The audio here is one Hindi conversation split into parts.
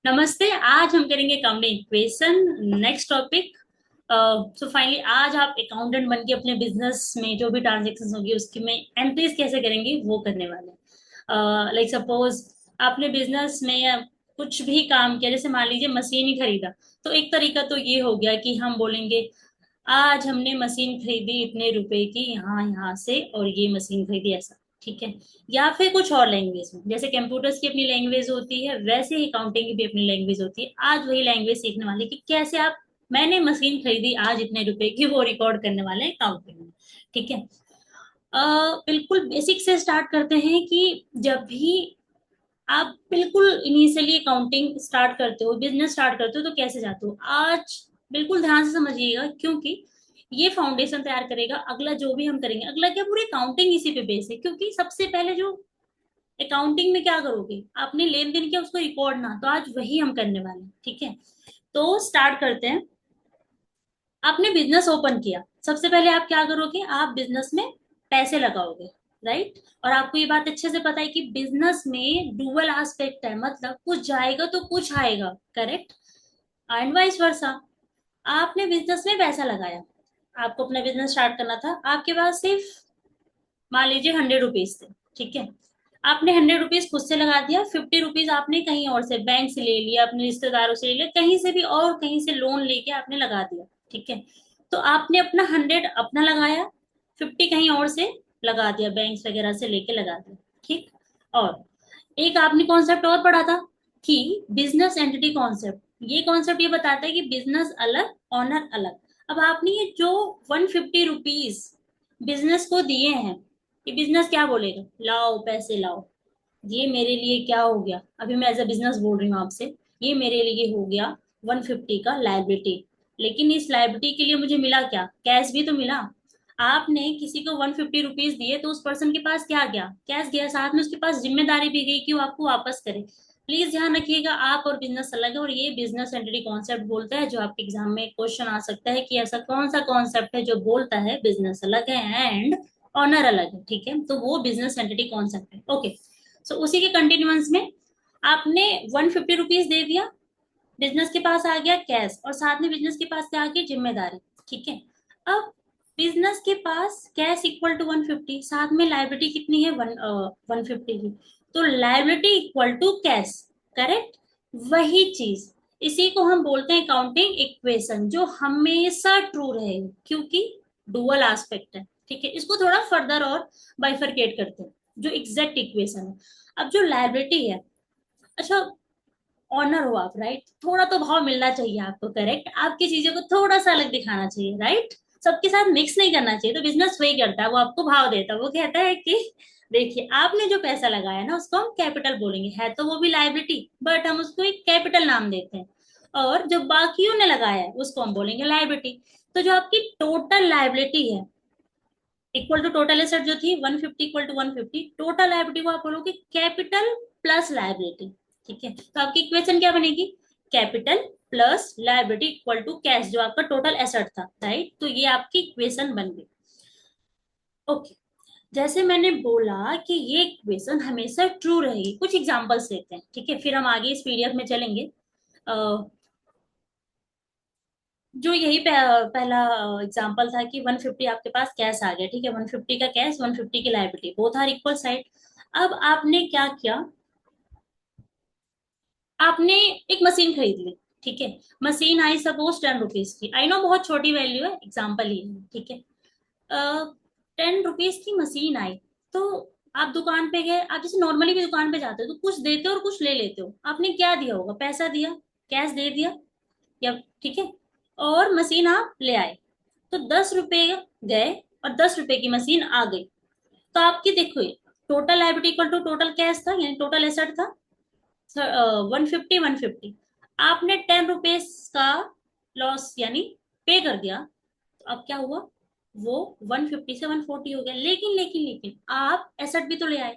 नमस्ते। आज हम करेंगे accounting equation. Next topic. So finally आज आप अकाउंटेंट बन के अपने बिजनेस में जो भी ट्रांजेक्शन होगी उसकी में एंट्रीज कैसे करेंगे वो करने वाले हैं। लाइक सपोज आपने बिजनेस में या कुछ भी काम किया, जैसे मान लीजिए मशीन ही खरीदा। तो एक तरीका तो ये हो गया कि हम बोलेंगे आज हमने मशीन खरीदी इतने रुपए की, यहाँ यहाँ से, और ये मशीन खरीदी, ऐसा। ठीक है। या फिर कुछ और लैंग्वेज में, जैसे कंप्यूटर्स की अपनी लैंग्वेज होती है वैसे ही अकाउंटिंग की भी अपनी लैंग्वेज होती है। आज वही लैंग्वेज सीखने वाले कि कैसे आप मैंने मशीन खरीदी आज इतने रुपए की, वो रिकॉर्ड करने वाले हैं अकाउंटिंग में। ठीक है। बिल्कुल बेसिक से स्टार्ट करते हैं कि जब भी आप बिल्कुल इनिशियली अकाउंटिंग स्टार्ट करते हो, बिजनेस स्टार्ट करते हो, तो कैसे जाते हो आज। बिल्कुल ध्यान से समझिएगा, क्योंकि ये फाउंडेशन तैयार करेगा अगला जो भी हम करेंगे। अगला क्या, पूरी अकाउंटिंग इसी पे बेस है, क्योंकि सबसे पहले जो अकाउंटिंग में क्या करोगे, आपने लेन देन किया उसको रिकॉर्ड ना, तो आज वही हम करने वाले हैं। ठीक है। तो स्टार्ट करते हैं। आपने बिजनेस ओपन किया, सबसे पहले आप क्या करोगे, आप बिजनेस में पैसे लगाओगे। राइट। और आपको ये बात अच्छे से पता है कि बिजनेस में डुअल एस्पेक्ट है, मतलब कुछ जाएगा तो कुछ आएगा। करेक्ट। And vice versa. आपने बिजनेस में पैसा लगाया, आपको अपना बिजनेस स्टार्ट करना था, आपके पास सिर्फ मान लीजिए 100 रुपीज थे। ठीक है। आपने 100 रुपीज खुद से लगा दिया, 50 रुपीज आपने कहीं और से बैंक से ले लिया, अपने रिश्तेदारों से ले लिया, कहीं से भी, और कहीं से लोन लेके आपने लगा दिया। ठीक है। तो आपने अपना 100 अपना लगाया, 50 कहीं और से लगा दिया, बैंक वगैरह से लेके लगा दिया। ठीक। और एक आपने कॉन्सेप्ट और पढ़ा था कि बिजनेस एंटिटी कॉन्सेप्ट। ये कॉन्सेप्ट ये बताता है कि बिजनेस अलग, ऑनर अलग। अब आपने ये जो 150 रुपीज बिजनेस को दिए हैं, ये बिजनेस क्या बोलेगा, लाओ पैसे लाओ। ये मेरे लिए क्या हो गया, अभी मैं एज अ बिजनेस बोल रही हूँ आपसे, ये मेरे लिए हो गया 150 का लाइबिलिटी। लेकिन इस लाइबिलिटी के लिए मुझे मिला क्या, कैश भी तो मिला। आपने किसी को 150 रुपीज दिए तो उस पर्सन के पास क्या गया, कैश गया, साथ में उसके पास जिम्मेदारी भी गई कि वो आपको वापस करे। प्लीज ध्यान रखिएगा, आप और बिजनेस अलग है, और ये बिजनेस एंटिटी कॉन्सेप्ट बोलता है, जो आपके एग्जाम में क्वेश्चन आ सकता है कि ऐसा कौन सा कॉन्सेप्ट है जो बोलता है बिजनेस अलग है एंड ऑनर अलग है। ठीक है, तो वो बिजनेस एंटिटी कॉन्सेप्ट है। ओके। सो उसी के कंटिन्यूअंस में आपने 150 रुपीज दे दिया, बिजनेस के पास आ गया कैश, और साथ में बिजनेस के पास क्या आ गई, जिम्मेदारी। ठीक है। अब बिजनेस के पास कैश इक्वल टू 150, साथ में लाइबिलिटी कितनी है, 150 की। तो liability equal to cash. Correct. वही चीज, इसी को हम बोलते हैं अकाउंटिंग इक्वेशन, जो हमेशा ट्रू रहेगी, क्योंकि डुअल एस्पेक्ट है। ठीक है। इसको थोड़ा फर्दर और बाइफरकेट करते हैं, जो एग्जैक्ट इक्वेशन है। अब जो लाइबिलिटी है, अच्छा, ऑनर हो आप, राइट, थोड़ा तो भाव मिलना चाहिए आपको। करेक्ट। आपकी चीजों को थोड़ा सा अलग दिखाना चाहिए, राइट। सबके साथ मिक्स नहीं करना चाहिए। तो बिजनेस वही करता है, वो आपको भाव देता है, वो कहता है कि देखिए आपने जो पैसा लगाया ना उसको हम कैपिटल बोलेंगे, है तो वो भी लाइबिलिटी, बट हम उसको एक कैपिटल नाम देते हैं। और जो बाकियों ने लगाया है उसको हम बोलेंगे लाइबिलिटी। तो जो आपकी टोटल लाइबिलिटी है इक्वल टू टोटल एसेट जो थी 150 इक्वल टू 150, टोटल लायबिलिटी को आप बोलोगे कैपिटल प्लस लायबिलिटी। ठीक है। तो आपकी इक्वेशन क्या बनेगी, capital plus liability equal to cash, जो आपका टोटल एसेट था। राइट। तो ये आपकी इक्वेशन बन गई। ओके। जैसे मैंने बोला कि ये इक्वेशन हमेशा ट्रू रहेगी, कुछ एग्जांपल्स लेते हैं। ठीक है, फिर हम आगे इस पीडीएफ में चलेंगे। जो यही पहला एग्जांपल था कि 150 आपके पास कैश आ गया। ठीक है, 150 का कैश, 150 की liability, both are equal side. अब आपने क्या किया, आपने एक मशीन खरीद ली। ठीक है। मशीन आई सपोज 10 रुपीज की, आई नो बहुत छोटी वैल्यू है, एग्जाम्पल ही है। ठीक है। 10 रुपीज की मशीन आई, तो आप दुकान पे गए, आप जैसे नॉर्मली भी दुकान पे जाते हो तो कुछ देते हो और कुछ ले लेते हो। आपने क्या दिया होगा, पैसा दिया, कैश दे दिया, या ठीक है, और मशीन आप ले आए। तो 10 रुपए गए और 10 रुपए की मशीन आ गई। तो आपकी देखो, total liability equal to total cash था, यानी टोटल एसेट था 150 150। आपने 10 रुपीज का लॉस यानी पे कर दिया, तो अब क्या हुआ, वो 150 से 140 हो गया। लेकिन आप एसेट भी तो ले आए,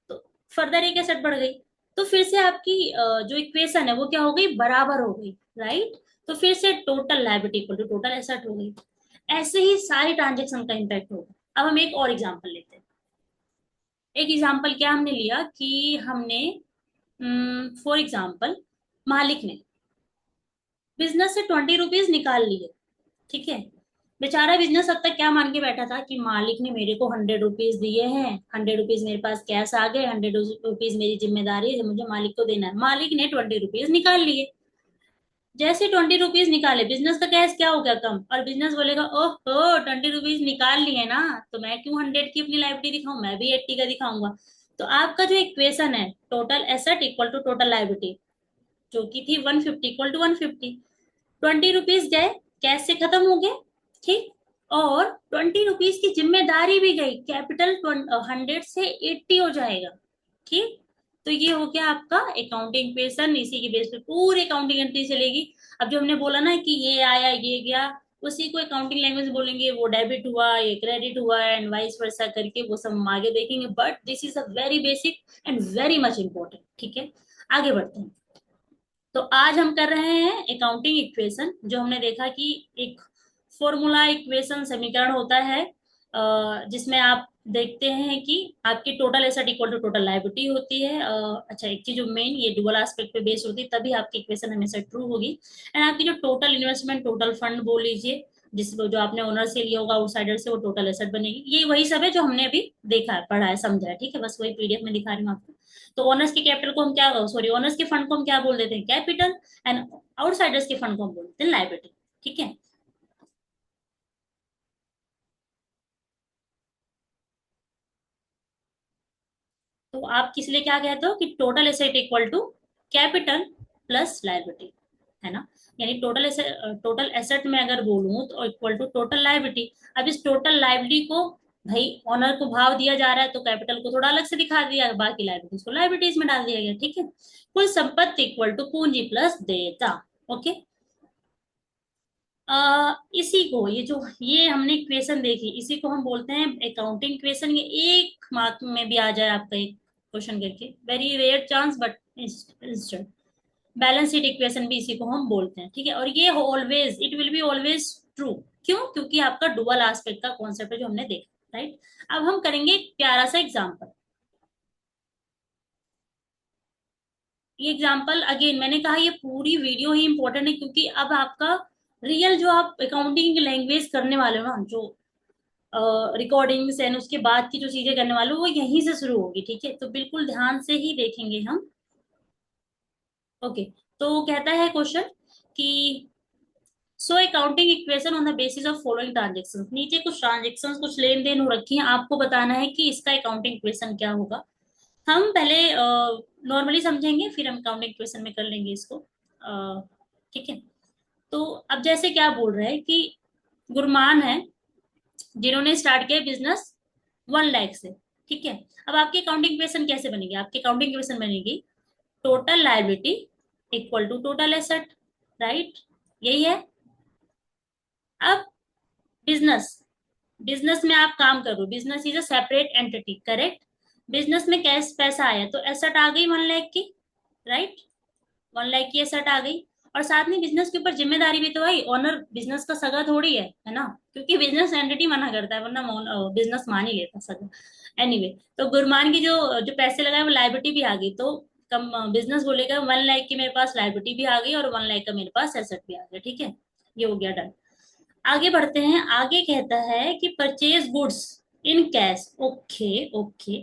तो फर्दर एक एसेट बढ़ गई। तो फिर से आपकी जो इक्वेशन है वो क्या हो गई, बराबर हो गई। राइट। तो फिर से total liability equal to total asset हो गई। ऐसे ही सारी ट्रांजेक्शन का इम्पैक्ट होगा। अब हम एक और एग्जांपल लेते हैं। एक एग्जांपल क्या हमने लिया कि हमने फॉर एग्जांपल मालिक ने बिजनेस से 20 रुपीज निकाल लिए, ठीक है। बेचारा बिजनेस अब तक क्या मान के बैठा था कि मालिक ने मेरे को 100 रुपीज दिए हैं, 100 रुपीज मेरे पास कैश आ गए, 100 रुपीज मेरी जिम्मेदारी है, मुझे मालिक को देना है। मालिक ने 20 रुपीज निकाल लिए। जैसे 20 रुपीज निकाले, बिजनेस का कैश क्या हो गया, कम। और बिजनेस बोलेगा, ओहो 20 रुपीज निकाल लिए ना, तो मैं क्यों 100 की अपनी लाइबिलिटी दिखाऊं, मैं भी 80 का दिखाऊंगा। तो आपका जो इक्वेशन है, total asset equal to total liability, जो की थी 150 इक्वल टू 150, 20 रुपीज गए, कैश से खत्म हो गए, ठीक। और 20 रुपीज की जिम्मेदारी भी गई, कैपिटल 100 से 80 हो जाएगा, ठीक। तो ये हो गया आपका अकाउंटिंग इक्वेशन, इसी के बेस पे पूरी अकाउंटिंग एंट्री चलेगी। अब जो हमने बोला ना कि ये आया ये गया, उसी को अकाउंटिंग लैंग्वेज में बोलेंगे, वो डेबिट हुआ ये क्रेडिट हुआ एंड वाइस वर्सा करके, वो सब हम आगे देखेंगे। But this is a very basic and very much important, ठीक है। आगे बढ़ते हैं। तो आज हम कर रहे हैं अकाउंटिंग इक्वेशन। जो हमने देखा कि एक फॉर्मूला इक्वेशन समीकरण होता है, जिसमें आप देखते हैं कि आपकी total asset equal to total liability होती है। अच्छा, एक चीज जो मेन ये डुअल एस्पेक्ट पे बेस्ड होती है, तभी आपकी इक्वेशन हमेशा ट्रू होगी। एंड आपकी जो टोटल इन्वेस्टमेंट, टोटल फंड बोल लीजिए, जिसको जो आपने ओनर से लिया होगा आउटसाइडर से, वो टोटल एसेट बनेगी। ये वही सब है जो हमने अभी देखा है, पढ़ा है, समझा है, ठीक है। बस वही पीडीएफ में दिखा रही हूँ आपको। तो ओनर्स के कैपिटल को हम क्या, सॉरी, ओनर्स के फंड को हम क्या बोल देते हैं, कैपिटल। एंड आउटसाइडर्स के फंड को हम बोल देते हैं लायबिलिटी, ठीक है। तो आप किस लिए क्या कहते हो कि total asset equal to capital plus liability, है ना। यानी टोटल एसेट, टोटल एसेट में अगर बोलूं तो इक्वल टू टोटल लायबिलिटी। अब इस टोटल लायबिलिटी को भाई ऑनर को भाव दिया जा रहा है, तो कैपिटल को थोड़ा अलग से दिखा दिया, बाकी लायबिलिटीज को लायबिलिटीज में डाल दिया गया, ठीक है। कुल संपत्ति इक्वल टू पूंजी प्लस देयता, ओके। इसी को, ये जो ये हमने इक्वेशन देखी, इसी को हम बोलते हैं अकाउंटिंग इक्वेशन। ये एक मार्क में भी आ जाए आपका एक क्वेश्चन करके, very rare chance but instant. Balance sheet equation भी इसी को हम बोलते हैं, ठीक है। और ये always, it will be always true. क्यों? क्योंकि आपका डुअल एस्पेक्ट का कॉन्सेप्ट है जो हमने देखा, राइट। अब हम करेंगे एक प्यारा सा एग्जाम्पल। ये एग्जाम्पल अगेन मैंने कहा, ये पूरी वीडियो ही इंपॉर्टेंट है, क्योंकि अब आपका रियल जो आप अकाउंटिंग लैंग्वेज करने वाले हो ना, जो रिकॉर्डिंग्स एंड उसके बाद की जो चीजें करने वाले हो, वो यहीं से शुरू होगी, ठीक है। तो बिल्कुल ध्यान से ही देखेंगे हम, ओके। तो कहता है क्वेश्चन कि so accounting equation on the basis of following transaction. नीचे कुछ ट्रांजेक्शन, कुछ लेन देन हो रखी हैं, आपको बताना है कि इसका अकाउंटिंग इक्वेशन क्या होगा। हम पहले नॉर्मली समझेंगे, फिर हम अकाउंटिंग इक्वेशन में कर लेंगे इसको, ठीक है। तो अब जैसे क्या बोल रहे हैं कि गुरमान है, जिन्होंने स्टार्ट किया बिजनेस 1 लाख से, ठीक है। अब आपकी अकाउंटिंग इक्वेशन कैसे बनेगी? आपकी अकाउंटिंग इक्वेशन बनेगी total liability equal to total asset, right, यही है। अब बिजनेस, बिजनेस में आप काम कर रहे हो, business is a separate entity, correct. Business में कैश पैसा आया, तो एसेट आ गई 1 लाख की, राइट। 1 लाख की एसेट आ गई। और साथ में बिजनेस के ऊपर जिम्मेदारी भी तो आई, ओनर बिजनेस का सगा थोड़ी है ना, क्योंकि बिजनेस एंटिटी मना करता है, वरना बिजनेस मान ही लेता सगा। एनीवे, तो गुरमान की जो जो पैसे लगाए वो लाइबिलिटी भी आ गई, तो कम बिजनेस बोलेगा 1 लाख की मेरे पास लाइबिलिटी भी आ गई और 1 लाख का मेरे पास एसेट भी आ गया, ठीक है। ये हो गया डन। आगे बढ़ते हैं। आगे कहता है कि purchase goods in cash, okay okay.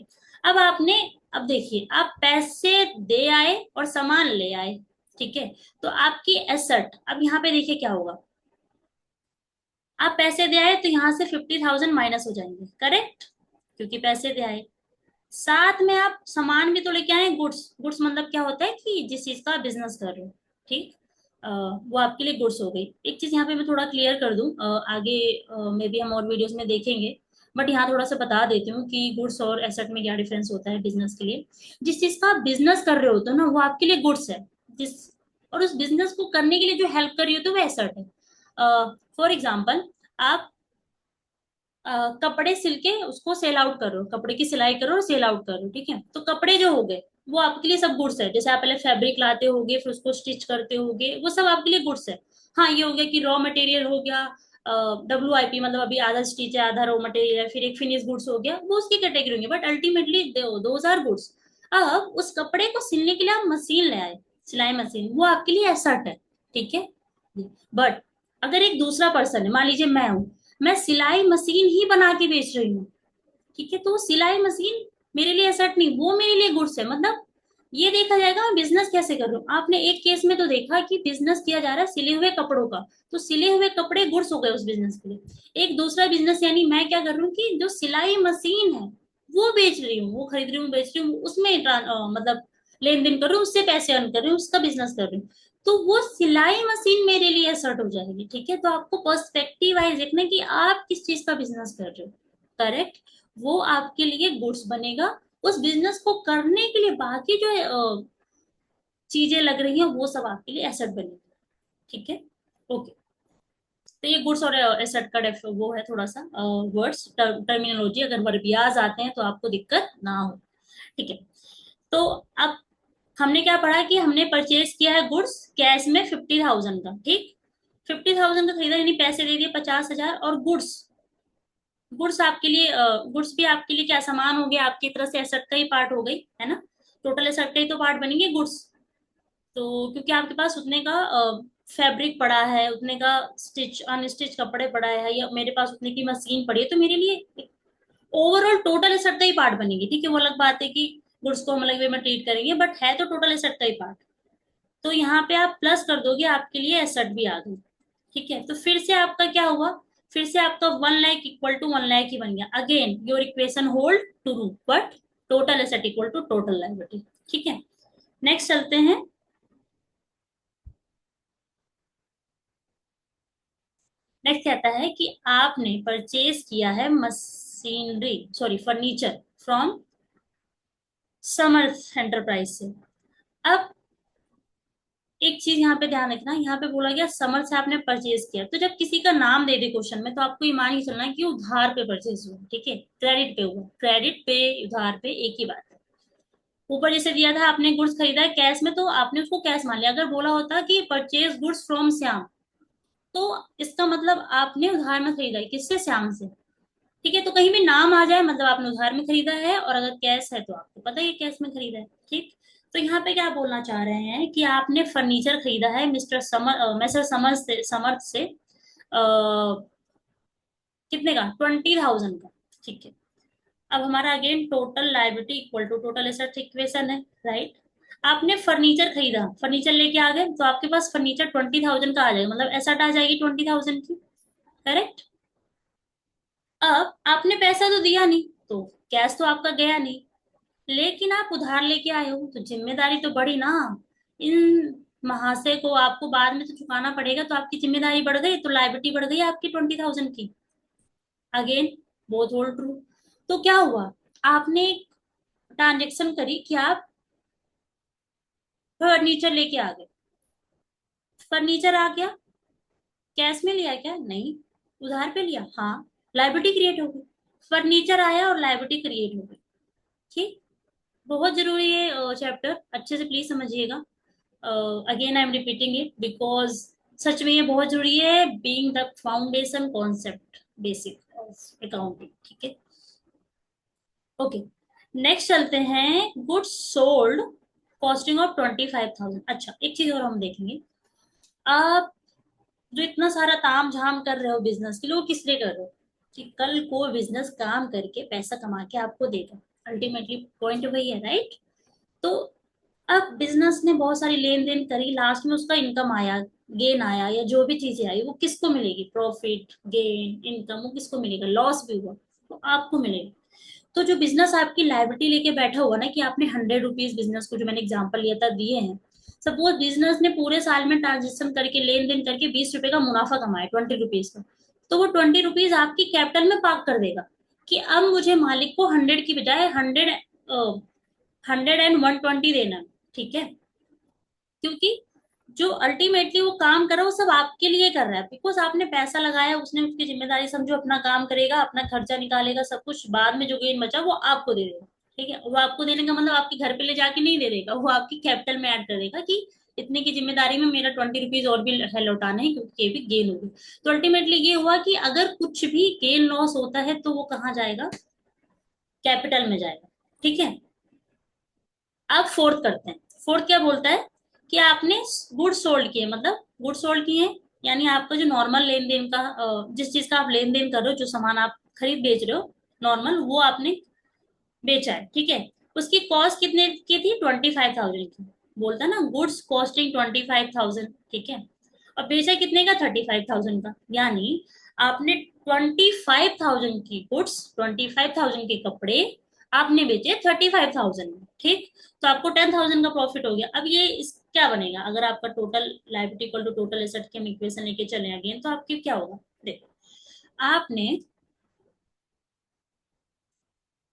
अब आपने, अब देखिए, आप पैसे दे आए और सामान ले आए, ठीक है। तो आपकी एसेट, अब यहाँ पे देखिए क्या होगा, आप पैसे दे आए तो यहाँ से 50,000 माइनस हो जाएंगे, करेक्ट, क्योंकि पैसे दे आए। साथ में आप सामान भी तो लेके आए, गुड्स। गुड्स मतलब क्या होता है कि जिस चीज का बिजनेस कर रहे हो, ठीक। वो आपके लिए गुड्स हो गई। एक चीज यहाँ पे मैं थोड़ा क्लियर कर दूं, आगे मे बी हम और वीडियोस में देखेंगे, बट यहाँ थोड़ा सा बता देती हूँ कि गुड्स और एसेट में क्या डिफरेंस होता है बिजनेस के लिए। जिस चीज का आप बिजनेस कर रहे होते हो ना, वो आपके लिए गुड्स है। जिस, और उस बिजनेस को करने के लिए जो हेल्प कर रही होती है वो एसेट है। फॉर एग्जाम्पल, आप कपड़े सिल के उसको सेल आउट कर रहे हो, कपड़े की सिलाई करो और सेल आउट कर रहे हो, ठीक है। तो कपड़े जो हो गए वो आपके लिए सब गुड्स है। जैसे आप पहले फैब्रिक लाते होगे, फिर उसको स्टिच करते होगे, वो सब आपके लिए गुड्स है। हाँ, ये हो गया कि रॉ मटेरियल हो गया, WIP, मतलब अभी आधा स्टिच है आधा रॉ मटेरियल है, फिर एक फिनिश गुड्स हो गया, वो उसकी कैटेगरी होंगे, but ultimately those are goods. अब उस कपड़े को सिलने के लिए आप मशीन ले आए, सिलाई मशीन वो आपके लिए एसेट है, ठीक है। बट अगर एक दूसरा पर्सन है, मान लीजिए मैं हूं, मैं सिलाई मशीन ही बना के बेच रही हूँ, ठीक है, तो सिलाई मशीन मेरे लिए एसेट नहीं, वो मेरे लिए गुड्स है। मतलब ये देखा जाएगा मैं बिजनेस कैसे कर रहा हूँ। आपने एक केस में तो देखा कि बिजनेस किया जा रहा है सिले हुए कपड़ों का, तो सिले हुए कपड़े गुड्स हो गए उस बिजनेस के लिए। एक दूसरा बिजनेस यानी मैं क्या कर रही हूँ कि जो सिलाई मशीन है वो बेच रही हूँ, वो खरीद रही हूँ, बेच रही हूँ, उसमें मतलब लेन देन कर रही हूँ, उससे पैसे अर्न कर रही हूँ, उसका बिजनेस कर रही हूँ, तो वो सिलाई मशीन मेरे लिए असर्ट हो जाएगी, ठीक है। तो आपको पर्सपेक्टिव वाइज देखना है कि आप किस चीज का बिजनेस कर रहे हो, करेक्ट। वो आपके लिए गुड्स बनेगा। उस बिजनेस को करने के लिए बाकी जो चीजें लग रही हैं वो सब आपके लिए एसेट बनेगी, ठीक है। ओके, तो ये गुड्स और एसेट का वो है थोड़ा सा वर्ड्स टर्मिनोलॉजी, अगर वर्बियाज आते हैं तो आपको दिक्कत ना हो, ठीक है। तो अब हमने क्या पढ़ा कि हमने परचेज किया है गुड्स कैश में 50,000 का, ठीक। 50,000 का खरीदा यानी पैसे दे दिए 50,000, और गुड्स, गुड्स आपके लिए गुड्स भी आपके लिए क्या सामान हो गया, आपकी तरह से एसेट का ही पार्ट हो गई, है ना। टोटल एसेट का ही तो पार्ट बनेंगे गुड्स। तो क्योंकि आपके पास उतने का फैब्रिक पड़ा है, उतने का स्टिच अनस्टिच कपड़े पड़ा है, या मेरे पास उतने की मशीन पड़ी है, तो मेरे लिए ओवरऑल टोटल एसेट का ही पार्ट बनेगी, ठीक है। वो अलग बात है कि गुड्स को हम अलग वे में ट्रीट करेंगे, बट है तो टोटल एसेट का ही पार्ट। तो यहाँ पे आप प्लस कर दोगे, आपके लिए एसेट भी आ गई, ठीक है। तो फिर से आपका क्या हुआ, फिर से आपका 1 लाख इक्वल टू 1 लाख ही बन गया। Again your equation hold true, but total asset equal to total liability, ठीक है। नेक्स्ट चलते हैं। नेक्स्ट कहता है कि आपने परचेज किया है machinery, sorry furniture, from Samarth enterprise से। अब एक चीज यहाँ पे ध्यान रखना, यहाँ पे बोला गया समर्थ से आपने परचेज किया, तो जब किसी का नाम दे दे क्वेश्चन में तो आपको ये मान के चलना है कि उधार पे परचेज हुआ, ठीक है, क्रेडिट पे हुआ। क्रेडिट पे उधार पे एक ही बात है। ऊपर जैसे दिया था आपने गुड्स खरीदा है कैश में, तो आपने उसको कैश मान लिया। अगर बोला होता कि परचेज गुड्स फ्रॉम श्याम, तो इसका मतलब आपने उधार में खरीदा है, किससे, श्याम से, ठीक है। तो कहीं भी नाम आ जाए मतलब आपने उधार में खरीदा है, और अगर कैश है तो आपको पता ही है कैश में खरीदा है, ठीक। तो यहाँ पे क्या बोलना चाह रहे हैं कि आपने फर्नीचर खरीदा है मिस्टर समर मिस्टर समर्थ से कितने का, 20,000 का, ठीक है। अब हमारा again total liability equal to total asset equation है, राइट। आपने फर्नीचर खरीदा, फर्नीचर लेके आ गए, तो आपके पास फर्नीचर 20,000 का आ जाएगा, मतलब एसेट आ जाएगी 20,000 की, करेक्ट। अब आपने पैसा तो दिया नहीं, तो कैश तो आपका गया नहीं, लेकिन आप उधार लेके आए हो, तो जिम्मेदारी तो बढ़ी ना। इन महाशय को आपको बाद में तो चुकाना पड़ेगा, तो आपकी जिम्मेदारी बढ़ गई, तो लायबिलिटी बढ़ गई आपकी 20,000 की। Again both hold true. तो क्या हुआ, आपने एक ट्रांजेक्शन करी कि आप फर्नीचर लेके आ गए, फर्नीचर आ गया, कैश में लिया क्या, नहीं, उधार पे लिया, हाँ, लायबिलिटी क्रिएट हो गई। फर्नीचर आया और लायबिलिटी क्रिएट हो गई, ठीक। बहुत जरूरी है चैप्टर, अच्छे से प्लीज समझिएगा। Again I am repeating it because सच में ये बहुत जरूरी है, being the foundation concept basic of accounting, ठीक है। ओके, नेक्स्ट चलते हैं, गुड्स सोल्ड कॉस्टिंग ऑफ 25,000। अच्छा, एक चीज और हम देखेंगे। आप जो इतना सारा ताम झाम कर रहे हो बिजनेस के लिए, वो किस लिए कर रहे हो, कि कल को बिजनेस काम करके पैसा कमा के आपको देगा, अल्टीमेटली पॉइंट वही है, राइट। तो अब बिजनेस ने बहुत सारी लेन देन करी, लास्ट में उसका इनकम आया, गेन आया, या जो भी चीजें आई वो किसको मिलेगी, प्रॉफिट गेन इनकम, वो किसको मिलेगा, लॉस भी हुआ तो आपको मिलेगा। तो जो बिजनेस आपकी लायबिलिटी लेके बैठा हुआ ना, कि आपने 100 रुपीज बिजनेस को, जो मैंने एग्जांपल लिया था, दिए हैं, सपोज बिजनेस ने पूरे साल में ट्रांजेक्शन करके लेन देन करके 20 रुपए का मुनाफा कमाया, 20 रुपीज का, तो वो 20 रुपीज आपकी कैपिटल में पार्क कर देगा, कि अब मुझे मालिक को 100 की बजाय 100 एंड 120 देना, ठीक है। क्योंकि जो अल्टीमेटली वो काम कर रहा है वो सब आपके लिए कर रहा है, बिकॉज आपने पैसा लगाया, उसने उसकी जिम्मेदारी समझो, अपना काम करेगा, अपना खर्चा निकालेगा, सब कुछ, बाद में जो गेन बचा वो आपको दे देगा, ठीक है। वो आपको देने का मतलब आपके घर पे ले जाके नहीं दे देगा, वो आपकी कैपिटल में ऐड कर देगा कि इतने की जिम्मेदारी में मेरा 20 रुपीज और भी है लौटाना है, क्योंकि ये भी गेन होगी। तो अल्टीमेटली ये हुआ कि अगर कुछ भी गेन लॉस होता है तो वो कहाँ जाएगा, कैपिटल में जाएगा, ठीक है। अब फोर्थ करते हैं। फोर्थ क्या बोलता है, कि आपने गुड्स सोल्ड किए, मतलब गुड्स सोल्ड किए, यानी आपका जो नॉर्मल लेन देन का जिस चीज का आप लेन देन कर रहे हो, जो सामान आप खरीद बेच रहे हो नॉर्मल, वो आपने बेचा है, ठीक है। उसकी कॉस्ट कितने की थी? 25,000 की। बोलता ना गुड्स कॉस्टिंग 25,000, ठीक है। और बेचा कितने का? 35,000 का। यानी आपने 25,000 की गुड्स, 25,000 के कपड़े आपने बेचे 35,000 में, ठीक। तो आपको 10,000 का प्रॉफिट हो गया। अब ये इस क्या बनेगा, अगर आपका total liability equal to total asset की हम इक्वेशन लेके चले अगेन, तो आपकी क्या होगा? देखो, आपने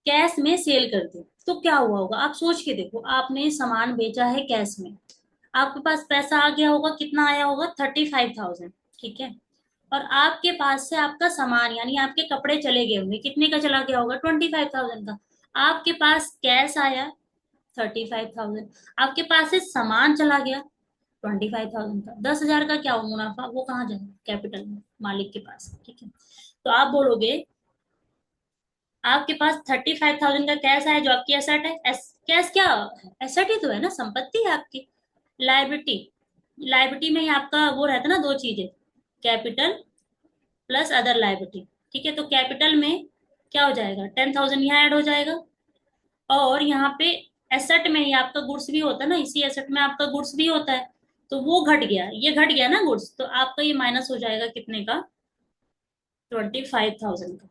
कैश में सेल कर दी तो क्या हुआ होगा, आप सोच के देखो। आपने सामान बेचा है कैश में, आपके पास पैसा आ गया होगा, कितना आया होगा? 35,000, ठीक है। और आपके पास से आपका सामान यानी आपके कपड़े चले गए होंगे, कितने का चला गया होगा? 25,000 का। आपके पास कैश आया 35,000, आपके पास से सामान चला गया 25,000 का। 10,000 का क्या हो मुनाफा, वो कहाँ जाएगा? कैपिटल में, मालिक के पास, ठीक है। तो आप बोलोगे आपके पास 35,000 का कैश है जो आपकी एसेट है। कैश क्या? एसेट ही तो है ना, संपत्ति है आपकी। लाइबिलिटी, लाइबिलिटी में ही आपका वो रहता है ना, दो चीजें, कैपिटल प्लस अदर लाइबिलिटी, ठीक है। तो कैपिटल में क्या हो जाएगा? 10,000 यहाँ ऐड हो जाएगा। और यहाँ पे एसेट में ही आपका गुड्स भी होता है ना, इसी एसेट में आपका गुड्स भी होता है। तो वो घट गया, ये घट गया ना गुड्स, तो आपका ये माइनस हो जाएगा कितने का? 25,000 का।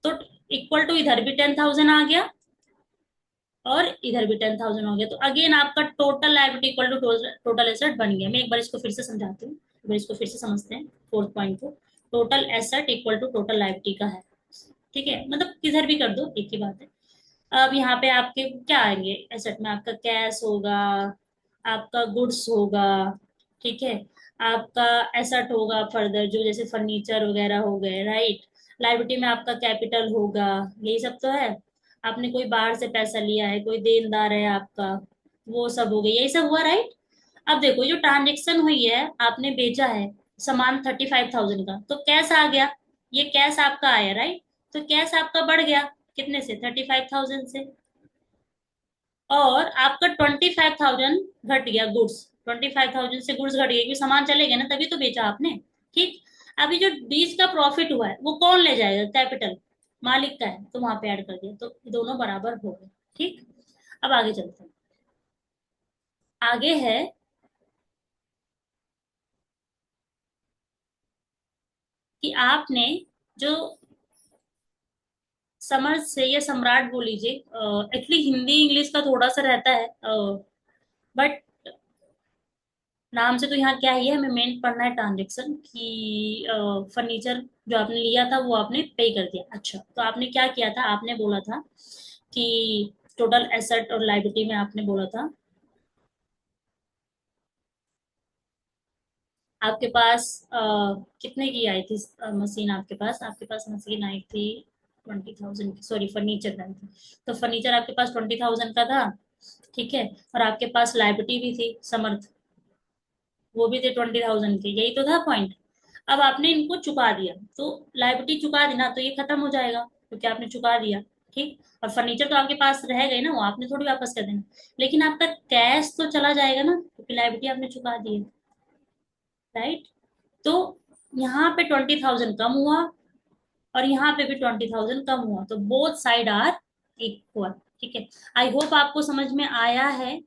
तो इक्वल टू इधर भी 10,000 आ गया और इधर भी 10,000 हो गया। तो अगेन आपका total liability equal to total asset बन गया। मैं एक बार इसको फिर से समझाती हूँ, एक बार इसको फिर से समझते हैं फोर्थ पॉइंट को। Total asset equal to total liability का है, ठीक है। मतलब किधर भी कर दो एक ही बात है। अब यहाँ पे आपके क्या आएंगे एसेट में? आपका कैश होगा, आपका गुड्स होगा, ठीक है। आपका एसेट होगा फर्दर जो जैसे फर्नीचर वगैरह हो गए, राइट। लाइबिलिटी में आपका कैपिटल होगा, यही सब तो है। आपने कोई बाहर से पैसा लिया है, कोई देनदार है आपका, वो सब हो गया, यही सब हुआ, राइट। अब देखो जो ट्रांजेक्शन हुई है, आपने बेचा है सामान 35,000 का, तो कैश आ गया, ये कैश आपका आया, राइट। तो कैश आपका बढ़ गया कितने से? 35,000 से। और आपका 25,000 घट गया गुड्स, 25,000 से गुड्स घट गया क्योंकि सामान चले गए ना, तभी तो बेचा आपने, ठीक। अभी जो बीच का प्रॉफिट हुआ है वो कौन ले जाएगा? कैपिटल, मालिक का है, तो वहां पे ऐड कर दिया, तो दोनों बराबर हो गए, ठीक। अब आगे चलते हैं। आगे है कि आपने जो समर से या सम्राट बोल लीजिए, एक्चुअली हिंदी इंग्लिश का थोड़ा सा रहता है, बट नाम से तो यहाँ क्या ही है, हमें मेन पढ़ना है ट्रांजेक्शन की। फर्नीचर जो आपने लिया था वो आपने पे कर दिया। अच्छा, तो आपने क्या किया था? आपने बोला था कि टोटल एसेट और लाइबिलिटी में आपने बोला था आपके पास कितने की आई थी मशीन? आपके पास मशीन आई थी 20,000 की, सॉरी फर्नीचर आई थी। तो फर्नीचर आपके पास 20,000 का था, ठीक है। और आपके पास लाइबिलिटी भी थी समर्थ, वो भी थे 20,000 के, यही तो था पॉइंट। अब आपने इनको चुका दिया, तो लाइबिलिटी चुका दी ना, तो ये खत्म हो जाएगा क्योंकि आपने चुका दिया, ठीक। और फर्नीचर तो आपके पास रह गए ना, वो आपने थोड़ी वापस कर देना। लेकिन आपका कैश तो चला जाएगा ना, क्योंकि लाइबिलिटी आपने चुका दी है, राइट। तो यहाँ पे 20,000 कम हुआ और यहाँ पे भी 20,000 कम हुआ, तो बोथ साइड आर इक्वल, ठीक है। आई होप आपको समझ में आया है।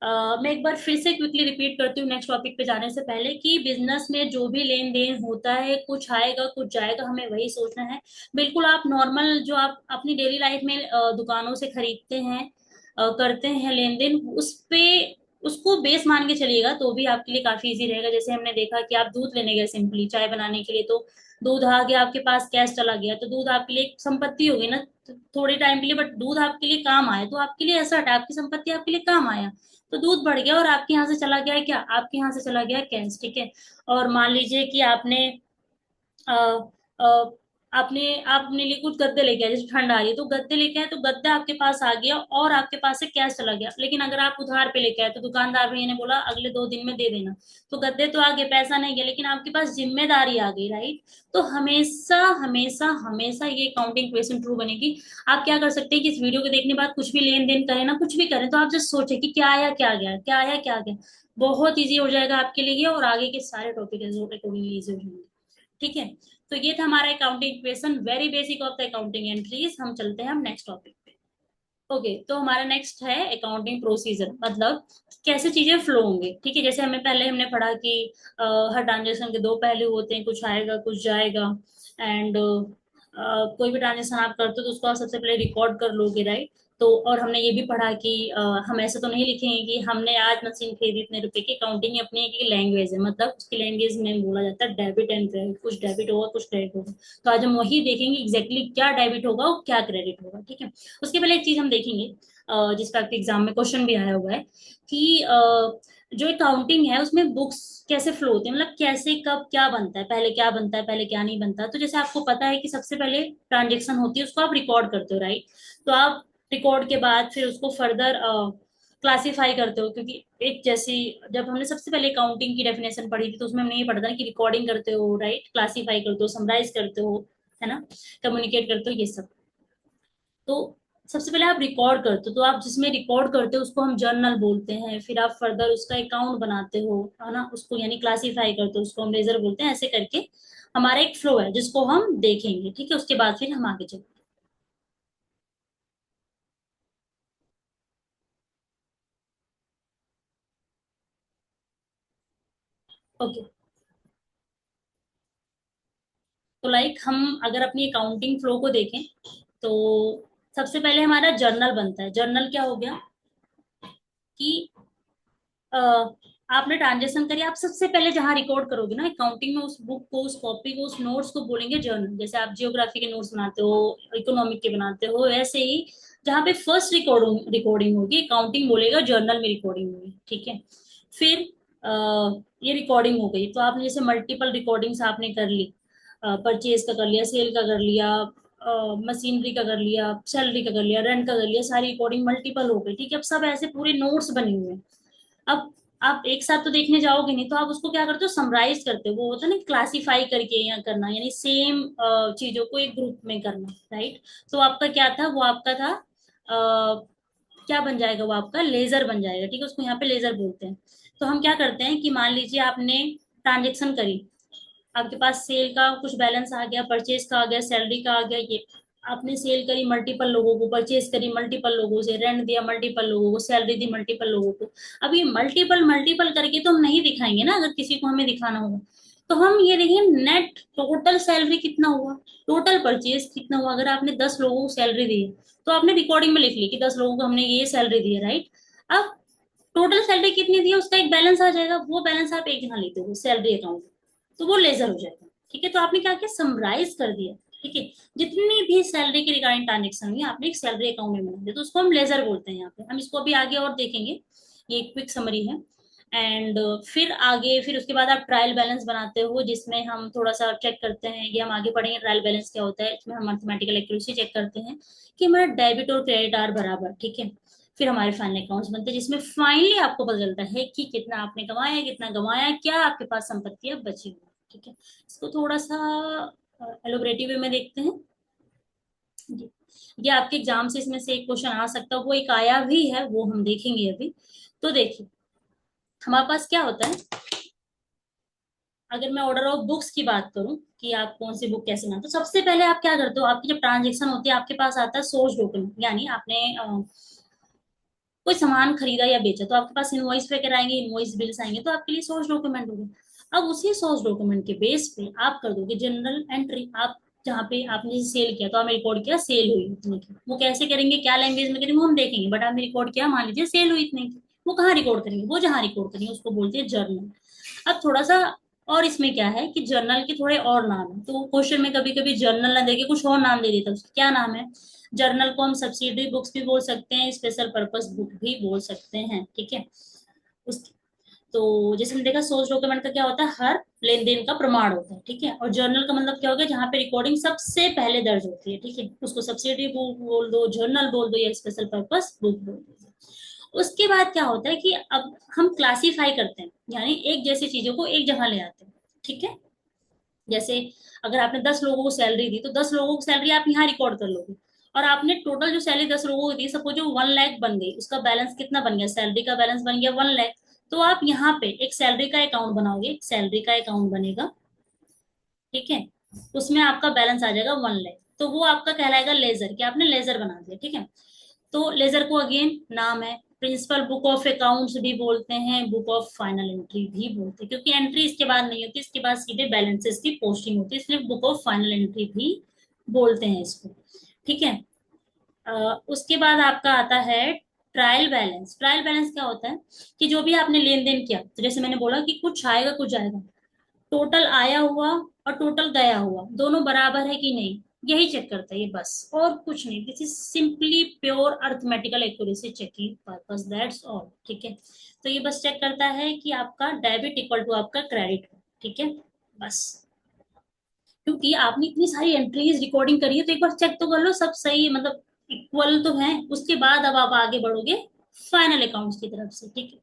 मैं एक बार फिर से क्विकली रिपीट करती हूँ नेक्स्ट टॉपिक पे जाने से पहले, कि बिजनेस में जो भी लेन देन होता है, कुछ आएगा कुछ जाएगा, हमें वही सोचना है। बिल्कुल आप नॉर्मल जो आप अपनी डेली लाइफ में दुकानों से खरीदते हैं, करते हैं लेन देन, उस पे उसको बेस मान के चलिएगा, तो भी आपके लिए काफी इजी रहेगा। जैसे हमने देखा कि आप दूध लेने गए सिंपली चाय बनाने के लिए, तो दूध आ गया आपके पास, कैश चला गया, तो दूध आपके लिए एक संपत्ति हो गई ना, थोड़े टाइम के लिए, बट दूध आपके लिए काम आया, तो आपके लिए एसेट है, आपकी संपत्ति आपके लिए काम आया। तो दूध बढ़ गया और आपके यहाँ से चला गया है क्या? आपके यहाँ से चला गया कैश, ठीक है। और मान लीजिए कि आपने आपने लिए कुछ गद्दे लेके आए, जैसे ठंड आ रही है तो गद्दे लेके आए, तो गद्दा आपके पास आ गया और आपके पास से कैश चला गया। लेकिन अगर आप उधार पे लेके आए तो दुकानदार भैया ने बोला अगले 2 दिन में दे देना, तो गद्दे तो आ गए, पैसा नहीं गया, लेकिन आपके पास जिम्मेदारी आ गई, राइट। तो हमेशा हमेशा हमेशा ये अकाउंटिंग इक्वेशन ट्रू बनेगी। आप क्या कर सकते हैं कि इस वीडियो के देखने के बाद कुछ भी लेन देन करें ना, कुछ भी करें, तो आप जस्ट सोचें कि क्या आया क्या गया, क्या आया क्या गया। बहुत इजी हो जाएगा आपके लिए ये, और आगे के सारे टॉपिक अकॉर्डिंगली इजी हो जाएंगे। ठीक है। तो ये था हमारा accounting equation, very basic of the accounting entries. हम चलते हैं हम नेक्स्ट टॉपिक पे। ओके, तो हमारा नेक्स्ट है अकाउंटिंग प्रोसीजर, मतलब कैसे चीजें फ्लो होंगे। ठीक है, जैसे हमें पहले हमने पढ़ा कि हर ट्रांजेक्शन के दो पहलू होते हैं, कुछ आएगा कुछ जाएगा। एंड कोई भी ट्रांजेक्शन आप करते हो तो उसको आप सबसे पहले रिकॉर्ड कर लोगे, राइट। तो और हमने ये भी पढ़ा कि हम ऐसे तो नहीं लिखेंगे कि हमने आज मशीन खरीदी इतने रुपए की। अकाउंटिंग अपनी एक लैंग्वेज है, मतलब उसकी लैंग्वेज में बोला जाता है डेबिट एंड क्रेडिट, कुछ डेबिट होगा कुछ क्रेडिट होगा। तो आज हम वही देखेंगे एग्जैक्टली क्या डेबिट होगा और क्या क्रेडिट होगा। ठीक है। उसके पहले एक चीज हम देखेंगे, जिसका आपके एग्जाम में क्वेश्चन भी आया हुआ है कि जो अकाउंटिंग है उसमें बुक्स कैसे फ्लो होती है, मतलब कैसे कब क्या बनता है, पहले क्या बनता है पहले क्या नहीं बनता। तो जैसे आपको पता है कि सबसे पहले ट्रांजेक्शन होती है, उसको आप रिकॉर्ड करते हो, राइट। तो आप रिकॉर्ड के बाद फिर उसको फर्दर क्लासिफाई करते हो, क्योंकि एक जैसी जब हमने सबसे पहले अकाउंटिंग की डेफिनेशन पढ़ी थी तो उसमें हमने ये पढ़ा था कि रिकॉर्डिंग करते हो, राइट, क्लासिफाई करते हो, समराइज करते हो, है ना, कम्युनिकेट करते हो, ये सब। तो सबसे पहले आप रिकॉर्ड करते हो, तो आप जिसमें रिकॉर्ड करते हो उसको हम जर्नल बोलते हैं। फिर आप फर्दर उसका अकाउंट बनाते हो, है ना, उसको यानी क्लासिफाई करते हो, उसको हम लेजर बोलते हैं। ऐसे करके हमारा एक फ्लो है जिसको हम देखेंगे। ठीक है, उसके बाद फिर हम आगे चलते हैं। ओके, तो लाइक हम अगर अपनी अकाउंटिंग फ्लो को देखें तो सबसे पहले हमारा जर्नल बनता है। जर्नल क्या हो गया कि अ, आपने ट्रांजेक्शन करी, आप सबसे पहले जहां रिकॉर्ड करोगे ना अकाउंटिंग में, उस बुक को, उस कॉपी को, उस नोट्स को बोलेंगे जर्नल। जैसे आप जियोग्राफी के नोट्स बनाते हो, इकोनॉमिक के बनाते हो, ऐसे ही जहाँ पे फर्स्ट रिकॉर्डिंग रिकॉर्डिंग होगी अकाउंटिंग बोलेगा जर्नल में रिकॉर्डिंग होगी। ठीक है। फिर ये रिकॉर्डिंग हो गई, तो आपने जैसे मल्टीपल रिकॉर्डिंग्स आपने कर ली, परचेज का कर लिया, सेल का कर लिया, मशीनरी का कर लिया, सैलरी का कर लिया, रेंट का कर लिया, सारी रिकॉर्डिंग मल्टीपल हो गई। ठीक है, अब सब ऐसे पूरे नोट्स बने हुए हैं। अब आप एक साथ तो देखने जाओगे नहीं, तो आप उसको क्या करते हो, समराइज करते हो। वो होता है ना क्लासिफाई करके या करना, यानी सेम चीजों को एक ग्रुप में करना, राइट। तो आपका क्या था, वो आपका था क्या बन जाएगा, वो आपका लेजर बन जाएगा। ठीक है, उसको यहाँ पे लेजर बोलते हैं। तो हम क्या करते हैं कि मान लीजिए आपने ट्रांजेक्शन करी, आपके पास सेल का कुछ बैलेंस आ गया, परचेज का आ गया, सैलरी का आ गया, ये आपने सेल करी मल्टीपल लोगों को, परचेज करी मल्टीपल लोगों से, रेंट दिया मल्टीपल लोगों को, सैलरी दी मल्टीपल लोगों को। अब ये मल्टीपल मल्टीपल करके तो हम नहीं दिखाएंगे ना, अगर किसी को हमें दिखाना होगा। तो हम ये देखेंगे नेट टोटल सैलरी कितना हुआ, टोटल परचेज कितना हुआ। अगर आपने 10 लोगों को सैलरी दी है तो आपने रिकॉर्डिंग में लिख ली कि 10 लोगों को हमने ये सैलरी दी है, राइट। अब टोटल सैलरी कितनी दी है उसका एक बैलेंस आ जाएगा, वो बैलेंस आप एक यहाँ लेते हो सैलरी अकाउंट, तो वो लेजर हो जाएगा। ठीक है, तो आपने क्या किया, समराइज कर दिया। ठीक है, जितनी भी सैलरी के रिगार्डिंग ट्रांजेक्शन हुई आपने एक सैलरी अकाउंट में बना दिया, तो उसको हम लेजर बोलते हैं। यहाँ पे हम इसको अभी आगे और देखेंगे, ये क्विक समरी है। एंड फिर आगे, फिर उसके बाद आप ट्रायल बैलेंस बनाते हो, जिसमें हम थोड़ा सा चेक करते हैं, ये हम आगे पढ़ेंगे ट्रायल बैलेंस क्या होता है। इसमें हम मैथमेटिकल एक्यूरेसी चेक करते हैं कि हमारा डेबिट और क्रेडिट आर बराबर। ठीक है, फिर हमारे फाइनल अकाउंट्स बनते हैं, जिसमें फाइनली आपको पता चलता है कि कितना आपने कमाया, कितना गंवाया, क्या आपके पास संपत्तियां बची हुई। ठीक है, इसको थोड़ा सा एलोबरेटिव वे में देखते हैं। जी, ये आपके एग्जाम से इसमें से एक क्वेश्चन आ सकता है, वो एक आया भी है, वो हम देखेंगे अभी। तो देखिए हमारे पास क्या होता है, अगर मैं ऑर्डर ऑफ बुक्स की बात करूं कि आप कौन सी बुक कैसे बनाते हो, तो सबसे पहले आप क्या करते हो, आपकी जब ट्रांजेक्शन होती है आपके पास आता है सोर्स डॉक्यूमेंट, यानी आपने कोई सामान खरीदा या बेचा तो आपके पास इनवॉइस वगैरह आएंगे, इनवॉइस बिल्स आएंगे, तो आपके लिए सोर्स डॉक्यूमेंट होगा। अब उसी सोर्स डॉक्यूमेंट के बेस पे आप कर दोगे जनरल एंट्री। आप जहाँ पे आपने सेल किया तो आपने रिकॉर्ड किया सेल हुई इतने की, वो कैसे करेंगे, क्या लैंग्वेज में करेंगे वो हम देखेंगे, बट आपने रिकॉर्ड किया, मान लीजिए सेल हुई इतने की। वो कहाँ रिकॉर्ड करेंगे, वो जहाँ रिकॉर्ड करेंगे उसको बोलते हैं जर्नल। अब थोड़ा सा और इसमें क्या है कि जर्नल के थोड़े और नाम है, तो क्वेश्चन में कभी कभी जर्नल ना देके कुछ और नाम दे देता है, उसका क्या नाम है। जर्नल को हम सब्सिडरी बुक्स भी बोल सकते हैं, स्पेशल पर्पस बुक भी बोल सकते हैं। ठीक है, उस तो जैसे हमने देखा सोर्स डॉक्यूमेंट का क्या होता है, हर लेन देन का प्रमाण होता है, ठीक है। और जर्नल का मतलब क्या हो गया, जहाँ पे रिकॉर्डिंग सबसे पहले दर्ज होती है, ठीक है। उसको सब्सिडी बुक बोल दो, जर्नल बोल दो, या स्पेशल पर्पस बुक बोल दो। उसके बाद क्या होता है कि अब हम क्लासीफाई करते हैं, यानी एक जैसी चीजों को एक जगह ले आते हैं, ठीक है। जैसे अगर आपने 10 लोगों को सैलरी दी, तो 10 लोगों की सैलरी आप यहाँ रिकॉर्ड कर लोगे। और आपने टोटल जो सैलरी 10 लोगों को दी, सपोज जो 1 लाख बन गई, उसका बैलेंस कितना बन गया, सैलरी का बैलेंस बन गया 1 लाख। तो आप यहाँ पे एक सैलरी का अकाउंट बनाओगे, सैलरी का अकाउंट बनेगा, ठीक है। उसमें आपका बैलेंस आ जाएगा 1 लाख। तो वो आपका कहलाएगा लेजर, कि आपने लेजर बना दिया, ठीक है। तो लेजर को अगेन नाम है प्रिंसिपल बुक ऑफ अकाउंट्स भी बोलते हैं, बुक ऑफ फाइनल एंट्री भी बोलते हैं, क्योंकि एंट्री इसके बाद नहीं होती, इसके बाद सीधे बैलेंसेस की पोस्टिंग होती है, इसलिए बुक ऑफ फाइनल एंट्री भी बोलते हैं इसको, ठीक है। उसके बाद आपका आता है ट्रायल बैलेंस। ट्रायल बैलेंस क्या होता है कि जो भी आपने लेन देन किया, तो जैसे मैंने बोला कि कुछ आएगा कुछ जाएगा, टोटल आया हुआ और टोटल गया हुआ दोनों बराबर है कि नहीं, यही चेक करता है ये, बस और कुछ नहीं। This is simply pure arithmetical accuracy checking purpose, that's all, ठीक है। तो ये बस चेक करता है कि आपका डेबिट इक्वल टू आपका क्रेडिट, ठीक है, बस। क्योंकि आपने इतनी सारी एंट्रीज रिकॉर्डिंग करी है, तो एक बार चेक तो कर लो सब सही है, मतलब इक्वल तो है। उसके बाद अब आप आगे बढ़ोगे फाइनल अकाउंट्स की तरफ से, ठीक है।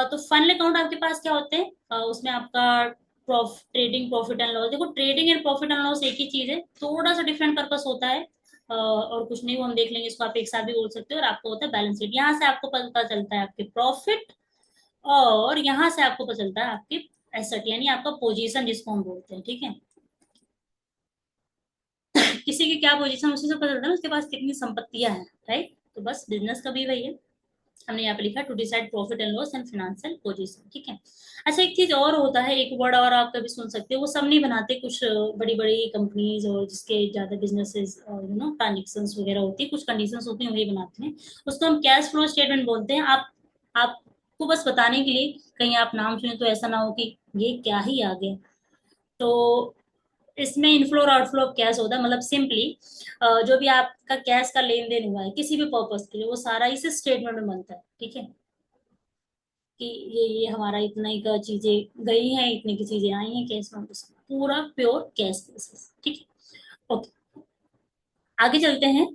तो फाइनल अकाउंट आपके पास क्या होते हैं, उसमें आपका ट्रेडिंग प्रॉफिट एंड लॉस। देखो trading and profit and loss एक ही चीज है, थोड़ा सा डिफरेंट पर्पस होता है। और कुछ नहीं, वो हम देख लेंगे, इसको आप एक साथ भी बोल सकते हो। और आपको होता है बैलेंस शीट, यहाँ से आपको पता चलता है आपके प्रॉफिट, और यहाँ से आपको पता चलता है आपके एसेट, यानी आपका पोजीशन जिसको हम बोलते हैं, ठीक है। किसी की क्या पोजीशन उसी से पता चलता है ना, उसके पास कितनी संपत्तियां हैं, राइट। तो बस बिजनेस का भी वही है, हमने यहाँ पे लिखा to decide profit and loss and financial position, ठीक है। अच्छा एक चीज और होता है, एक वर्ड और आप कभी सुन सकते हो, वो सब नहीं बनाते, कुछ बड़ी बड़ी कंपनीज और जिसके ज्यादा बिजनेसेस और ट्रांजेक्शन्स वगैरह होती है, कुछ कंडीशंस होती हैं, वही बनाते हैं। उसको हम कैश फ्लो स्टेटमेंट बोलते हैं। आपको बस बताने के लिए, कहीं आप नाम सुने तो ऐसा ना हो कि ये क्या ही आ गया। तो इसमें इनफ्लो और आउटफ्लो ऑफ कैश होता है, मतलब सिंपली जो भी आपका कैश का लेन देन हुआ है किसी भी पर्पज के लिए, वो सारा इस स्टेटमेंट में बनता है, ठीक है। कि ये हमारा इतना ही का चीजें गई हैं, इतने की चीजें आई हैं कैश में, बस पूरा प्योर कैश बेसिस, ठीक है। ओके, आगे चलते हैं।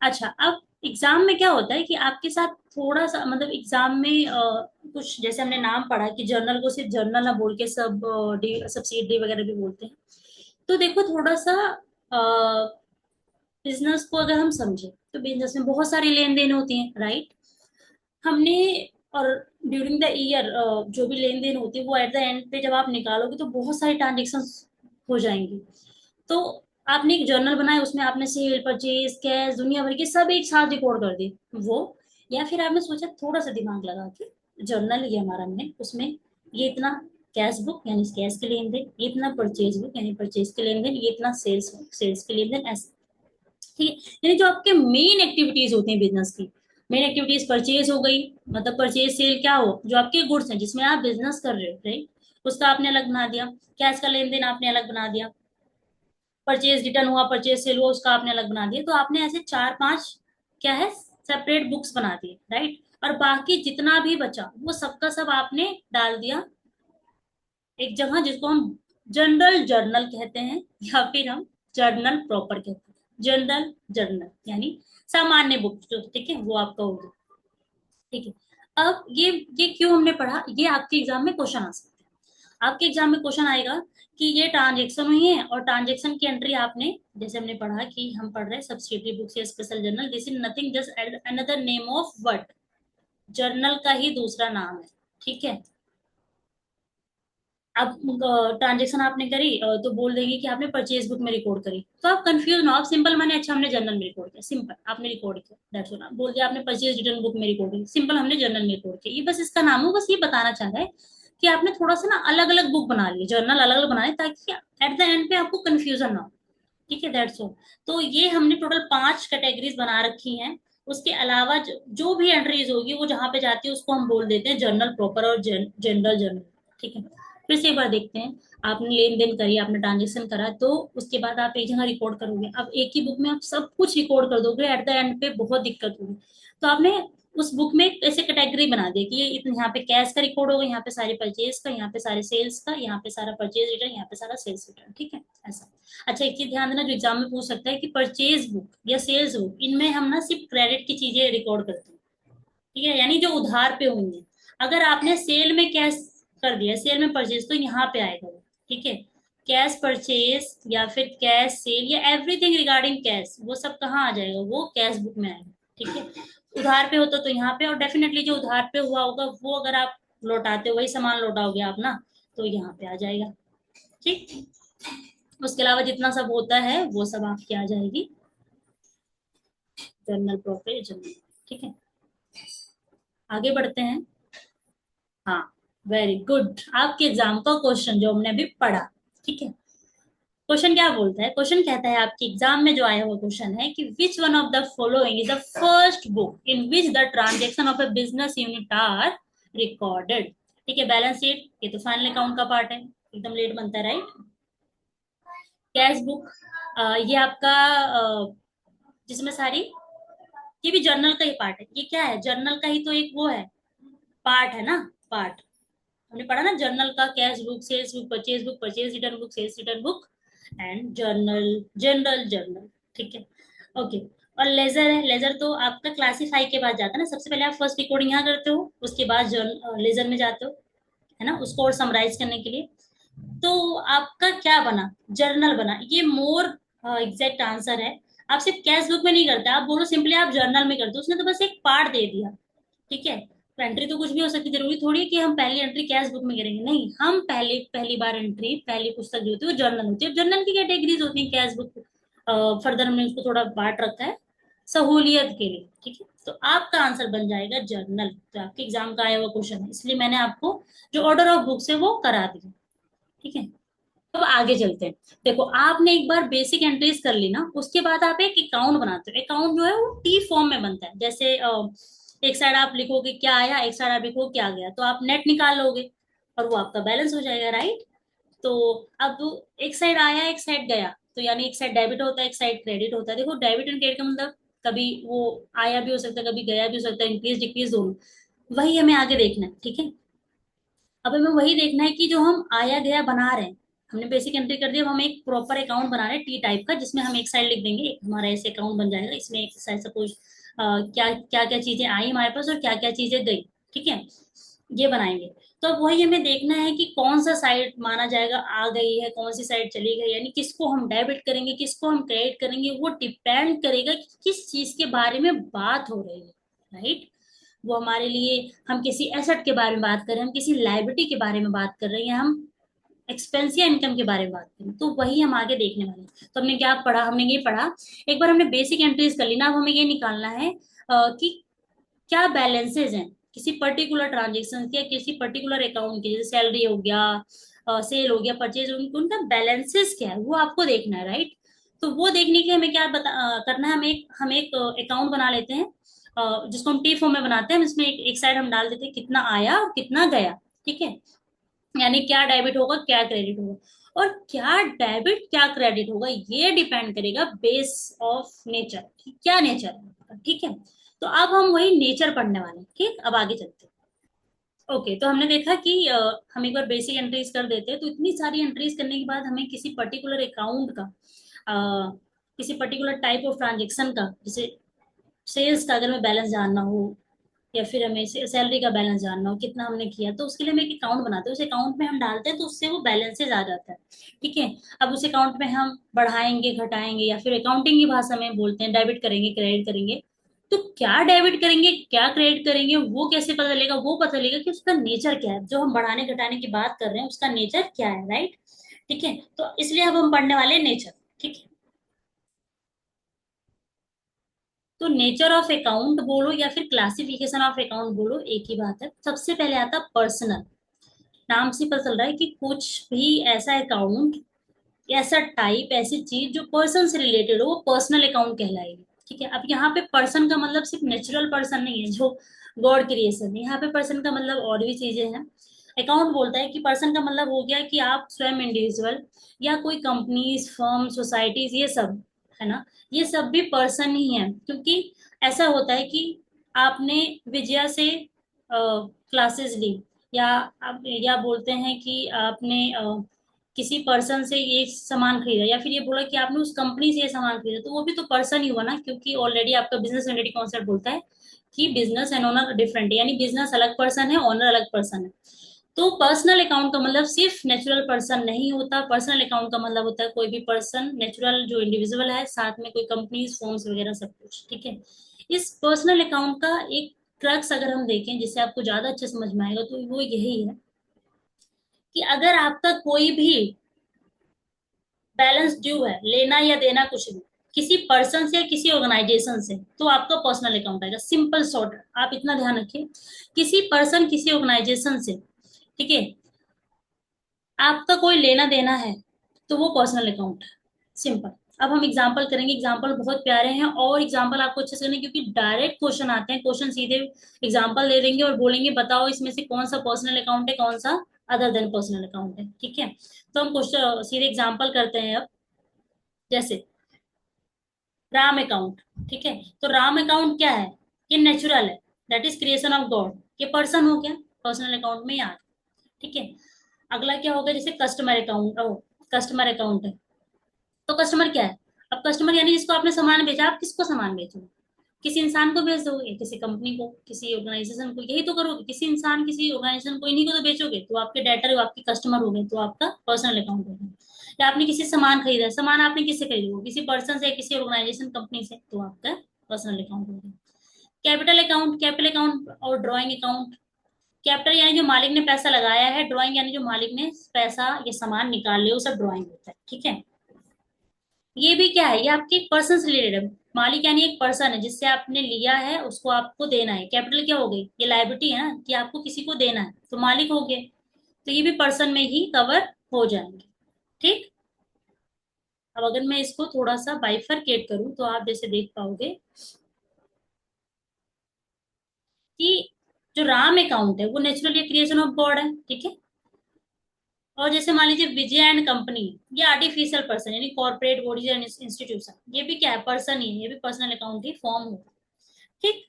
अच्छा, अब एग्जाम में क्या होता है कि आपके साथ थोड़ा सा, मतलब एग्जाम में कुछ जैसे हमने नाम पढ़ा कि जर्नल को सिर्फ जर्नल ना बोल के सब सब्सिडी वगैरह भी बोलते हैं। तो देखो थोड़ा सा बिजनेस को अगर हम समझे, तो बिजनेस में बहुत सारी लेन देन होती हैं, राइट। हमने, और ड्यूरिंग द ईयर जो भी लेन देन होती है, वो एट द एंड पे जब आप निकालोगे तो बहुत सारी ट्रांजेक्शन हो जाएंगी। तो आपने एक जर्नल बनाया, उसमें आपने सेल परचेज कैश दुनिया भर के सब एक साथ रिकॉर्ड कर दी वो, या फिर आपने सोचा थोड़ा सा दिमाग लगा के जर्नल ये हमारा, हमने उसमें ये इतना कैश बुक यानी कैश के लेन देन, ये इतना परचेज बुक यानी परचेज के लेन देन, ये इतना सेल्स सेल्स के लेन देन, ऐसे, ठीक है। यानी जो आपके मेन एक्टिविटीज होती हैं बिजनेस की, मेन एक्टिविटीज परचेज हो गई, मतलब परचेज सेल क्या हो, जो आपके गुड्स हैं जिसमें आप बिजनेस कर रहे हो, राइट, उसका आपने अलग बना दिया। कैश का लेन देन आपने अलग बना दिया। परचेज रिटर्न हुआ, परचेज सेल हुआ, उसका आपने अलग बना दिया। तो आपने ऐसे चार पांच, क्या है, सेपरेट बुक्स बना दिए, राइट। और बाकी जितना भी बचा वो सबका सब आपने डाल दिया एक जगह, जिसको हम जनरल जर्नल कहते हैं, या फिर हम जर्नल प्रॉपर कहते हैं। जनरल जर्नल यानी सामान्य बुक जो, ठीक है, वो आपका होगी, ठीक है। अब ये क्यों हमने पढ़ा, ये आपके एग्जाम में क्वेश्चन आ सकते हैं। आपके एग्जाम में क्वेश्चन आएगा कि ये ट्रांजेक्शन हुई है, और ट्रांजेक्शन की एंट्री आपने, जैसे हमने पढ़ा कि हम पढ़ रहे हैं सब्सिडी बुक्स या special journal, this is nothing just another name of what, journal का ही दूसरा नाम है, ठीक है। अब ट्रांजेक्शन आपने करी, तो बोल देंगे कि आपने परचेज बुक में रिकॉर्ड करी, तो आप कंफ्यूज ना हो, आप सिंपल माने अच्छा हमने जर्नल में रिकॉर्ड किया, सिंपल आपने रिकॉर्ड किया, दैट्स ऑल। बोल दिया आपने परचेज रिटर्न बुक में रिकॉर्ड किया, सिंपल हमने जर्नल में रिकॉर्ड किया, ये बस इसका नाम हो, बस ये बताना चाह रहा है कि आपने थोड़ा सा ना अलग अलग बुक बना ली, जर्नल अलग अलग बनाए, ताकि एट द एंड पे आपको कंफ्यूजन ना हो, ठीक है, दैट्स ऑल। तो ये हमने टोटल 5 कैटेगरीज बना रखी हैं। उसके अलावा जो भी एंट्रीज होगी वो जहां पे जाती है उसको हम बोल देते हैं जर्नल प्रॉपर और जनरल जर्नल, ठीक है। फिर से एक बार देखते हैं, आपने लेन देन करी, आपने ट्रांजेक्शन करा, तो उसके बाद आप एक जगह रिकॉर्ड करोगे। अब एक ही बुक में आप सब कुछ रिकॉर्ड कर दोगे, एट द एंड पे बहुत दिक्कत होगी। तो आपने उस बुक में ऐसे कैटेगरी बना दी कि ये यहाँ पे कैश का रिकॉर्ड होगा, यहाँ पे सारे परचेज का, यहाँ पे सारे सेल्स का, यहाँ पे सारा परचेज रिटर्न, यहाँ पे सारा सेल्स रिटर्न, ठीक है ऐसा। अच्छा, एक चीज ध्यान देना, जो एग्जाम में पूछ सकता है कि परचेज बुक या सेल्स बुक, इनमें हम ना सिर्फ क्रेडिट की चीजें रिकॉर्ड करते हैं, ठीक है, यानी जो उधार पे होंगे। अगर आपने सेल में कैश कर दिया, सेल में परचेज, तो यहाँ पे आएगा वो, ठीक है। कैश परचेज या फिर कैश सेल या एवरीथिंग रिगार्डिंग कैश, वो सब कहाँ आ जाएगा, वो कैश बुक में आएगा, ठीक है। उधार पे होता तो यहाँ पे, और डेफिनेटली जो उधार पे हुआ होगा वो अगर आप लौटाते हो, वही सामान लौटाओगे आप ना, तो यहाँ पे आ जाएगा, ठीक। उसके अलावा जितना सब होता है वो सब आपकी आ जाएगी जर्नल प्रॉफिट जर्नल, ठीक है। आगे बढ़ते हैं। हाँ, वेरी गुड, आपके एग्जाम का क्वेश्चन जो हमने अभी पढ़ा, ठीक है। क्वेश्चन क्या बोलता है, क्वेश्चन कहता है आपके एग्जाम में जो आया हुआ क्वेश्चन है कि which one of the following is the first book in which the transaction of a business unit are recorded, ठीक है। बैलेंस शीट, ये तो फाइनल अकाउंट का पार्ट है, एकदम लेट बनता है, राइट। कैश बुक, ये आपका जिसमें सारी, ये भी जर्नल का ही पार्ट है, ये क्या है, जर्नल का ही तो एक वो है, पार्ट है ना, पार्ट। हमने पढ़ा ना जर्नल का, cash book, sales book, purchase return book, sales return book and journal, general journal, ठीक है, ओके। और लेजर है, लेजर तो आपका क्लासीफाई के बाद जाता है ना, सबसे पहले आप फर्स्ट रिकॉर्डिंग यहाँ करते हो, उसके बाद लेजर में जाते हो, है ना, उसको और समराइज करने के लिए। तो आपका क्या बना, जर्नल बना, ये मोर एग्जैक्ट आंसर है। आप सिर्फ कैश बुक में नहीं करते, आप बोलो सिंपली आप जर्नल में करते हो, उसने तो बस एक पार्ट दे दिया, ठीक है। तो एंट्री तो कुछ भी हो सकती है, जरूरी थोड़ी है कि हम पहली एंट्री कैश बुक में करेंगे, नहीं, हम पहली पहली बार एंट्री, पहली पुस्तक जो होती है वो जर्नल होती है। जर्नल की कैटेगरीज होती है, कैश बुक फर्दर हमने उसको थोड़ा बांट रखा है सहूलियत के लिए, ठीक है। तो आपका आंसर बन जाएगा जर्नल, जो आपके एग्जाम का आया हुआ क्वेश्चन है, इसलिए मैंने आपको जो ऑर्डर ऑफ बुक्स है वो करा दिया, ठीक है। अब आगे चलते हैं। देखो, आपने एक बार बेसिक एंट्रीज कर ली ना, उसके बाद आप एक अकाउंट बनाते हो। अकाउंट जो है वो टी फॉर्म में बनता है, जैसे एक साइड आप लिखोगे क्या आया, एक साइड आप लिखोगे क्या गया, तो आप नेट निकाल लोगे और वो आपका बैलेंस हो जाएगा, राइट। तो अब एक साइड आया, एक साइड गया, तो यानी एक साइड डेबिट होता है, एक साइड क्रेडिट होता है। देखो, डेबिट एंड क्रेडिट का मतलब कभी वो आया भी हो सकता है, कभी गया भी हो सकता है, इंक्रीज डिक्रीज दोनों। वही हमें आगे देखना है, ठीक है। अब हमें वही देखना है कि जो हम आया गया बना रहे हैं, हमने बेसिक एंट्री कर दिया, अब हम एक प्रॉपर अकाउंट बना रहे हैं टी टाइप का, जिसमें हम एक साइड लिख देंगे, एक हमारा ऐसे अकाउंट बन जाएगा, इसमें एक साइड सपोज क्या क्या क्या चीजें आई हमारे पास और क्या क्या चीजें गई, ठीक है, ये बनाएंगे। तो अब वही हमें देखना है कि कौन सा साइड माना जाएगा आ गई है, कौन सी साइड चली गई, यानी किसको हम डेबिट करेंगे, किसको हम क्रेडिट करेंगे, वो डिपेंड करेगा कि किस चीज के बारे में बात हो रही है, राइट। वो हमारे लिए, हम किसी एसेट के बारे में बात कर रहे हैं, हम किसी लाइबिलिटी के बारे में बात कर रहे हैं, या हम एक्सपेंस या इनकम के बारे में बात करें, तो वही हम आगे देखने वाले हैं। तो हमने क्या पढ़ा, हमने ये पढ़ा, एक बार हमने बेसिक एंट्रीज कर ली ना, अब हमें ये निकालना है कि क्या बैलेंसेज हैं किसी पर्टिकुलर ट्रांजेक्शन के, किसी पर्टिकुलर अकाउंट के, जैसे सैलरी हो गया, सेल हो गया, परचेज, उनका बैलेंसेस क्या है वो आपको देखना है, राइट। तो वो देखने के लिए हमें क्या करना है, हम एक अकाउंट बना लेते हैं, जिसको हम टी फॉर्म में बनाते हैं, इसमें एक साइड हम डाल देते हैं कितना आया और कितना गया, ठीक है। यानी क्या डेबिट होगा, क्या क्रेडिट होगा, और क्या डेबिट क्या क्रेडिट होगा, ये डिपेंड करेगा बेस ऑफ नेचर, क्या नेचर है, ठीक है। तो अब हम वही नेचर पढ़ने वाले हैं, ठीक। अब आगे चलते हैं। ओके, तो हमने देखा कि हम एक बार बेसिक एंट्रीज कर देते हैं, तो इतनी सारी एंट्रीज करने के बाद हमें किसी पर्टिकुलर अकाउंट का, किसी पर्टिकुलर टाइप ऑफ ट्रांजेक्शन का, जैसे सेल्स का अगर हमें बैलेंस जानना हो, या फिर हमें सैलरी का बैलेंस जानना हो कितना हमने किया, तो उसके लिए हम एक अकाउंट बनाते हैं, उस अकाउंट में हम डालते हैं, तो उससे वो बैलेंसेज आ जाता है, ठीक है। अब उस अकाउंट में हम बढ़ाएंगे घटाएंगे, या फिर अकाउंटिंग की भाषा में बोलते हैं डेबिट करेंगे क्रेडिट करेंगे। तो क्या डेबिट करेंगे, क्या क्रेडिट करेंगे, वो कैसे पता चलेगा, वो पता चलेगा कि उसका नेचर क्या है, जो हम बढ़ाने घटाने की बात कर रहे हैं उसका नेचर क्या है, राइट। ठीक है, तो इसलिए अब हम पढ़ने वाले नेचर, ठीक है। तो नेचर ऑफ अकाउंट बोलो या फिर क्लासिफिकेशन ऑफ अकाउंट बोलो, एक ही बात है। सबसे पहले आता पर्सनल, नाम से पता चल रहा है कि कुछ भी ऐसा अकाउंट, ऐसा टाइप, ऐसी चीज जो पर्सन से रिलेटेड हो, वो पर्सनल अकाउंट कहलाएगी, ठीक है। अब यहाँ पे पर्सन का मतलब सिर्फ नेचुरल पर्सन नहीं है जो गॉड क्रिएशन है, यहाँ पे पर्सन का मतलब और भी चीजें हैं। अकाउंट बोलता है कि पर्सन का मतलब हो गया कि आप स्वयं इंडिविजुअल या कोई कंपनीज, फर्म, सोसाइटीज, ये सब है ना, ये सब भी पर्सन ही है। क्योंकि ऐसा होता है कि आपने विजया से क्लासेस ली, या आप या बोलते हैं कि आपने किसी पर्सन से ये सामान खरीदा, या फिर ये बोला कि आपने उस कंपनी से ये सामान खरीदा, तो वो भी तो पर्सन ही हुआ ना, क्योंकि ऑलरेडी आपका बिजनेस एंटिटी कॉन्सेप्ट बोलता है कि बिजनेस एंड ओनर डिफरेंट है, यानी बिजनेस अलग पर्सन है, ओनर अलग पर्सन है। तो पर्सनल अकाउंट का मतलब सिर्फ नेचुरल पर्सन नहीं होता, पर्सनल अकाउंट का मतलब होता है कोई भी पर्सन, नेचुरल जो इंडिविजुअल है, साथ में कोई कंपनीज, फॉर्म्स वगैरह सब कुछ, ठीक है। इस पर्सनल अकाउंट का एक क्रक्स अगर हम देखें जिससे आपको ज्यादा अच्छे समझ में आएगा, तो वो यही है कि अगर आपका कोई भी बैलेंस ड्यू है, लेना या देना कुछ भी, किसी पर्सन से या किसी ऑर्गेनाइजेशन से, तो आपका पर्सनल अकाउंट आएगा। सिंपल सॉर्ट, आप इतना ध्यान रखिए, किसी पर्सन, किसी ऑर्गेनाइजेशन से, ठीक है, आपका कोई लेना देना है, तो वो पर्सनल अकाउंट है। सिंपल। अब हम एग्जांपल करेंगे, एग्जांपल बहुत प्यारे हैं, और एग्जांपल आपको अच्छे से करने, क्योंकि डायरेक्ट क्वेश्चन आते हैं, क्वेश्चन सीधे एग्जांपल दे देंगे और बोलेंगे बताओ इसमें से कौन सा पर्सनल अकाउंट है, कौन सा अदर देन पर्सनल अकाउंट है, ठीक है। तो हम क्वेश्चन सीधे एग्जांपल करते हैं अब। जैसे राम अकाउंट, ठीक है। तो राम अकाउंट क्या है? ये नेचुरल है, that is creation of God, ये पर्सन हो गया, पर्सनल अकाउंट में याद, ठीक है। अगला क्या होगा, जैसे कस्टमर अकाउंट, ओ कस्टमर अकाउंट है। तो कस्टमर क्या है? अब कस्टमर यानी जिसको आपने सामान बेचा, आप किसको सामान बेचोगे? किसी इंसान को बेच दोगे, किसी कंपनी को, किसी ऑर्गेनाइजेशन को, यही तो करोगे, किसी इंसान, किसी ऑर्गेनाइजेशन को, इन्हीं को तो बेचोगे, तो आपके डेटर हो, आपके कस्टमर हो गए, तो आपका पर्सनल अकाउंट होगा। या आपने किसी सामान खरीदा, सामान आपने किससे खरीदा, किसी पर्सन से, किसी ऑर्गेनाइजेशन, कंपनी से, तो आपका पर्सनल अकाउंट होगा। कैपिटल अकाउंट, कैपिटल अकाउंट और ड्रॉइंग अकाउंट। कैपिटल यानी जो मालिक ने पैसा लगाया है, ड्रॉइंग यानी जो मालिक ने पैसा या सामान निकाल लिया, वो सब ड्रॉइंग होता है, ठीक है। ये भी क्या है, ये आपके एक पर्सन से रिलेटेड है। मालिक यानी एक पर्सन है जिससे आपने लिया है, उसको आपको देना है। कैपिटल क्या हो गई, ये लायबिलिटी है ना, कि आपको किसी को देना है, तो मालिक हो गए। तो ये भी पर्सन में ही कवर हो जाएंगे, ठीक। अब अगर मैं इसको थोड़ा सा बाइफरकेट करूं, तो आप जैसे देख पाओगे कि जो राम अकाउंट है वो नेचुरली क्रिएशन ऑफ गॉड है, ठीक है। और जैसे मान लीजिए विजय एंड कंपनी, ये आर्टिफिशियल पर्सन यानी कॉर्पोरेट बॉडीज एंड इंस्टीट्यूशन, ये भी क्या है, पर्सन ही है, ये भी पर्सनल अकाउंट ही फॉर्म होगा, ठीक।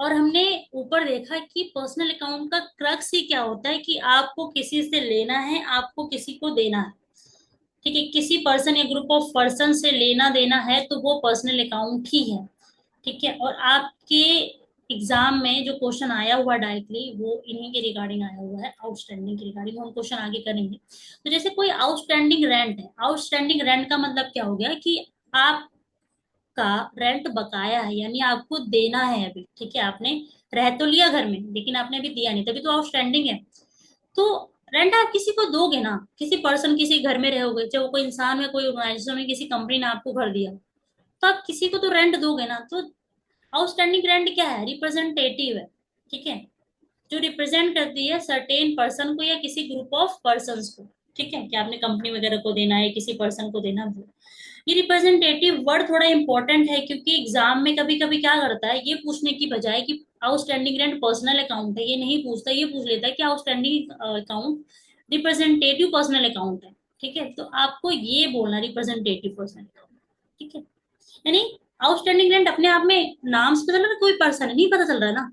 और हमने ऊपर देखा कि पर्सनल अकाउंट का क्रक्स ही क्या होता है कि आपको किसी से लेना है, आपको किसी को देना है, ठीक है। किसी पर्सन या ग्रुप ऑफ पर्सन से लेना देना है, तो वो पर्सनल अकाउंट ही है, ठीक है। और आपके एग्जाम में जो क्वेश्चन आया हुआ डायरेक्टली, वो इन्हीं के रिगार्डिंग आया हुआ है, आउटस्टैंडिंग के रिगार्डिंग, हम क्वेश्चन आगे करेंगे। तो जैसे कोई आउटस्टैंडिंग रेंट है, आउटस्टैंडिंग रेंट का मतलब क्या हो गया कि आप का रेंट बकाया है, यानी आपको देना है अभी, ठीक है। आपने रह तो लिया घर में, लेकिन आपने अभी दिया नहीं, तभी तो आउटस्टैंडिंग है। तो रेंट आप किसी को दोगे ना, किसी पर्सन, किसी घर में रहोगे, चाहे वो कोई इंसान में, कोई ऑर्गेनाइजेशन में, किसी कंपनी ने आपको घर दिया, तो आप किसी को तो रेंट दोगे ना। तो आउटस्टैंडिंग रेंट क्या है, रिप्रेजेंटेटिव है, ठीक है, जो रिप्रेजेंट करती है सर्टेन पर्सन को या किसी ग्रुप ऑफ पर्सन को, ठीक है, कि आपने कंपनी वगैरह को देना है, किसी पर्सन को देना है। ये रिप्रेजेंटेटिव वर्ड थोड़ा इंपॉर्टेंट है, क्योंकि एग्जाम में कभी कभी क्या करता है, ये पूछने की बजाय कि आउटस्टैंडिंग रेंट पर्सनल अकाउंट है, ये नहीं पूछता, ये पूछ लेता है कि outstanding account representative personal account है, ठीक है। तो आपको ये बोलना रिप्रेजेंटेटिव पर्सनल अकाउंट, ठीक है। यानी आउटस्टैंडिंग रेंट अपने आप में नाम से पता लग रहा है कोई पर्सन है, नहीं पता चल रहा है ना।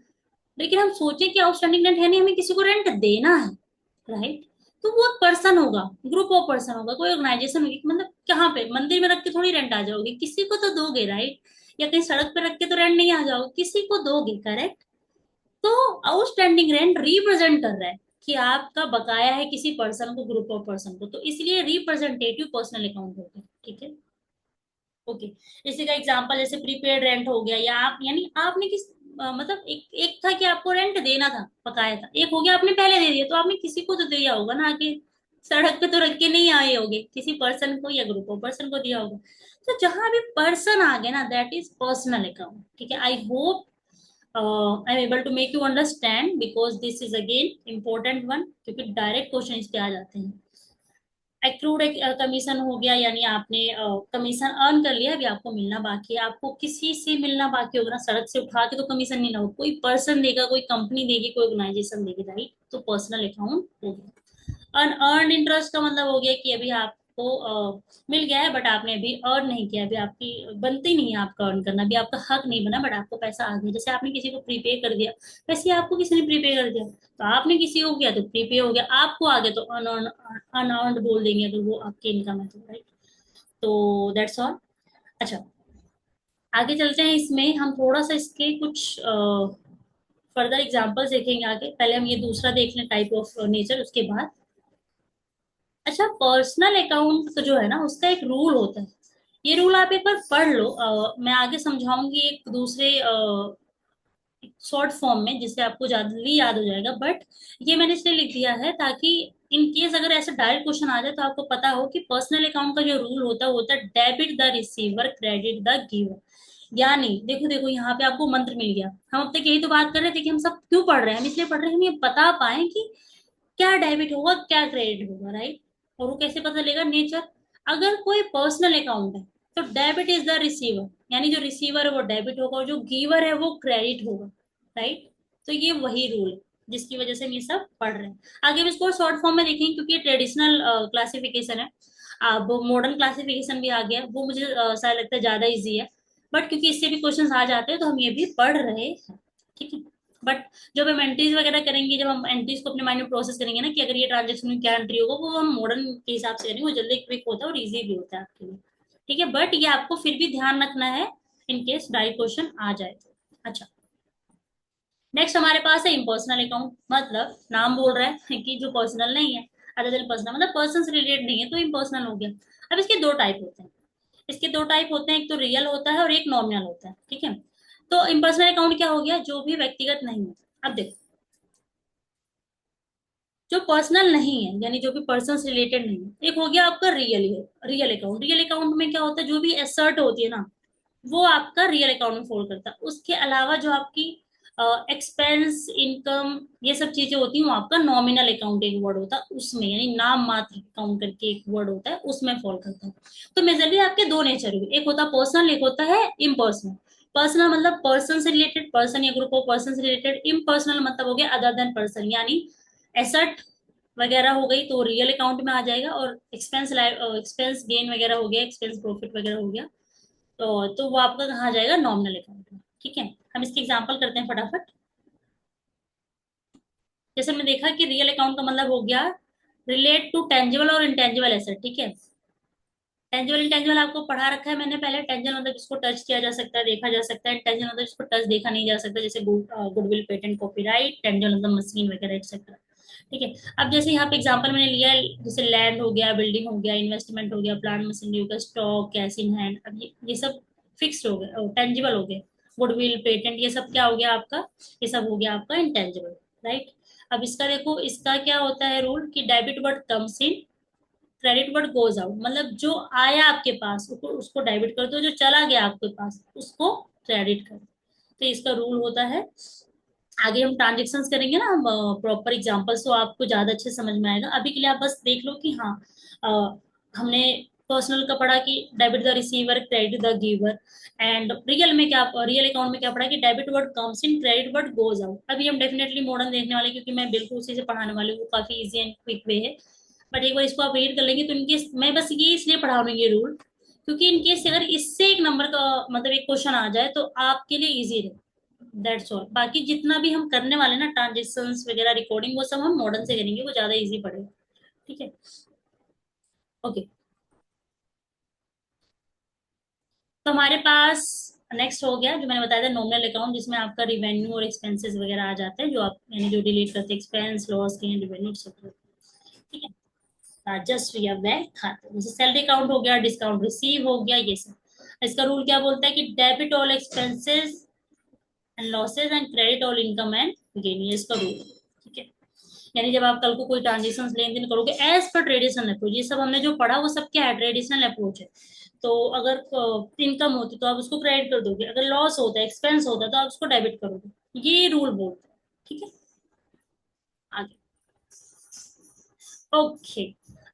लेकिन हम सोचे कि आउटस्टैंडिंग रेंट है नहीं, हमें किसी को रेंट देना है, राइट। तो वो पर्सन होगा, ग्रुप ऑफ पर्सन होगा, कोई ऑर्गेनाइजेशन होगी, मतलब कहाँ पे, मंदिर में रख के थोड़ी रेंट आ जाओगे, किसी को तो दोगे, राइट। या कहीं सड़क पे रख के तो रेंट नहीं आ जाओगे, किसी को दोगे, करेक्ट। तो आउटस्टैंडिंग रेंट रिप्रेजेंट कर रहा है कि आपका बकाया है किसी पर्सन को, ग्रुप ऑफ पर्सन को, तो इसलिए रिप्रेजेंटेटिव पर्सनल अकाउंट होगा, ठीक है। ओके। इसी का एग्जांपल जैसे प्रीपेड रेंट हो गया, या आप यानी आपने किस मतलब एक एक था कि आपको रेंट देना था, बकाया था, एक हो गया आपने पहले दे दिया, तो आपने किसी को तो दिया होगा ना, आगे सड़क पे तो रख के नहीं आए होगे, किसी पर्सन को या ग्रुप ऑफ पर्सन को दिया होगा। तो जहां भी पर्सन आ गया ना, दैट इज पर्सनल अकाउंट, ठीक है। I hope I am able to make you understand, because this is again important one, क्योंकि डायरेक्ट क्वेश्चन इस पे आ जाते हैं। एक्रूड कमीशन हो गया, यानी आपने कमीशन अर्न कर लिया, अभी आपको मिलना बाकी है। आपको किसी से मिलना बाकी होगा ना, सड़क से उठा के तो कमीशन नहीं ना हो, कोई पर्सन देगा, कोई कंपनी देगी, कोई ऑर्गेनाइजेशन देगी, राइट? तो पर्सनल अकाउंट हो गया। अनअर्न इंटरेस्ट का मतलब हो गया कि अभी आपको मिल गया है, बट आपने अभी अर्न नहीं किया, अभी आपकी बनती नहीं है आपका अर्न करना, अभी आपका हक नहीं बना, बट आपको पैसा आ गया। जैसे आपने किसी को प्रीपे कर दिया, वैसे ही आपको किसी ने प्रीपे कर दिया, तो आपने किसी को किया तो प्रीपे हो गया, आपको आ गया तो अनअर्न, अनअर्नड बोल देंगे, तो वो आपकी इनकम है, तो राइट। तो दैट्स ऑल। अच्छा, आगे चलते हैं। इसमें हम थोड़ा सा इसके कुछ फर्दर एग्जांपल्स देखेंगे आगे। पहले हम ये दूसरा देख लें, टाइप ऑफ नेचर, उसके बाद। अच्छा, पर्सनल अकाउंट जो है ना, उसका एक रूल होता है। ये रूल आप एक बार पढ़ लो, मैं आगे समझाऊंगी एक दूसरे शॉर्ट फॉर्म में, जिससे आपको जल्दी याद हो जाएगा, बट ये मैंने इसलिए लिख दिया है ताकि इन केस अगर ऐसा डायरेक्ट क्वेश्चन आ जाए तो आपको पता हो कि पर्सनल अकाउंट का जो रूल होता है वो होता है debit the receiver, credit the giver. यानी देखो देखो, यहाँ पे आपको मंत्र मिल गया। हम अब तक यही तो बात कर रहे थे कि हम सब क्यों पढ़ रहे हैं, हम इसलिए पढ़ रहे हैं हम ये बता पाए कि क्या डेबिट होगा, क्या क्रेडिट होगा, राइट? और वो कैसे पता चलेगा? नेचर। अगर कोई पर्सनल अकाउंट है तो डेबिट इज द रिसीवर, यानी जो रिसीवर है वो डेबिट होगा, और जो गिवर है वो क्रेडिट होगा, राइट? तो ये वही रूल है जिसकी वजह से हम ये सब पढ़ रहे हैं। आगे हम इसको शॉर्ट फॉर्म में देखेंगे, क्योंकि ये ट्रेडिशनल क्लासिफिकेशन है। अब मॉडर्न क्लासिफिकेशन भी आ गया, वो मुझे शायद लगता है ज्यादा इजी है, बट क्योंकि इससे भी क्वेश्चन आ जाते हैं तो हम ये भी पढ़ रहे हैं, ठीक है। बट जब हम एंट्रीज वगैरह करेंगे, जब हम एंट्रीज को अपने माइंड में प्रोसेस करेंगे ना, कि अगर ये ट्रांजेक्शन में क्या एंट्री होगा, वो हम मॉडर्न के हिसाब से करेंगे, वो जल्दी क्विक होता है और इजी भी होता है आपके लिए, ठीक है। बट ये आपको फिर भी ध्यान रखना है इन केस डायरेक्ट क्वेश्चन आ जाए तो। अच्छा, नेक्स्ट हमारे पास है इम्पर्सनल अकाउंट। मतलब नाम बोल रहा है कि जो पर्सनल नहीं है, अदर देन पर्सनल, मतलब पर्सन से रिलेटेड नहीं है, तो इम्पर्सनल हो गया। अब इसके दो टाइप होते हैं। इसके दो टाइप होते हैं, एक तो रियल होता है और एक नॉमिनल होता है, ठीक है। तो इम्पर्सनल अकाउंट क्या हो गया? जो भी व्यक्तिगत नहीं है। अब देखो, जो पर्सनल नहीं है, यानी जो भी पर्सन से रिलेटेड नहीं है, एक हो गया आपका real. Real account, real account में क्या होता है? जो भी एसर्ट होती है ना, वो आपका रियल अकाउंट में फॉल करता है। उसके अलावा जो आपकी एक्सपेंस, इनकम, ये सब चीजें होती हैं, वो आपका नॉमिनल अकाउंट एक वर्ड होता है उसमें, यानी नाम मात्र अकाउंट करके एक वर्ड होता है, उसमें फॉल करता है। तो मेजरली आपके दो नेचर हुए, एक होता है पर्सनल, एक होता है इम्पर्सनल। पर्सनल मतलब पर्सन से रिलेटेड, पर्सन या ग्रुप ऑफ पर्सन से रिलेटेड। इम्पर्सनल मतलब हो गया अदर देन पर्सन, यानी एसेट वगैरह हो गई तो रियल अकाउंट में आ जाएगा, और एक्सपेंस एक्सपेंस गेन वगैरह हो गया, एक्सपेंस प्रॉफिट वगैरह हो गया, तो वो आपका कहाँ आ जाएगा? नॉमिनल अकाउंट में, ठीक है। हम इसके एग्जांपल करते हैं फटाफट। जैसे हमने देखा कि रियल अकाउंट का मतलब हो गया रिलेट टू टेंजिबल और इंटेंजिबल एसेट, ठीक है। टेंजिबल इंटेंजिबल आपको पढ़ा रखा है मैंने पहले। टेंजिबल मतलब इसको टच किया जा सकता है, देखा जा सकता है। इंटेंजिबल मतलब इसको टच देखा नहीं जा सकता, जैसे गुडविल, पेटेंट, कॉपीराइट। टेंजिबल मतलब मशीन वगैरह एक्सेट्रा, ठीक है। अब जैसे यहाँ पे एग्जांपल मैंने लिया है, जैसे लैंड हो गया, बिल्डिंग हो गया, इन्वेस्टमेंट हो गया, प्लांट मशीनरी हो गया, स्टॉक, कैश इन हैंड। अब ये सब फिक्स्ड हो गए, टेंजिबल हो गए। गुडविल, पेटेंट, ये सब क्या हो गया आपका? ये सब हो गया आपका इंटेंजिबल, राइट? अब इसका देखो, इसका क्या होता है रूल, कि debit word comes in, credit word goes out. मतलब जो आया आपके पास उसको उसको डेबिट कर दो, जो चला गया आपके पास उसको क्रेडिट कर दो। तो इसका रूल होता है। आगे हम ट्रांजेक्शन्स करेंगे ना, हम प्रॉपर एग्जांपल्स, तो आपको ज्यादा अच्छे समझ में आएगा। अभी के लिए आप बस देख लो कि हाँ, अ, हमने पर्सनल का पढ़ा कि debit the receiver, credit the giver. And real में क्या, रियल अकाउंट में क्या पढ़ा कि debit word comes in, credit word goes out. अभी हम डेफिनेटली मॉडर्न देखने वाले हैं, क्योंकि मैं बिल्कुल उसी से पढ़ाने वाली हूँ, काफी इजी एंड क्विक वे है। बट एक बार इसको आप रीड कर लेंगे तो इनकेस, मैं बस ये इसलिए पढ़ा रही हूँ ये रूल, क्योंकि इनकेस अगर इससे एक नंबर का मतलब एक क्वेश्चन आ जाए तो आपके लिए इजी रहे। That's all. बाकी जितना भी हम करने वाले ना, ट्रांजेक्शन वगैरह, रिकॉर्डिंग, वो सब हम मॉडर्न से करेंगे, वो ज्यादा इजी पड़ेगा, ठीक है। ओके, तो हमारे पास नेक्स्ट हो गया जो मैंने बताया था, नॉमिनल अकाउंट, जिसमें आपका रिवेन्यू और एक्सपेंसेस वगैरह आ जाते हैं, जो आप यानी जो डिलीट करते हैं, expense, loss, gain, revenue etcetera, ठीक है। राजस्व या व्यय खाते, जैसे सैलरी अकाउंट हो गया, डिस्काउंट रिसीव हो गया, ये सब। इसका रूल क्या बोलता है कि debit all expenses and losses and credit all income and gain, ये इसका रूल, ठीक है। यानी जब आप कल को कोई ट्रांजेक्शन लेन देन करोगे एज पर ट्रेडिशनल अप्रोच, ये सब हमने जो पढ़ा वो सब क्या है? ट्रेडिशनल अप्रोच है। तो अगर इनकम होती तो आप उसको क्रेडिट कर दोगे, अगर लॉस होता है, एक्सपेंस होता है, तो आप उसको डेबिट करोगे, ये रूल बोलते हैं, ठीक है। आगे, ओके।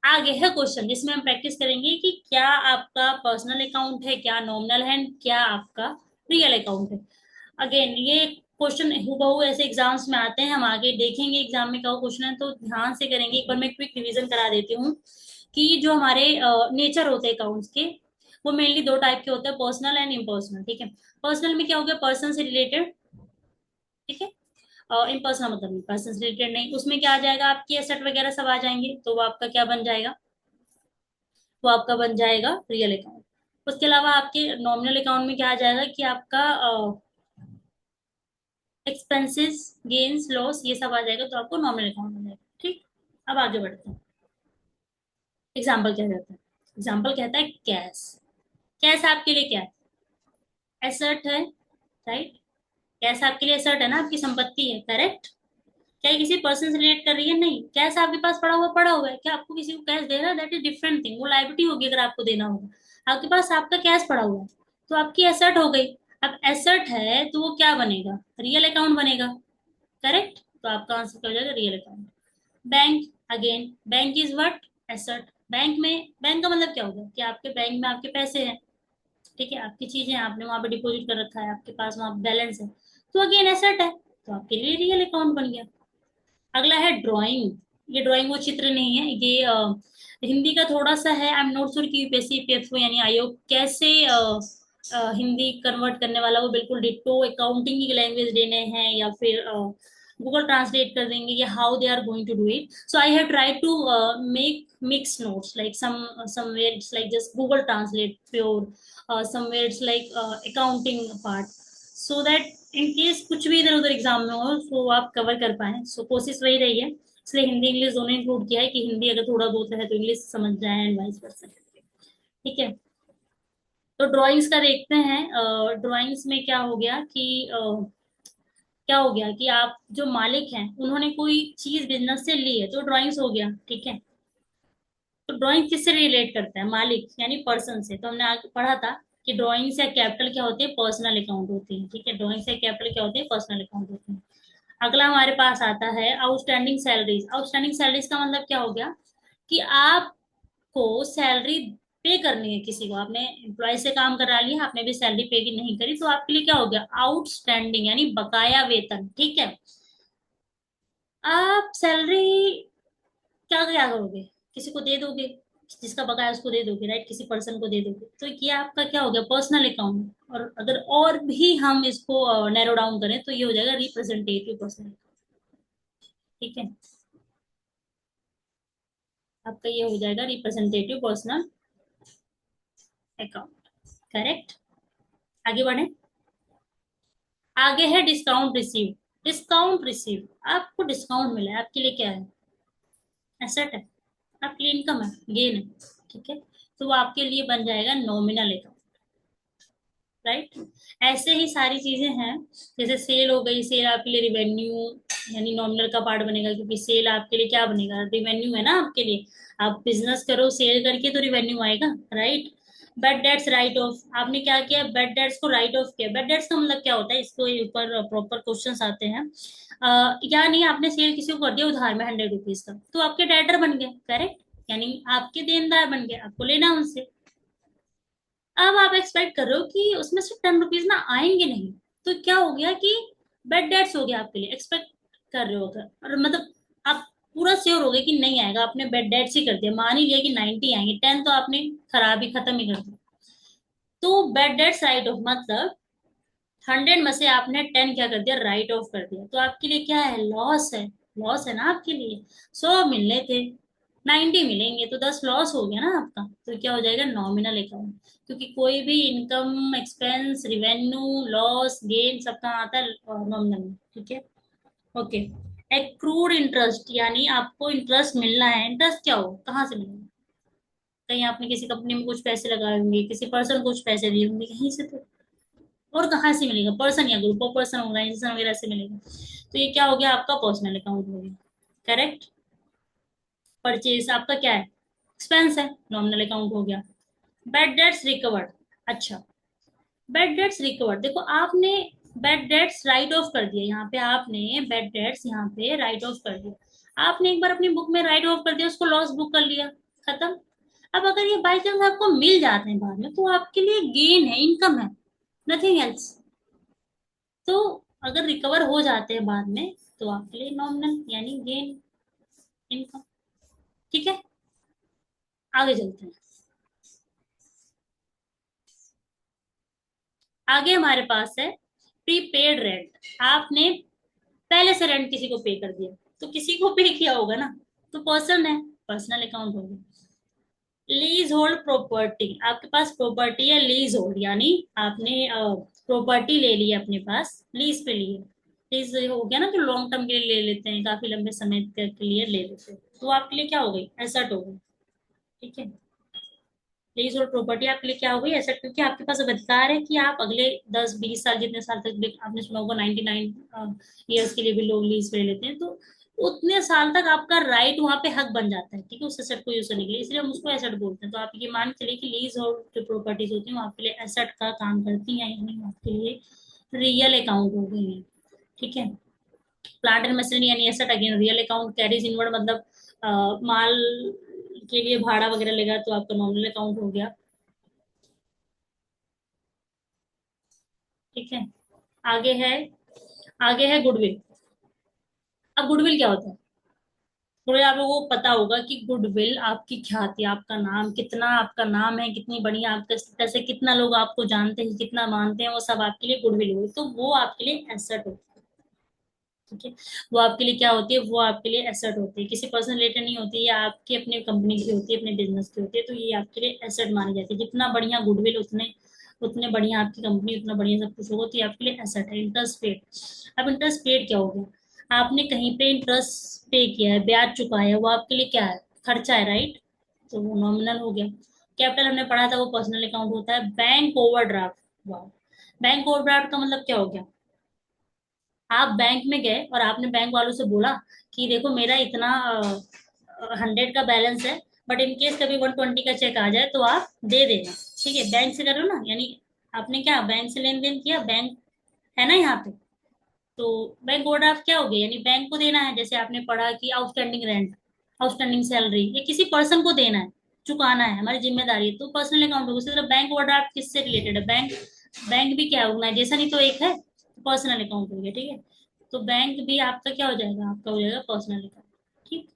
आगे है क्वेश्चन जिसमें हम प्रैक्टिस करेंगे कि क्या आपका पर्सनल अकाउंट है, क्या नॉमिनल है, क्या आपका रियल अकाउंट है। अगेन ये क्वेश्चन हूबहू ऐसे एग्जाम्स में आते हैं, हम आगे देखेंगे एग्जाम में क्या क्वेश्चन है, तो ध्यान से करेंगे। एक बार मैं क्विक रिवीजन करा देती हूँ कि जो हमारे नेचर होते हैं अकाउंट्स के, वो मेनली दो टाइप के होते हैं, पर्सनल एंड इम्पर्सनल। ठीक है, पर्सनल में क्या हो गया, पर्सन से रिलेटेड। ठीक है, इम्पर्सनल मतलब पर्सन से रिलेटेड नहीं, उसमें क्या आ जाएगा, आपकी एसेट वगैरह सब आ जाएंगे, तो वो आपका क्या बन जाएगा, वो आपका बन जाएगा रियल अकाउंट। उसके अलावा आपके नॉमिनल अकाउंट में क्या आ जाएगा कि आपका एक्सपेंसेस, गेन्स, लॉस, ये सब आ जाएगा, तो आपको नॉमिनल अकाउंट बन जाएगा। ठीक, अब आगे बढ़ते हैं। एग्जाम्पल क्या कहता है, एग्जाम्पल कहता है कैश। कैश आपके लिए क्या है, एसेट है, राइट। कैश आपके लिए एसेट है ना, आपकी संपत्ति है, करेक्ट। क्या ये किसी पर्सन से रिलेट कर रही है, नहीं। कैश आपके पास पड़ा हुआ है, क्या आपको किसी को कैश दे रहा है, दैट इज डिफरेंट थिंग, वो लायबिलिटी होगी अगर आपको देना होगा। आपके पास आपका कैश पड़ा हुआ है, तो आपकी एसेट हो गई। अब एसेट है तो वो क्या बनेगा, रियल अकाउंट बनेगा, करेक्ट। तो आपका आंसर क्या हो जाएगा, real account. Bank, again bank is what, asset. Bank में, बैंक का मतलब क्या होगा कि आपके बैंक में आपके पैसे हैं, ठीक है, आपकी चीजें आपने वहां पे डिपॉजिट कर रखा है, आपके पास वहां बैलेंस है, तो अगेन एसेट है, तो आपके लिए रियल अकाउंट बन गया। अगला है ड्राइंग। ये ड्राइंग वो चित्र नहीं है, ये हिंदी का थोड़ा सा है, आई एम नॉट श्योर कि यूपीएससी पीएफओ यानी आयोग कैसे हिंदी कन्वर्ट करने वाला, वो बिल्कुल डिट्टो अकाउंटिंग की लैंग्वेज देने हैं या फिर गूगल ट्रांसलेट कर देंगे, या how they are going to do it. So I have tried to make mix notes, like somewhere it's like just Google Translate pure, somewhere it's like accounting part, so that in case कुछ भी इधर उधर एग्जाम में हो तो आप कवर कर पाए। सो कोशिश वही रही है, इसलिए हिंदी इंग्लिश दोनों इंक्लूड किया है कि हिंदी अगर थोड़ा बहुत है तो इंग्लिश समझ जाए एंड वाइस वर्सा। ठीक है, तो ड्राइंग्स का देखते हैं। ड्राइंग्स में क्या हो गया कि क्या हो गया कि आप जो मालिक हैं उन्होंने कोई चीज बिजनेस से ली है, तो ड्राइंग्स हो गया। ठीक है, तो ड्राइंग किससे रिलेट करता है, मालिक यानी पर्सन से। तो हमने आगे पढ़ा था कि ड्राइंग से कैपिटल क्या होते हैं, पर्सनल अकाउंट होते हैं। ठीक है, ड्राइंग से कैपिटल क्या होते हैं, पर्सनल अकाउंट होते हैं। अगला हमारे पास आता है आउटस्टैंडिंग सैलरीज। आउटस्टैंडिंग सैलरीज का मतलब क्या हो गया कि आपको सैलरी पे करनी है किसी को, आपने एम्प्लॉय से काम करा लिया, आपने भी सैलरी पे की नहीं करी, तो आपके लिए क्या हो गया, आउटस्टैंडिंग यानी बकाया वेतन। ठीक है, आप सैलरी क्या क्या करोगे, किसी को दे दोगे, जिसका बकाया उसको दे दोगे, राइट, किसी पर्सन को दे दोगे, तो ये आपका क्या हो गया, पर्सनल अकाउंट। और अगर और भी हम इसको नैरो डाउन करें तो ये हो जाएगा रिप्रेजेंटेटिव पर्सन। ठीक है, आपका ये हो जाएगा रिप्रेजेंटेटिव पर्सनल अकाउंट, करेक्ट। आगे बढ़े, आगे है डिस्काउंट रिसीव। डिस्काउंट रिसीव, आपको डिस्काउंट मिला है, आपके लिए क्या है, एसेट है, आपके लिए इनकम है, गेन है। ठीक है, तो वो आपके लिए बन जाएगा नॉमिनल अकाउंट, राइट। ऐसे ही सारी चीजें हैं, जैसे सेल हो गई, सेल आपके लिए रिवेन्यू यानी नॉमिनल का पार्ट बनेगा, क्योंकि सेल आपके लिए क्या बनेगा, रिवेन्यू है ना आपके लिए। आप बिजनेस करो सेल करके तो रिवेन्यू आएगा, right. Bad debts right of, आपने क्या किया, बैड डेट्स को राइट ऑफ किया। बैड डेट्स का मतलब क्या होता है, इसको ऊपर प्रॉपर क्वेश्चन आते हैं। या नहीं, आपने सेल किसी को कर दिया उधार में 100 रुपीज का, तो आपके डेटर बन गए, करेक्ट, यानी आपके देनदार बन गए, आपको लेना उनसे। अब आप एक्सपेक्ट कर रहे हो कि उसमें से 10 रुपीज ना आएंगे नहीं, तो क्या हो गया कि बेड डेट्स हो गया आपके लिए, एक्सपेक्ट कर रहे हो अगर, और मतलब आप पूरा श्योर हो गए कि नहीं आएगा, आपने बेड डेट्स ही कर दिया, मान ही लिया कि 90 आएंगे, 10 तो आपने खराब ही खत्म ही कर दिया। तो बेड डेट्स राइट ऑफ मतलब 100 में से आपने 10 क्या कर दिया, राइट ऑफ कर दिया, तो आपके लिए क्या है, लॉस है। लॉस है ना आपके लिए, 100 मिलने थे, 90 मिलेंगे, तो 10 लॉस हो गया ना आपका, तो क्या हो जाएगा, नॉमिनल अकाउंट। क्योंकि कोई भी income, expense, revenue, loss, gain सब कहाँ आता है, नॉमिनल में। ठीक है, ओके। एक्रूड इंटरेस्ट यानी आपको इंटरेस्ट मिलना है, इंटरेस्ट क्या हो, कहाँ से मिलेगा, कहीं आपने किसी कंपनी में कुछ पैसे लगाए होंगे, किसी पर्सन को कुछ पैसे दिए होंगे, कहीं से तो। और कहाँ से मिलेगा, पर्सन या ग्रुप ऑफ पर्सन, ऑर्गेनाइजेशन वगैरह से मिलेगा। तो ये क्या हो गया, आपका पर्सनल अकाउंट हो गया, करेक्ट। परचेज आपका क्या है, एक्सपेंस है, नॉमिनल अकाउंट हो गया। बैड डेट्स रिकवर्ड, अच्छा, बैड डेट्स रिकवर्ड, देखो आपने बैड डेट्स राइट ऑफ कर दिया, यहाँ पे आपने बैड डेट्स यहाँ पे राइट ऑफ कर दिया। आपने एक बार अपनी बुक में राइट ऑफ कर दिया, उसको लॉस बुक कर लिया, खत्म। अब अगर ये बाई चांस आपको मिल जाते हैं बाद में, तो आपके लिए गेन है, इनकम है, नथिंग एल्स। तो अगर रिकवर हो जाते हैं बाद में, तो आपके लिए नॉमिनल यानी गेन, इनकम। ठीक है, आगे चलते हैं। आगे हमारे पास है प्रीपेड रेंट। आपने पहले से रेंट किसी को पे कर दिया, तो किसी को पे किया होगा ना, तो पर्सन है, पर्सनल अकाउंट होगा। लीज होल्ड प्रॉपर्टी, आपके पास प्रॉपर्टी है लीज होल्ड, यानी आपने प्रॉपर्टी ले ली है अपने पास, लीज पे ली है। लीज हो गया ना, जो लॉन्ग टर्म के लिए ले लेते हैं, काफी लंबे समय के लिए ले लेते हैं, तो आपके लिए क्या हो गई, एसेट हो गई। ठीक है, लीज और प्रॉपर्टी आपके लिए क्या हो गई, एसेट, क्योंकि आपके पास अब अधिकार है कि आप अगले 10-20 साल, जितने साल तक भी, आपने सुना होगा 99 ईयर्स के लिए भी लोग लीज पे लेते हैं, तो उतने साल तक आपका राइट वहां पे हक बन जाता है। ठीक है, उस एसेट को यूज करने के लिए, इसलिए हम उसको एसेट बोलते हैं। तो आप ये मान के चलिए कि लीज और जो प्रॉपर्टीज होती हैं वो आपके लिए एसेट का काम करती हैं, यानी वो आपके लिए रियल अकाउंट हो गई है। ठीक है, प्लांट एंड मशीनरी यानी asset, again real account carries inward, मतलब माल के लिए भाड़ा वगैरह लेगा तो आपका नॉमिनल अकाउंट हो गया। ठीक है, आगे है, आगे है गुडविल। अब गुडविल क्या होता है, गुडविल आप लोगों को पता होगा कि गुडविल आपकी ख्याति, आपका नाम, कितना आपका नाम है, कितनी बढ़िया आपका स्टेटस है, कितना लोग आपको जानते हैं, कितना मानते हैं, वो सब आपके लिए गुडविल हुई, तो वो आपके लिए एसेट होती है। ठीक है, वो आपके लिए क्या होती है, वो आपके लिए एसेट होती है, किसी पर्सन रिलेटेड नहीं होती है, आपकी अपनी कंपनी की होती है, अपने बिजनेस की होती है, तो ये आपके लिए एसेट मानी जाती है। जितना बढ़िया गुडविल, उतने उतने बढ़िया आपकी कंपनी, उतना बढ़िया सब कुछ होगा, तो ये आपके लिए एसेट है। इंटरेस्ट पेड, अब इंटरेस्ट पेड क्या हो गया, आपने कहीं पे इंटरेस्ट पे किया है, ब्याज चुकाया है, वो आपके लिए क्या है, खर्चा है, राइट, तो वो नॉमिनल हो गया। कैपिटल हमने पढ़ा था, वो पर्सनल अकाउंट होता है। बैंक ओवरड्राफ्ट, वाह, बैंक ओवरड्राफ्ट का मतलब क्या हो गया, आप बैंक में गए और आपने बैंक वालों से बोला कि देखो मेरा इतना 100 का बैलेंस है, बट इन केस कभी 120 का चेक आ जाए तो आप दे देना। ठीक है, बैंक से करो ना, यानी आपने क्या बैंक से लेन देन किया, बैंक है ना यहाँ पे, तो बैंक ओवरड्राफ्ट क्या हो गया, यानी बैंक को देना है। जैसे आपने पढ़ा कि आउटस्टैंडिंग रेंट, आउटस्टैंडिंग सैलरी, ये किसी पर्सन को देना है, चुकाना है, हमारी जिम्मेदारी है, तो पर्सनल अकाउंट होगा। उसी तरह बैंक ओवरड्राफ्ट किससे रिलेटेड है, बैंक, बैंक भी क्या ऑर्गेनाइजेशन ही तो एक है, पर्सनल अकाउंट हो गया। ठीक है, तो बैंक भी आपका क्या हो जाएगा, आपका हो जाएगा पर्सनल अकाउंट। ठीक,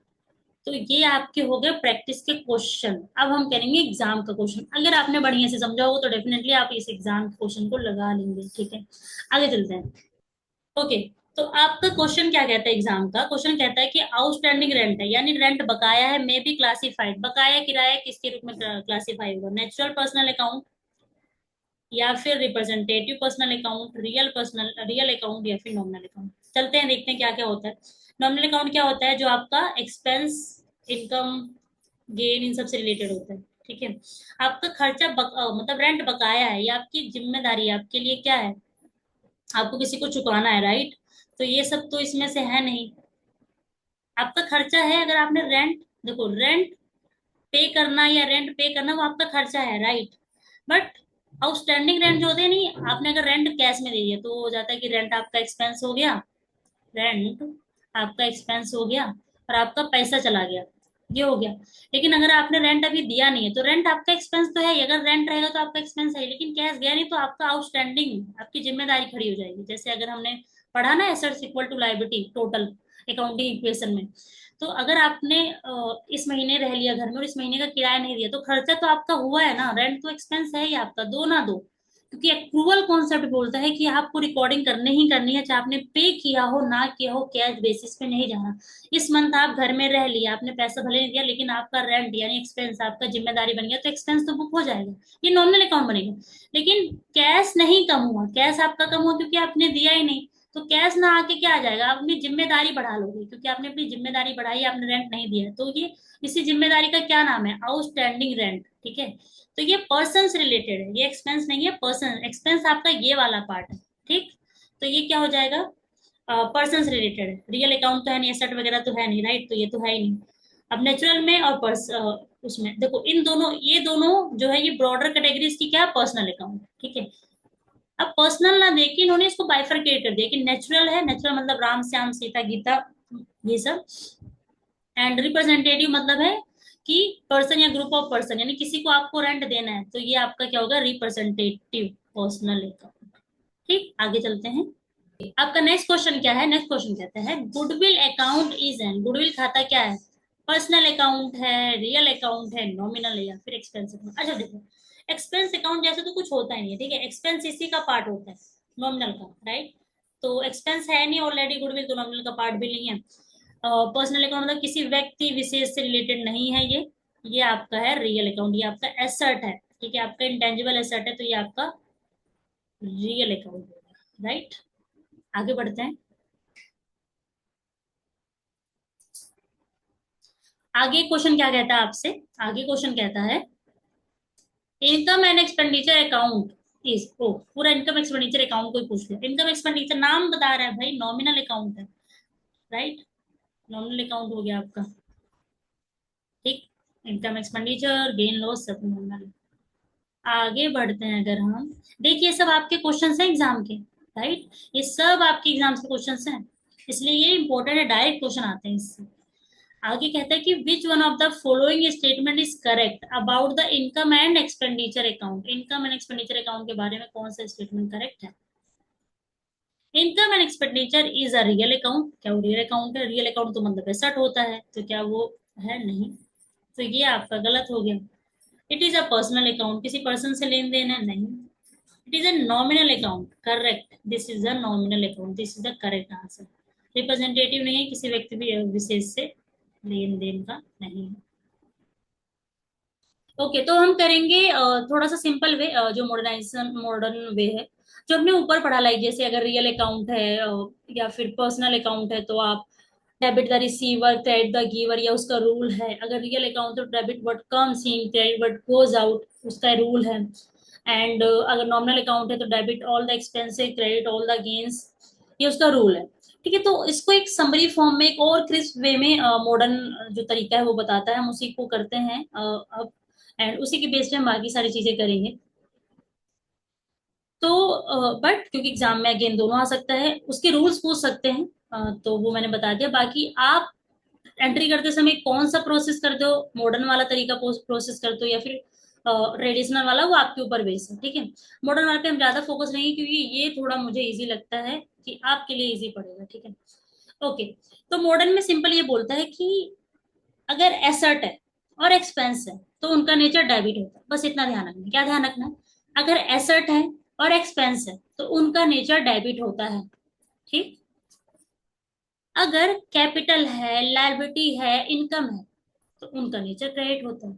तो ये आपके हो गए प्रैक्टिस के क्वेश्चन। अब हम करेंगे एग्जाम का क्वेश्चन। अगर आपने बढ़िया से समझा होगा तो डेफिनेटली आप इस एग्जाम क्वेश्चन को लगा लेंगे। ठीक है, आगे चलते हैं। ओके, तो आपका क्वेश्चन क्या कहता है, एग्जाम का क्वेश्चन कहता है कि आउटस्टैंडिंग रेंट है, यानी रेंट बकाया है, मे बी क्लासिफाइड, बकाया किराया किसके रूप में क्लासिफाई होगा, नेचुरल पर्सनल अकाउंट, या फिर representative personal account, real account, या फिर नॉमिनल अकाउंट। चलते हैं, देखते हैं क्या क्या होता है। नॉमिनल अकाउंट क्या होता है, जो आपका एक्सपेंस, इनकम, गेन, इन सब से रिलेटेड होता है। ठीक है, आपका खर्चा मतलब रेंट बकाया है, ये आपकी जिम्मेदारी है, आपके लिए क्या है, आपको किसी को चुकाना है, राइट, तो ये सब तो इसमें से है नहीं। आपका खर्चा है, अगर आपने रेंट, देखो रेंट पे करना या रेंट पे करना वो आपका खर्चा है, राइट, बट आउटस्टैंडिंग रेंट जो होते हैं, नहीं, आपने अगर रेंट कैश में दे दिया तो वो हो जाता है कि रेंट आपका एक्सपेंस हो गया, रेंट आपका एक्सपेंस हो गया, और आपका पैसा चला गया, ये हो गया। लेकिन अगर आपने रेंट अभी दिया नहीं है, तो रेंट आपका एक्सपेंस तो है ही, अगर रेंट रहेगा तो आपका एक्सपेंस है, लेकिन कैश गया नहीं, तो आपका आउटस्टैंडिंग, आपकी जिम्मेदारी खड़ी हो जाएगी। जैसे अगर हमने पढ़ा ना assets equal to liability total accounting equation में, तो अगर आपने इस महीने रह लिया घर में और इस महीने का किराया नहीं दिया, तो खर्चा तो आपका हुआ है ना, रेंट तो एक्सपेंस है ही आपका, दो ना दो। क्योंकि एक्रूवल कॉन्सेप्ट बोलता है कि आपको रिकॉर्डिंग करनी ही करनी है, चाहे आपने पे किया हो ना किया हो, कैश बेसिस पे नहीं जाना। इस मंथ आप घर में रह लिया, आपने पैसा भले नहीं दिया, लेकिन आपका रेंट यानी एक्सपेंस आपका जिम्मेदारी बन गया, तो एक्सपेंस तो बुक हो जाएगा, ये नॉमिनल अकाउंट बनेगा। लेकिन कैश नहीं कम हुआ, कैश आपका कम हुआ क्योंकि आपने दिया ही नहीं, तो कैश ना आके क्या आ जाएगा, आप अपनी जिम्मेदारी बढ़ा लोगे, क्योंकि आपने अपनी जिम्मेदारी बढ़ाई, आपने रेंट नहीं दिया, तो ये इसी जिम्मेदारी का क्या नाम है, आउटस्टैंडिंग रेंट। ठीक है, तो ये पर्सन से रिलेटेड है, ये एक्सपेंस नहीं है, पर्सन एक्सपेंस आपका ये वाला पार्ट है। ठीक, तो ये क्या हो जाएगा, पर्सन से रिलेटेड है, रियल अकाउंट तो है नहीं, एसेट वगैरह तो है नहीं, राइट, तो ये तो है ही नहीं। अब नेचुरल में और उसमें देखो, इन दोनों, ये दोनों जो है ये ब्रॉडर कैटेगरीज की क्या, पर्सनल अकाउंट। ठीक है, अब पर्सनल ना देके इन्होंने इसको बाइफरकेट कर दिया कि नेचुरल है, नेचुरल मतलब राम श्याम सीता गीता, ये सब, एंड रिप्रेजेंटेटिव मतलब है कि पर्सन या ग्रुप ऑफ पर्सन, यानी किसी को आपको रेंट देना है, तो ये आपका क्या होगा, रिप्रेजेंटेटिव पर्सनल अकाउंट। ठीक, आगे चलते हैं। आपका नेक्स्ट क्वेश्चन क्या है, नेक्स्ट क्वेश्चन कहता है goodwill account is an, goodwill खाता क्या है, पर्सनल अकाउंट है, रियल अकाउंट है, नॉमिनल है, या फिर एक्सपेंस अकाउंट। अच्छा देखो, एक्सपेंस अकाउंट जैसे तो कुछ होता ही नहीं है, ठीक है, एक्सपेंस इसी का पार्ट होता है, नॉमिनल का, राइट। तो एक्सपेंस है नहीं ऑलरेडी गुडविल, तो नॉमिनल का पार्ट भी नहीं है। पर्सनल अकाउंट मतलब किसी व्यक्ति विशेष से रिलेटेड नहीं है ये आपका है रियल अकाउंट, ये आपका एसेट है, ठीक है, आपका इंटेंजिबल एसेट है, तो ये आपका रियल अकाउंट होगा, राइट। आगे बढ़ते हैं। आगे क्वेश्चन क्या कहता है आपसे, आगे क्वेश्चन कहता है income and expenditure account is, ओ पूरा इनकम एक्सपेंडिचर अकाउंट को ही पूछ लिया, इनकम एक्सपेंडिचर नाम बता रहा है भाई, नॉमिनल अकाउंट है, राइट, नॉमिनल अकाउंट हो गया आपका, ठीक। इनकम एक्सपेंडिचर गेन लॉस सब नॉमिनल। आगे बढ़ते हैं अगर हम, देखिए सब आपके क्वेश्चंस हैं एग्जाम के, राइट, ये सब आपके एग्जाम्स के क्वेश्चंस हैं, इसलिए ये इंपॉर्टेंट है, डायरेक्ट क्वेश्चन आते हैं इससे। आगे कहता है कि which one of the following statement is correct about the income and expenditure account, income and expenditure account के बारे में कौन सा स्टेटमेंट करेक्ट है। Income and expenditure is a real account, क्या वो रियल अकाउंट है, रियल अकाउंट तो मतलब एसेट होता है, तो क्या वो है, नहीं, तो ये आपका गलत हो गया। It is a personal account, किसी पर्सन से लेन देन है, नहीं। It is a nominal account, correct, this is a nominal account, this is the correct answer. Representative नहीं है, किसी व्यक्ति भी विशेष से लेन देन का नहीं है। ओके, तो हम करेंगे थोड़ा सा सिंपल वे, जो मॉडर्नाइजेशन मॉडर्न वे है, जो हमने ऊपर पढ़ा, लाइक जैसे अगर रियल अकाउंट है या फिर पर्सनल अकाउंट है, तो आप debit the receiver, credit the giver, या उसका रूल है। अगर रियल अकाउंट तो debit what comes in, credit what goes out, उसका रूल है। एंड अगर नॉमिनल अकाउंट है तो debit all the expenses, credit all the gains, ये उसका रूल है, ठीक है। तो इसको एक समरी फॉर्म में, एक और क्रिस्प वे में, मॉडर्न जो तरीका है वो बताता है, हम उसी को करते हैं अब, एंड उसी के बेस पे हम बाकी सारी चीजें करेंगे। तो बट क्योंकि एग्जाम में अगेन दोनों आ सकता है, उसके रूल्स पूछ सकते हैं, तो वो मैंने बता दिया। बाकी आप एंट्री करते समय कौन सा प्रोसेस करते हो, मॉडर्न वाला तरीका प्रोसेस करते हो या फिर ट्रेडिशनल वाला, वो आपके ऊपर बेस है, ठीक है। मॉडर्न वाले पे हम ज्यादा फोकस नहीं, क्योंकि ये थोड़ा मुझे इजी लगता है कि आपके लिए इजी पड़ेगा, ठीक है। ओके, तो मॉडर्न में सिंपल ये बोलता है कि अगर एसेट है और एक्सपेंस है तो उनका नेचर डेबिट होता है, बस इतना ध्यान रखना है। क्या ध्यान रखना है, अगर एसेट है और एक्सपेंस है तो उनका नेचर डेबिट होता है, ठीक। अगर कैपिटल है, लायबिलिटी है, इनकम है, तो उनका नेचर क्रेडिट होता है,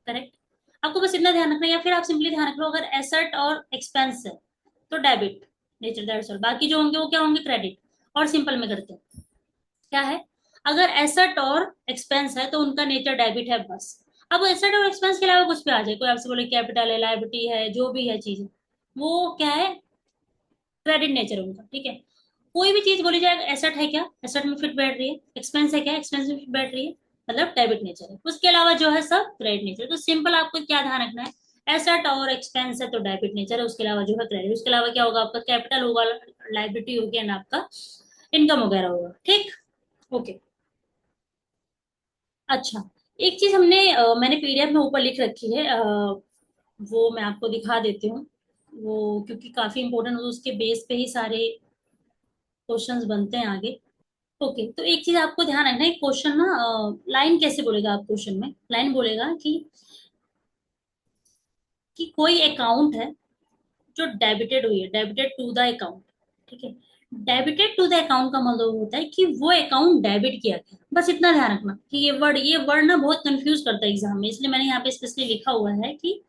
करेक्ट। आपको बस इतना ध्यान रखना है, या फिर आप सिंपली ध्यान रख लो अगर एसेट और एक्सपेंस है तो डेबिट नेचर, दैट्स ऑल। बाकी जो होंगे वो क्या होंगे, क्रेडिट। और सिंपल में करते हैं, क्या है, अगर एसेट और एक्सपेंस है तो उनका नेचर डेबिट है, बस। अब एसेट और एक्सपेंस के अलावा कुछ भी आ जाए, कोई आपसे बोले कैपिटल है, लायबिलिटी है, जो भी है चीज, वो क्या है, क्रेडिट नेचर उनका, ठीक है। कोई भी चीज बोली जाए, एसेट है क्या, एसेट में फिट बैठ रही है, एक्सपेंस है क्या, एक्सपेंस में फिट बैठ रही है, मतलब डेबिट नेचर है। उसके अलावा जो है सब क्रेडिट नेचर। तो सिंपल आपको क्या ध्यान रखना है, एसेट और एक्सपेंस है तो डेबिट नेचर है, उसके अलावा जो है क्रेडिट, उसके अलावा क्या होगा, आपका कैपिटल होगा, लाइबिलिटी होगी, एंड आपका इनकम वगैरह होगा, ठीक। ओके, अच्छा, एक चीज मैंने पीडीएफ में ऊपर लिख रखी है, वो मैं आपको दिखा देती हूँ, वो क्योंकि काफी इंपॉर्टेंट, उसके बेस पे ही सारे क्वेश्चंस बनते हैं आगे। ओके, तो एक चीज आपको ध्यान रखना है, क्वेश्चन ना, लाइन कैसे बोलेगा, आप क्वेश्चन में लाइन बोलेगा कि कोई अकाउंट है जो डेबिटेड हुई है, डेबिटेड टू द अकाउंट, ठीक है। डेबिटेड टू द अकाउंट का मतलब होता है कि वो अकाउंट डेबिट किया गया, बस इतना ध्यान रखना कि ये वर्ड ना बहुत कंफ्यूज करता है एग्जाम में, इसलिए मैंने यहाँ पे स्पेशली लिखा हुआ है कि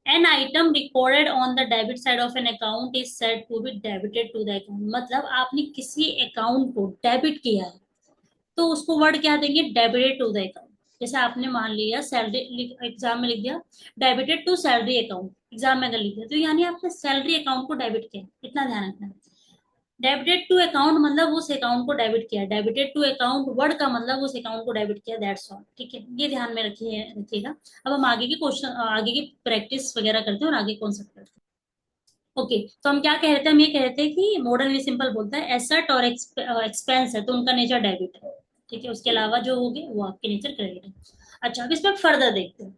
an item recorded on the debit side of an account is said to be debited to the account, मतलब आपने किसी अकाउंट को डेबिट किया है तो उसको वर्ड क्या देंगे, डेबिटेड टू द अकाउंट। जैसे आपने मान लिया सैलरी, एग्जाम में लिख दिया debited to salary account, exam में अगर लिख दिया तो यानी आपने सैलरी अकाउंट को डेबिट किया, इतना ध्यान रखना है। डेबिटेड टू अकाउंट मतलब उस अकाउंट को डेबिट किया, डेबिटेड टू अकाउंट वर्ड का मतलब उस अकाउंट को डेबिट किया, दैट्स ऑल, ठीक है। ये ध्यान में रखिएगा। अब हम आगे के क्वेश्चन, आगे की प्रैक्टिस वगैरह करते हैं और आगे कॉन्सेप्ट करते हैं। ओके, तो हम क्या कह रहे थे, हम ये कह रहे थे कि मॉडर्न वे सिंपल बोलता है एसेट और एक्सपेंस है तो उनका नेचर डेबिट है, ठीक है। उसके अलावा जो होगे वो आपके नेचर क्रेडिट है। अच्छा, अब इसमें फर्दर देखते हैं।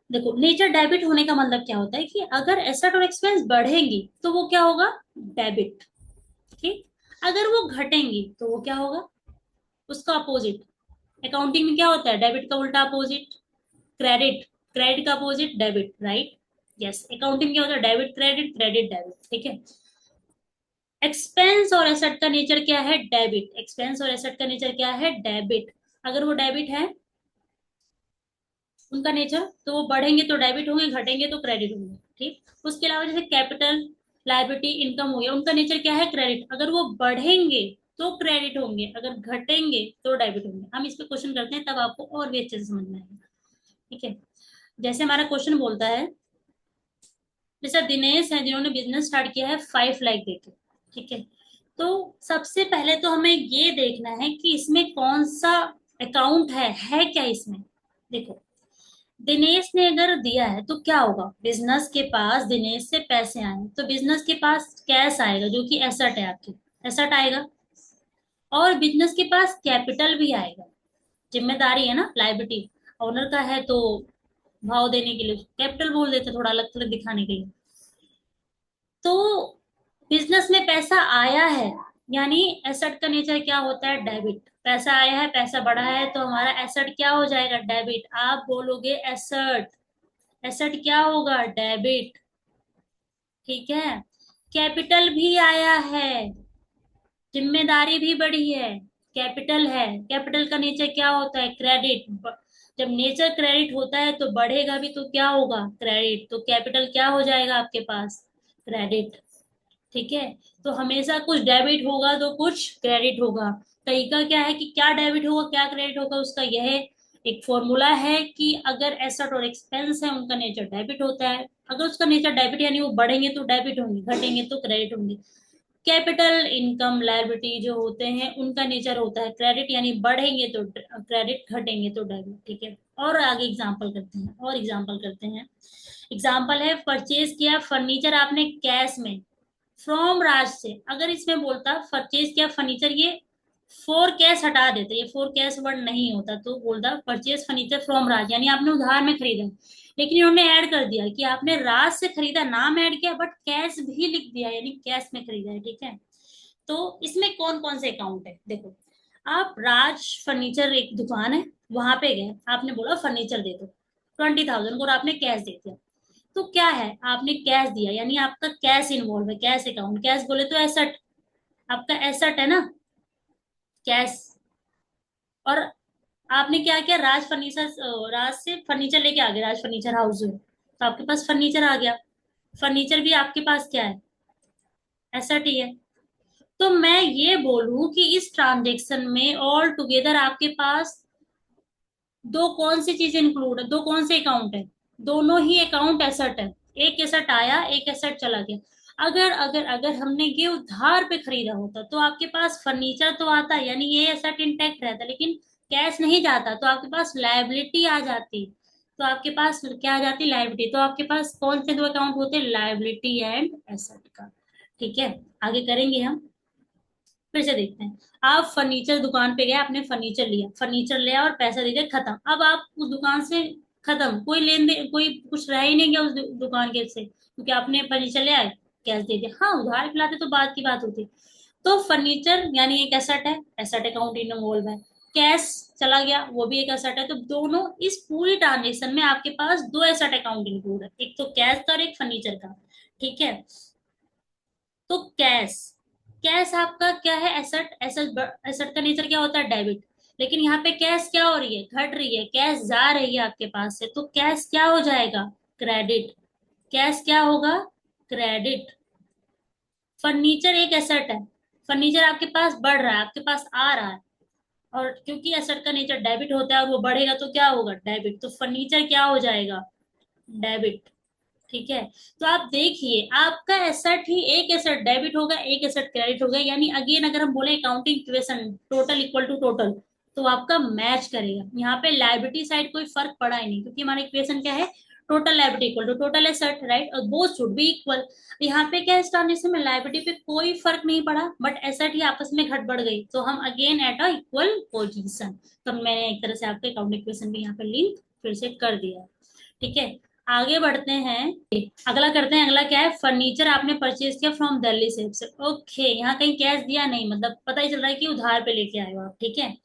देखो, नेचर डेबिट होने का मतलब क्या होता है कि अगर एसेट और एक्सपेंस बढ़ेंगी तो वो क्या होगा, डेबिट। ठीक, अगर वो घटेंगी तो वो क्या होगा, उसका अपोजिट। अकाउंटिंग में क्या होता है, डेबिट का उल्टा अपोजिट क्रेडिट, क्रेडिट का opposite debit, right. Yes, accounting क्या होता है, डेबिट क्रेडिट, क्रेडिट डेबिट, ठीक है। एक्सपेंस और एसेट का नेचर क्या है, डेबिट। एक्सपेंस और एसेट का नेचर क्या है, डेबिट। अगर वो डेबिट है उनका नेचर, तो वो बढ़ेंगे तो डेबिट होंगे, घटेंगे तो क्रेडिट होंगे, ठीक। उसके अलावा जैसे कैपिटल, लायबिलिटी, इनकम हो गया, उनका नेचर क्या है, क्रेडिट। अगर वो बढ़ेंगे तो क्रेडिट होंगे, अगर घटेंगे तो डेबिट होंगे। हम इस पे क्वेश्चन करते हैं तब आपको और भी अच्छे से समझ में आएगा, ठीक है। जैसे हमारा क्वेश्चन बोलता है, जैसे दिनेश है जिन्होंने बिजनेस स्टार्ट किया है 5 लाख देके, ठीक है। तो सबसे पहले तो हमें ये देखना है कि इसमें कौन सा अकाउंट है क्या इसमें। देखो, दिनेश ने अगर दिया है तो क्या होगा, बिजनेस के पास दिनेश से पैसे आए तो बिजनेस के पास कैश आएगा जो कि एसेट है आपकी, एसेट आएगा। और बिजनेस के पास कैपिटल भी आएगा, जिम्मेदारी है ना, लायबिलिटी ओनर का है तो भाव देने के लिए कैपिटल बोल देते, थोड़ा अलग थलग दिखाने के लिए। तो बिजनेस में पैसा आया है, यानी एसेट का नेचर क्या होता है, डेबिट। पैसा आया है, पैसा बढ़ा है, तो हमारा एसेट क्या हो जाएगा, डेबिट। आप बोलोगे एसेट, एसेट क्या होगा, डेबिट, ठीक है। कैपिटल भी आया है, जिम्मेदारी भी बढ़ी है, कैपिटल है, कैपिटल का नेचर क्या होता है, क्रेडिट। जब नेचर क्रेडिट होता है तो बढ़ेगा भी तो क्या होगा, क्रेडिट। तो कैपिटल क्या हो जाएगा आपके पास, क्रेडिट, ठीक है। तो हमेशा कुछ डेबिट होगा तो कुछ क्रेडिट होगा। तरीका क्या है कि क्या डेबिट होगा क्या क्रेडिट होगा, उसका यह एक फॉर्मूला है कि अगर एसेट और एक्सपेंस है उनका नेचर डेबिट होता है, अगर उसका नेचर डेबिट यानी वो बढ़ेंगे तो डेबिट होंगे, घटेंगे तो क्रेडिट होंगे। कैपिटल, इनकम, लायबिलिटी जो होते हैं उनका नेचर होता है क्रेडिट, यानी बढ़ेंगे तो क्रेडिट, घटेंगे तो डेबिट, ठीक है। और आगे एग्जांपल करते हैं, और एग्जांपल करते हैं। एग्जांपल है, परचेज किया फर्नीचर आपने कैश में फ्रॉम राज से। अगर इसमें बोलता परचेज किया फर्नीचर, ये फोर कैश हटा देते, ये फोर कैश वर्ड नहीं होता, तो बोलता परचेज फर्नीचर फ्रॉम राज, यानी आपने उधार में खरीदा। लेकिन इन्होंने ऐड कर दिया कि आपने राज से खरीदा, नाम ऐड किया बट कैश भी लिख दिया, यानी कैश में खरीदा है, ठीक है। तो इसमें कौन कौन से अकाउंट है, देखो। आप राज फर्नीचर एक दुकान है, वहां पे गए, आपने बोला फर्नीचर दे दो 20,000 और आपने कैश दे दिया। तो क्या है, आपने कैश दिया यानी आपका कैश इन्वॉल्व है, कैश अकाउंट, कैश बोले तो एसेट, आपका एसेट है ना, कैश। और आपने क्या किया, राज फर्नीचर, राज से फर्नीचर लेके आ गए, राज फर्नीचर हाउस में, तो आपके पास फर्नीचर आ गया। फर्नीचर भी आपके पास क्या है, एसेट ही है। तो मैं ये बोलूं कि इस ट्रांजेक्शन में ऑल टुगेदर आपके पास दो कौन सी चीज इंक्लूड है, दो कौन से अकाउंट है, दोनों ही अकाउंट एसेट है। एक एसेट आया, एक एसेट चला गया। अगर अगर अगर हमने ये उधार पे खरीदा होता तो आपके पास फर्नीचर तो आता, यानी ये एसेट इंटैक्ट रहता, लेकिन कैश नहीं जाता, तो आपके पास लायबिलिटी आ जाती। तो आपके पास क्या आ जाती, लायबिलिटी। तो आपके पास कौन से दो अकाउंट होते, लायबिलिटी एंड एसेट का, ठीक है। आगे करेंगे हम, फिर से देखते हैं। आप फर्नीचर दुकान पे गए, आपने फर्नीचर लिया, फर्नीचर लिया और पैसा दे दिया, खत्म। अब आप उस दुकान से खत्म, कोई लेन देन, कोई कुछ रह ही नहीं गया उस दुकान के से, क्योंकि आपने फर्नीचर ले आए, कैश दे दिया। हाँ, उधार पिलाते तो बात की बात होती। तो फर्नीचर यानी एक एसेट है, एसेट अकाउंट इन्वॉल्व है। कैश चला गया, वो भी एक एसेट है। तो दोनों, इस पूरी ट्रांजेक्शन में आपके पास दो एसेट अकाउंट इंक्लूड है, एक तो कैश का और एक फर्नीचर का, ठीक है। तो कैश, कैश आपका क्या है, एसेट, एसेट, एसेट का नेचर क्या होता है, डेबिट। लेकिन यहाँ पे कैश क्या हो रही है, घट रही है, कैश जा रही है आपके पास से, तो कैश क्या हो जाएगा, क्रेडिट। कैश क्या होगा, क्रेडिट। फर्नीचर एक एसेट है, फर्नीचर आपके पास बढ़ रहा है, आपके पास आ रहा है, और क्योंकि एसेट का नेचर डेबिट होता है और वो बढ़ेगा तो क्या होगा, डेबिट। तो फर्नीचर क्या हो जाएगा, डेबिट, ठीक है। तो आप देखिए, आपका एसेट ही, एक एसेट डेबिट होगा, एक एसेट क्रेडिट होगा, यानी अगेन अगर हम बोले accounting equation total equal to total, तो आपका मैच करेगा। यहाँ पे लायबिलिटी साइड कोई फर्क पड़ा ही नहीं, क्योंकि हमारा इक्वेशन क्या है, total liability equal to total asset, right, और बोथ शुड बी इक्वल। यहाँ पे क्या, इस ट्रांजेक्शन में लायबिलिटी पे कोई फर्क नहीं पड़ा, बट एसेट ही आपस में घट बढ़ गई, तो हम again at a equal position. तो मैंने एक तरह से आपके अकाउंट इक्वेशन भी यहाँ पे लिंक फिर से कर दिया। ठीक है, आगे बढ़ते हैं। अगला करते हैं, अगला क्या है, फर्नीचर आपने परचेज किया फ्रॉम दिल्ली से। ओके, यहाँ कहीं कैश दिया नहीं, मतलब पता ही चल रहा है कि उधार पे लेके आए हो आप। ठीक है,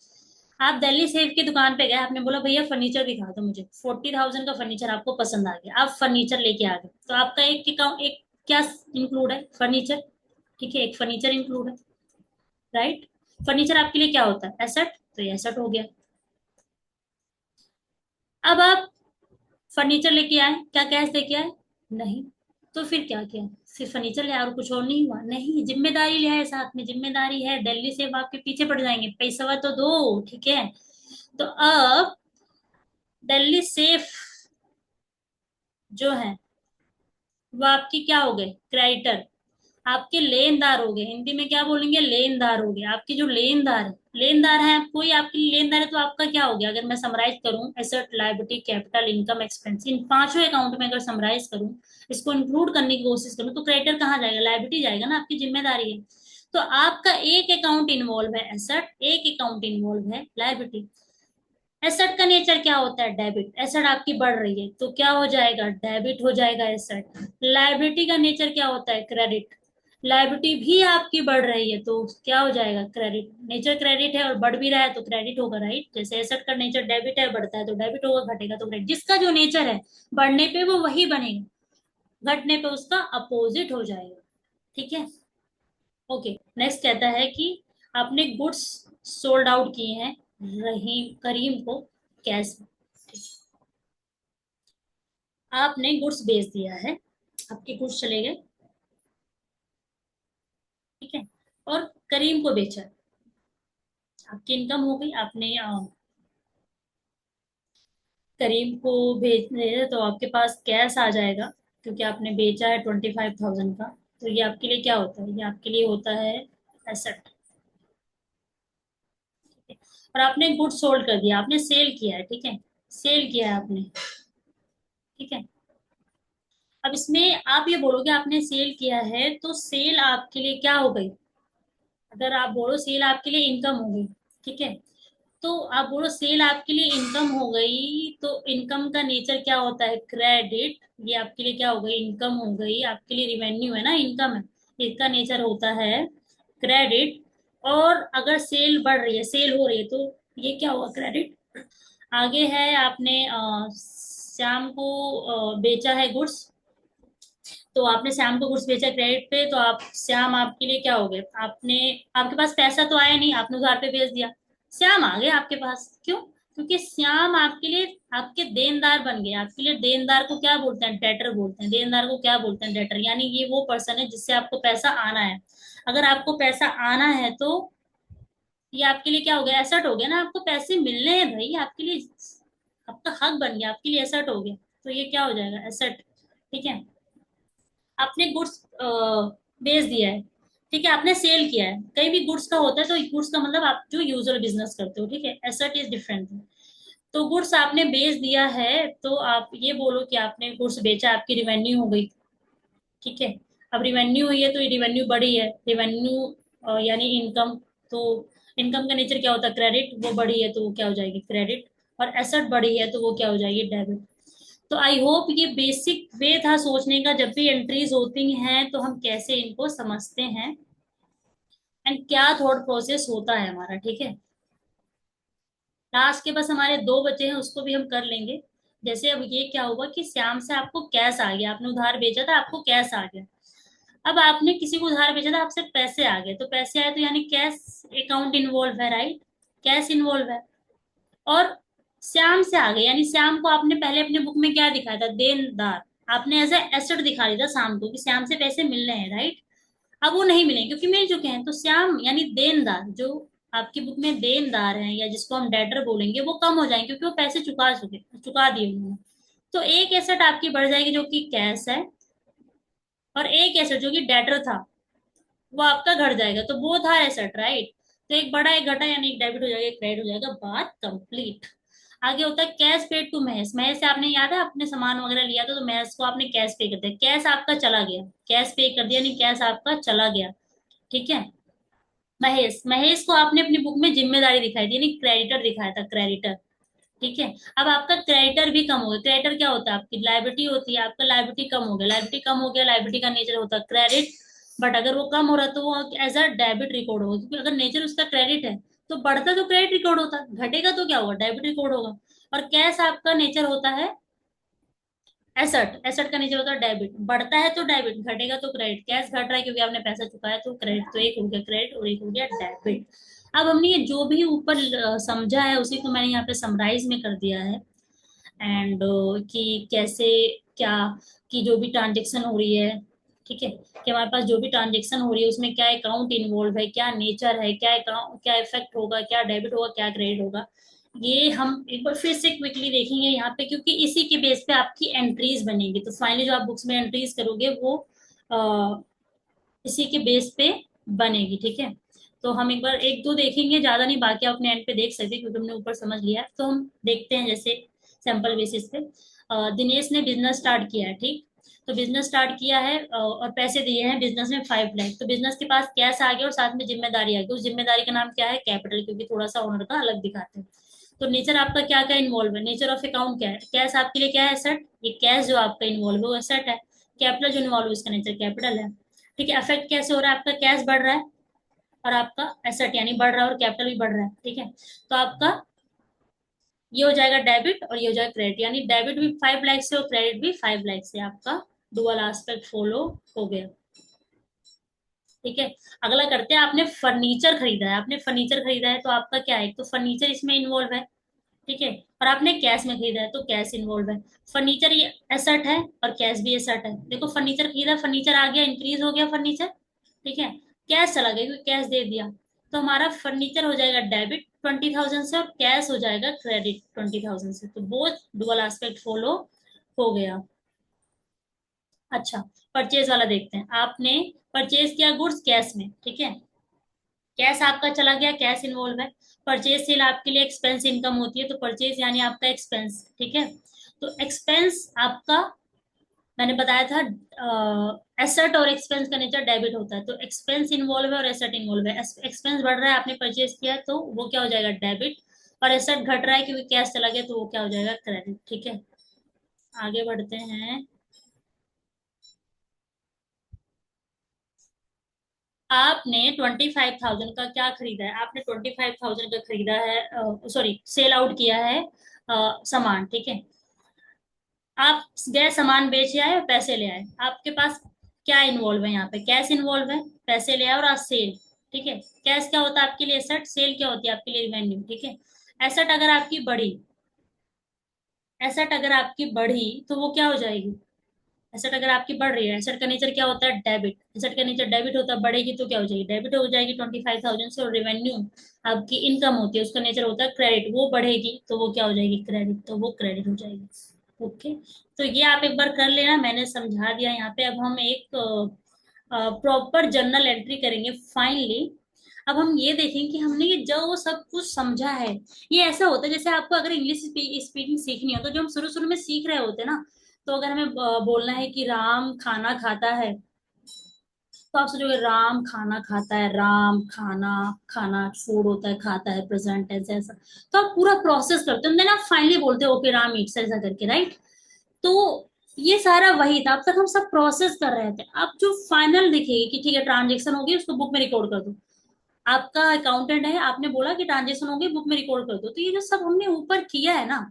आप दिल्ली सेव की दुकान पे गए, आपने बोला भैया फर्नीचर दिखा दो मुझे, 40,000 का फर्नीचर आपको पसंद आ गया, आप फर्नीचर लेके आ गए, तो आपका एक अकाउंट, एक क्या इंक्लूड है, फर्नीचर। ठीक है, एक फर्नीचर इंक्लूड है, राइट। फर्नीचर आपके लिए क्या होता है, एसेट, तो ये एसेट हो गया। अब आप फर्नीचर लेके आए, क्या कैश लेके आए, नहीं, तो फिर क्या किया, सिर्फ फर्नीचर ले आए और कुछ और नहीं हुआ, नहीं, जिम्मेदारी ले आए, साथ में जिम्मेदारी है, दिल्ली से आपके पीछे पड़ जाएंगे, पैसा तो दो। ठीक है, तो अब दिल्ली सेफ जो है वो आपकी क्या हो गए, क्रेडिटर, आपके लेनदार हो गए, हिंदी में क्या बोलेंगे, लेनदार हो गए, आपके जो लेनदार है, लेनदार है, कोई आपके लेनदार है, तो आपका क्या हो गया, अगर मैं समराइज करूं, asset, liability, capital, income, expense, इन पांचों अकाउंट में अगर समराइज करूं, इसको इंक्लूड करने की कोशिश करूं, तो क्रेडिटर कहाँ जाएगा, लायबिलिटी जाएगा ना, आपकी जिम्मेदारी है। तो आपका एक अकाउंट इन्वॉल्व है एसेट, एक अकाउंट इन्वॉल्व है लायबिलिटी। एसेट का नेचर क्या होता है, डेबिट, एसेट आपकी बढ़ रही है तो क्या हो जाएगा, डेबिट हो जाएगा एसेट। लायबिलिटी का नेचर क्या होता है, क्रेडिट, लायबिलिटी भी आपकी बढ़ रही है तो क्या हो जाएगा, क्रेडिट, नेचर क्रेडिट है और बढ़ भी रहा है तो क्रेडिट होगा, राइट। जैसे एसेट का नेचर डेबिट है, बढ़ता है तो डेबिट होगा, घटेगा तो क्रेडिट, जिसका जो नेचर है बढ़ने पे वो वही बनेगा, घटने पे उसका अपोजिट हो जाएगा। ठीक है, ओके। नेक्स्ट कहता है कि आपने गुड्स सोल्ड आउट किए हैं रहीम करीम को कैश में। आपने गुड्स बेच दिया है, आपके गुड्स चले गए, ठीक है, और करीम को बेचा, आपकी इनकम हो गई, आपने करीम को बेच दिया तो आपके पास कैश आ जाएगा, क्योंकि आपने बेचा है 25,000 का, तो ये आपके लिए क्या होता है, ये आपके लिए होता है एसेट। और आपने गुड्स सोल्ड कर दिया, आपने सेल किया है, ठीक है, सेल किया है आपने, ठीक है। अब इसमें आप ये बोलोगे आपने सेल किया है, तो सेल आपके लिए क्या हो गई, अगर आप बोलो सेल आपके लिए इनकम हो गई, ठीक है, तो आप बोलो सेल आपके लिए इनकम हो गई, तो इनकम का नेचर क्या होता है, क्रेडिट, ये आपके लिए क्या हो गई, इनकम हो गई, आपके लिए रिवेन्यू है ना, इनकम है, इसका नेचर होता है क्रेडिट। और अगर सेल बढ़ रही है, सेल हो रही है, तो ये क्या होगा, क्रेडिट। आगे है, आपने श्याम को बेचा है गुड्स, तो आपने श्याम को गुड्स बेचा क्रेडिट पे, तो आप श्याम आपके लिए क्या हो गए, आपने, आपके पास पैसा तो आया नहीं, आपने उधार पे बेच दिया, श्याम आ गए आपके पास, क्यों, क्योंकि श्याम आपके लिए आपके देनदार बन गए, आपके लिए देनदार को क्या बोलते हैं, डेटर बोलते हैं, देनदार को क्या बोलते हैं, डेटर, यानी ये वो पर्सन है जिससे आपको पैसा आना है। अगर आपको पैसा आना है तो ये आपके लिए क्या हो गया, एसेट हो गया ना, आपको पैसे मिलने हैं भाई, आपके लिए आपका हक बन गया, आपके लिए एसेट हो गया, तो ये क्या हो जाएगा, एसेट। ठीक है, आपने गुड्स बेच दिया है, ठीक है, आपने सेल किया है, कहीं भी गुड्स का होता है तो गुड्स का मतलब आप जो यूजुअल बिजनेस करते हो, ठीक है, एसेट इज डिफरेंट है। तो गुड्स आपने बेच दिया है, तो आप ये बोलो कि आपने गुड्स बेचा, आपकी रिवेन्यू हो गई, ठीक है। अब रिवेन्यू हुई है तो ये रिवेन्यू बढ़ी है, रिवेन्यू यानी इनकम, तो इनकम का नेचर क्या होता है, क्रेडिट, वो बढ़ी है तो वो क्या हो जाएगी, क्रेडिट। और एसेट बढ़ी है तो वो क्या हो जाएगी, डेबिट। तो आई होप ये बेसिक वे था सोचने का, जब भी एंट्रीज होती हैं तो हम कैसे इनको समझते हैं एंड क्या थॉट प्रोसेस होता है हमारा, ठीक है। लास्ट के बस हमारे दो बचे हैं, उसको भी हम कर लेंगे। जैसे अब ये क्या हुआ कि श्याम से आपको कैश आ गया, आपने उधार बेचा था, आपको कैश आ गया। अब आपने किसी को उधार बेचा था, आपसे पैसे आ गए, तो पैसे आए तो यानी कैश अकाउंट इन्वॉल्व है, राइट, कैश इन्वॉल्व है। और श्याम से आ गए, यानी श्याम को आपने पहले अपने बुक में क्या दिखाया था, देनदार, आपने एज ए एसेट दिखा दिया था शाम को कि श्याम से पैसे मिल रहे हैं, राइट। अब वो नहीं मिलेंगे क्योंकि मिल चुके हैं, तो श्याम यानी देनदार, जो आपकी बुक में देनदार हैं या जिसको हम डेटर बोलेंगे, वो कम हो जाएंगे क्योंकि वो पैसे चुका दिए उन्होंने। तो एक एसेट आपकी बढ़ जाएगी जो कि कैश है, और एक एसेट जो कि डेटर था वो आपका घट जाएगा, तो बोथ आर एसेट, राइट। तो एक बड़ा एक घटा, यानी एक डेबिट हो जाएगा, एक क्रेडिट हो जाएगा, बात कंप्लीट। आगे होता है cash paid to Mahesh. Mahesh से आपने याद है आपने सामान वगैरह लिया था, तो महेश को आपने कैश पे कर दिया, कैश आपका चला गया, कैश पे कर दिया, नहीं कैश आपका चला गया। ठीक है। महेश, महेश को आपने अपनी बुक में जिम्मेदारी दिखाई दी, नहीं क्रेडिटर दिखाया था, क्रेडिटर। ठीक है। अब आपका क्रेडिटर भी कम हो गया। क्रेडिटर क्या होता है, आपकी लाइबिलिटी होती है, आपका लाइबिलिटी कम हो गया, लाइबिलिटी कम हो गया, लाइबिलिटी का नेचर होता है क्रेडिट। बट अगर वो कम हो रहा है तो वो एज अ डेबिट रिकॉर्ड होगा, क्योंकि अगर नेचर उसका क्रेडिट है तो बढ़ता तो क्रेडिट रिकॉर्ड होता है, घटेगा तो क्या होगा, डेबिट रिकॉर्ड होगा। और कैश आपका नेचर होता है एसेट, एसेट का नेचर होता है डेबिट, बढ़ता है तो डेबिट, घटेगा तो क्रेडिट। कैश घट रहा है क्योंकि आपने पैसा चुकाया, तो क्रेडिट, तो एक हो गया क्रेडिट और एक हो गया डेबिट। अब हमने ये जो भी ऊपर समझा है उसी को मैंने यहाँ पे समराइज में कर दिया है। एंड कि कैसे, क्या, कि जो भी ट्रांजेक्शन हो रही है, ठीक है, कि हमारे पास जो भी ट्रांजेक्शन हो रही है उसमें क्या अकाउंट इन्वॉल्व है, क्या नेचर है, क्या अकाउंट, क्या इफेक्ट होगा, क्या डेबिट होगा, क्या क्रेडिट होगा, ये हम एक बार फिर से क्विकली देखेंगे यहाँ पे, क्योंकि इसी के बेस पे आपकी एंट्रीज बनेगी। तो फाइनली जो आप बुक्स में एंट्रीज करोगे वो इसी के बेस पे बनेगी। ठीक है। तो हम एक बार एक दो देखेंगे, ज्यादा नहीं, बाकी आप अपने एंड पे देख सकते हैं क्योंकि हमने ऊपर समझ लिया है। तो हम देखते हैं जैसे सैंपल बेसिस पे। दिनेश ने बिजनेस स्टार्ट किया है, ठीक। तो बिजनेस स्टार्ट किया है और पैसे दिए हैं बिजनेस में 5 लाख। तो बिजनेस के पास कैश आ गया और साथ में जिम्मेदारी आ गई। उस जिम्मेदारी का नाम क्या है, कैपिटल, क्योंकि थोड़ा सा ओनर का अलग दिखाते हैं। तो नेचर आपका क्या क्या इन्वॉल्व है, नेचर ऑफ अकाउंट क्या है, कैश आपके लिए क्या है, एसेट, ये कैश जो आपका इन्वॉल्व है वो एसेट है। कैपिटल जो इन्वॉल्व है उसका नेचर कैपिटल है। ठीक है। अफेक्ट कैसे हो रहा है, आपका कैश बढ़ रहा है और आपका एसेट यानी बढ़ रहा है और कैपिटल भी बढ़ रहा है। ठीक है। तो आपका ये हो जाएगा डेबिट और ये हो जाएगा क्रेडिट, यानी डेबिट भी 5 लाख से और क्रेडिट भी 5 लाख से, आपका डुअल एस्पेक्ट फॉलो हो गया। ठीक है। अगला करते हैं, आपने फर्नीचर खरीदा है, आपने फर्नीचर खरीदा है तो आपका क्या है, तो फर्नीचर इसमें इन्वॉल्व है। ठीक है। और आपने कैश में खरीदा है तो कैश इन्वॉल्व है। फर्नीचर ये एसेट है और कैश भी एसेट है। देखो फर्नीचर खरीदा, फर्नीचर आ गया, इंक्रीज हो गया फर्नीचर। ठीक है। कैश चला गया क्योंकि कैश दे दिया, तो हमारा फर्नीचर हो जाएगा डेबिट 20,000 से और कैश हो जाएगा क्रेडिट 20,000 से। तो बोथ डुअल एस्पेक्ट फॉलो हो गया। अच्छा, परचेज वाला देखते हैं। आपने परचेज किया गुड्स कैश में, ठीक है, कैश आपका चला गया, कैश इन्वॉल्व है। परचेज सेल आपके लिए एक्सपेंस इनकम होती है, तो परचेज यानी आपका एक्सपेंस। ठीक है। तो एक्सपेंस आपका, मैंने बताया था एसेट और एक्सपेंस का नेचर डेबिट होता है, तो एक्सपेंस इन्वॉल्व है और एसेट इन्वॉल्व है। एक्सपेंस बढ़ रहा है, आपने परचेज किया है तो वो क्या हो जाएगा, डेबिट। और एसेट घट रहा है क्योंकि कैश चला गया, तो वो क्या हो जाएगा, क्रेडिट। ठीक है। आगे बढ़ते हैं। आपने 25,000 का क्या खरीदा है, आपने 25,000 का खरीदा है, सॉरी सेल आउट किया है सामान। ठीक है। आप गए सामान बेच आए और पैसे ले आए, आपके पास क्या इन्वॉल्व है, यहाँ पे कैश इन्वॉल्व है, पैसे ले आए और आज सेल। ठीक है। कैश क्या होता है आपके लिए, एसेट, सेल क्या होती है आपके लिए, रिवेन्यू। ठीक है। एसेट अगर आपकी बढ़ी, एसेट अगर आपकी बढ़ी तो वो क्या हो जाएगी, एसेट अगर आपकी बढ़ रही है, एसेट का नेचर क्या होता है, डेबिट, एसेट का नेचर डेबिट होता है, बढ़ेगी तो क्या हो जाएगी, डेबिट हो जाएगी 25,000 से। और रेवेन्यू आपकी इनकम होती है, उसका नेचर होता है क्रेडिट, वो बढ़ेगी तो वो क्या हो जाएगी, क्रेडिट, तो वो क्रेडिट हो जाएगी। ओके। तो ये आप एक बार कर लेना, मैंने समझा दिया यहाँ पे। अब हम एक प्रॉपर जर्नल एंट्री करेंगे फाइनली। अब हम ये देखें कि हमने ये जो सब कुछ समझा है, ये ऐसा होता है जैसे आपको अगर इंग्लिश स्पीकिंग सीखनी हो, तो जो हम शुरू शुरू में सीख रहे होते हैं ना, तो अगर हमें बोलना है कि राम खाना खाता है, तो आप सोचोगे राम खाना खाता है, राम खाना, खाना फूड होता है, खाता है प्रेजेंट टेंस ऐसा। तो आप पूरा प्रोसेस करते हो, देन आप फाइनली बोलते हो ओके राम ईट्स, ऐसा करके, राइट। तो ये सारा वही था, अब तक हम सब प्रोसेस कर रहे थे। अब जो फाइनल दिखेगी कि ठीक है ट्रांजेक्शन होगी, उसको बुक में रिकॉर्ड कर दो। आपका अकाउंटेंट है, आपने बोला कि ट्रांजेक्शन होगी, बुक में रिकॉर्ड कर दो। तो ये जो सब हमने ऊपर किया है ना,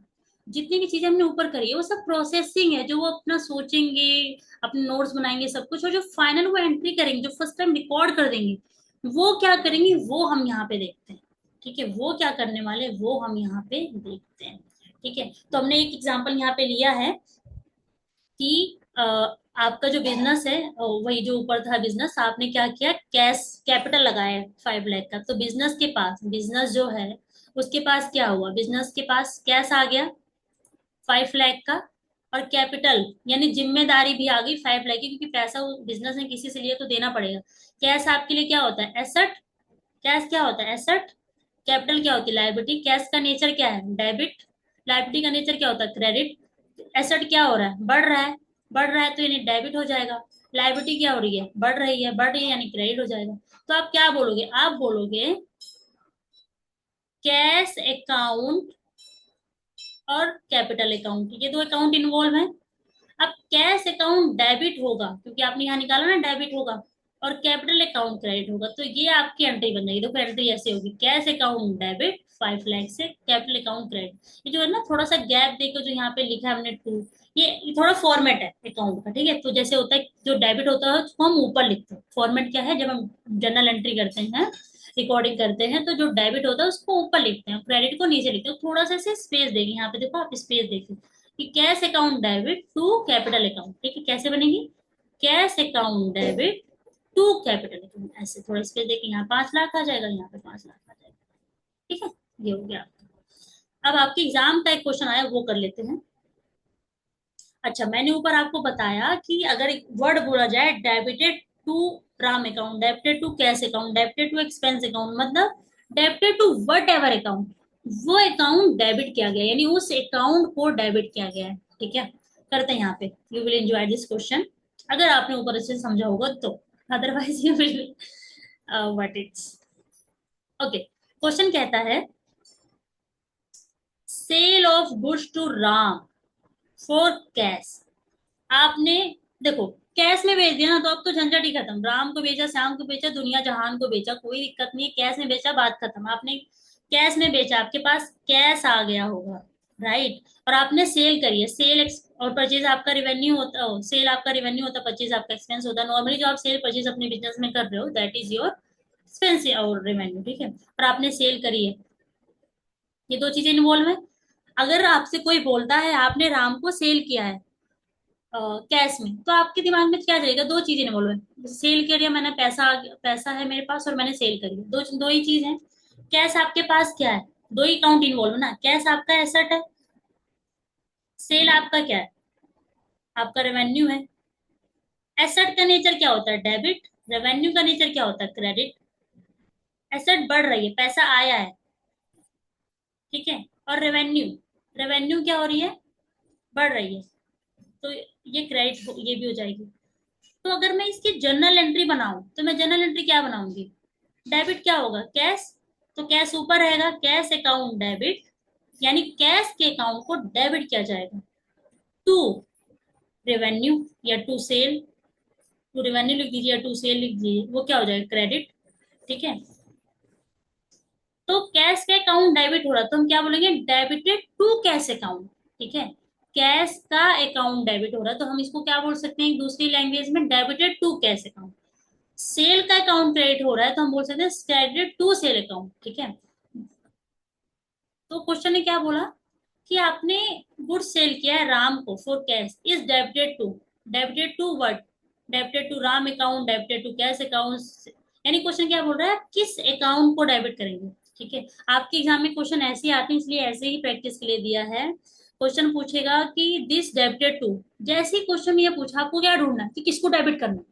जितनी भी चीजें हमने ऊपर करी है वो सब प्रोसेसिंग है, जो वो अपना सोचेंगे, अपने नोट्स बनाएंगे सब कुछ, और जो फाइनल वो एंट्री करेंगे, जो फर्स्ट टाइम रिकॉर्ड कर देंगे, वो क्या करेंगे वो हम यहाँ पे देखते हैं। ठीक है। वो क्या करने वाले वो हम यहाँ पे देखते हैं। ठीक है। तो हमने एक एग्जाम्पल यहाँ पे लिया है कि आपका जो बिजनेस है, वही जो ऊपर था बिजनेस, आपने क्या किया, कैश कैपिटल लगाया है 5 लाख का। तो बिजनेस के पास, बिजनेस जो है उसके पास क्या हुआ, बिजनेस के पास कैश आ गया 5 लाख का, और कैपिटल यानी जिम्मेदारी भी आ गई 5 लाख की, क्योंकि पैसा बिजनेस ने किसी से लिया तो देना पड़ेगा। कैश आपके लिए क्या होता है, एसेट। कैश क्या होता है, एसेट। कैपिटल क्या होती है, लायबिलिटी। कैश का नेचर क्या है, डेबिट, लायबिलिटी का नेचर क्या होता है, क्रेडिट। एसेट क्या हो रहा है, बढ़ रहा है, बढ़ रहा है तो यानी डेबिट हो जाएगा। लायबिलिटी क्या हो रही है, बढ़ रही है यानी क्रेडिट हो जाएगा। तो आप क्या बोलोगे, आप बोलोगे कैश अकाउंट और कैपिटल अकाउंट, ये दो अकाउंट इन्वॉल्व है। अब कैश अकाउंट डेबिट होगा क्योंकि आपने यहाँ निकाला ना, डेबिट होगा, और कैपिटल अकाउंट क्रेडिट होगा, तो ये आपकी एंट्री बन जाएगी। देखो एंट्री ऐसे होगी, कैश अकाउंट डेबिट 5 लाख से, कैपिटल अकाउंट क्रेडिट। ये जो है ना थोड़ा सा गैप देखो, जो यहाँ पे लिखा है हमने टू, ये थोड़ा फॉर्मेट है अकाउंट का, ठीक है। तो जैसे होता है जो डेबिट होता है उसको हम ऊपर लिखते हैं, फॉर्मेट क्या है, जब हम जर्नल एंट्री करते हैं, रिकॉर्डिंग करते हैं, तो जो डेबिट होता है उसको ऊपर लिखते हैं, क्रेडिट को नीचे लिखते हैं। थोड़ा सा ऐसे स्पेस देंगे, यहाँ पे देखो आप स्पेस देखिए कि cash account debit to capital account, ठीक है। कैसे बनेगी, cash account debit to capital account, ऐसे थोड़ा स्पेस देखिए, यहाँ 5 लाख आ जाएगा, यहाँ पे 5 लाख आ जाएगा, ठीक है। ये हो गया आपका। अब आपके एग्जाम का एक क्वेश्चन आया, वो कर लेते हैं। अच्छा, मैंने ऊपर आपको बताया कि अगर एक वर्ड बोला जाए debited to Ram account, debited to cash account, debited to expense account, मतलब debited to whatever account, वो अकाउंट डेबिट किया गया, यानी उस अकाउंट को डेबिट किया गया है, ठीक है। करते हैं यहाँ पे, you will enjoy this question, अगर आपने ऊपर से समझा होगा तो, otherwise you will what it's. Okay, question कहता है sale of goods to Ram for cash. आपने, देखो, कैश में बेच दिया ना तो अब तो झंझट ही खत्म, राम को बेचा, श्याम को बेचा, दुनिया जहान को बेचा, कोई दिक्कत नहीं है, कैश में बेचा, बात खत्म। आपने कैश में बेचा, आपके पास कैश आ गया होगा, राइट। और आपने सेल करी है, और परचेज आपका रेवेन्यू होता है, सेल आपका रेवेन्यू होता है, परचेज आपका एक्सपेंस होता है। नॉर्मली जो आप सेल परचेज अपने बिजनेस में कर रहे हो, दैट इज योर एक्सपेंस और रेवेन्यू, ठीक है। और आपने सेल करी है, ये दो चीजें इन्वॉल्व है। अगर आपसे कोई बोलता है आपने राम को सेल किया है कैश में, तो आपके दिमाग में क्या जाएगा, दो चीजें इन्वॉल्व है, सेल किया मैंने, पैसा है मेरे पास और मैंने सेल करी है, दो दो ही चीज है। कैश आपके पास क्या है, दो ही अकाउंट इन्वॉल्व है ना, कैश आपका एसेट है, सेल आपका क्या है, आपका रेवेन्यू है। एसेट का नेचर क्या होता है, डेबिट। रेवेन्यू का नेचर क्या होता है, क्रेडिट। एसेट बढ़ रही है, पैसा आया है, ठीक है। और रेवेन्यू, रेवेन्यू क्या हो रही है, बढ़ रही है, तो ये क्रेडिट ये भी हो जाएगी। तो अगर मैं इसकी जर्नल एंट्री बनाऊं तो मैं जर्नल एंट्री क्या बनाऊंगी, डेबिट क्या होगा, कैश, तो कैश ऊपर रहेगा, कैश अकाउंट डेबिट, यानी कैश के अकाउंट को डेबिट किया जाएगा टू रेवेन्यू या टू सेल, टू रेवेन्यू लिख दीजिए या टू सेल लिख दीजिए, वो क्या हो जाएगा, क्रेडिट, ठीक है। तो कैश का अकाउंट डेबिट हो रहा है तो हम क्या बोलेंगे, डेबिटेड टू कैश अकाउंट, ठीक है। कैश का अकाउंट डेबिट हो रहा है तो हम इसको क्या बोल सकते हैं दूसरी लैंग्वेज में, debited to cash account. Sale का अकाउंट क्रेडिट हो रहा है तो हम बोल सकते हैं क्रेडिट टू सेल अकाउंट, ठीक है। तो क्वेश्चन ने क्या बोला कि आपने गुड सेल किया है राम को for cash, is debited to what, debited to Ram account, debited to cash account, यानी क्वेश्चन क्या बोल रहा है, किस अकाउंट को डेबिट करेंगे, ठीक है। आपके एग्जाम में क्वेश्चन ऐसे ही आते हैं, इसलिए ऐसे ही प्रैक्टिस के लिए दिया है। क्वेश्चन पूछेगा कि दिस डेबिटेड टू, जैसे ही क्वेश्चन ये पूछा आपको क्या ढूंढना है कि किसको डेबिट करना है।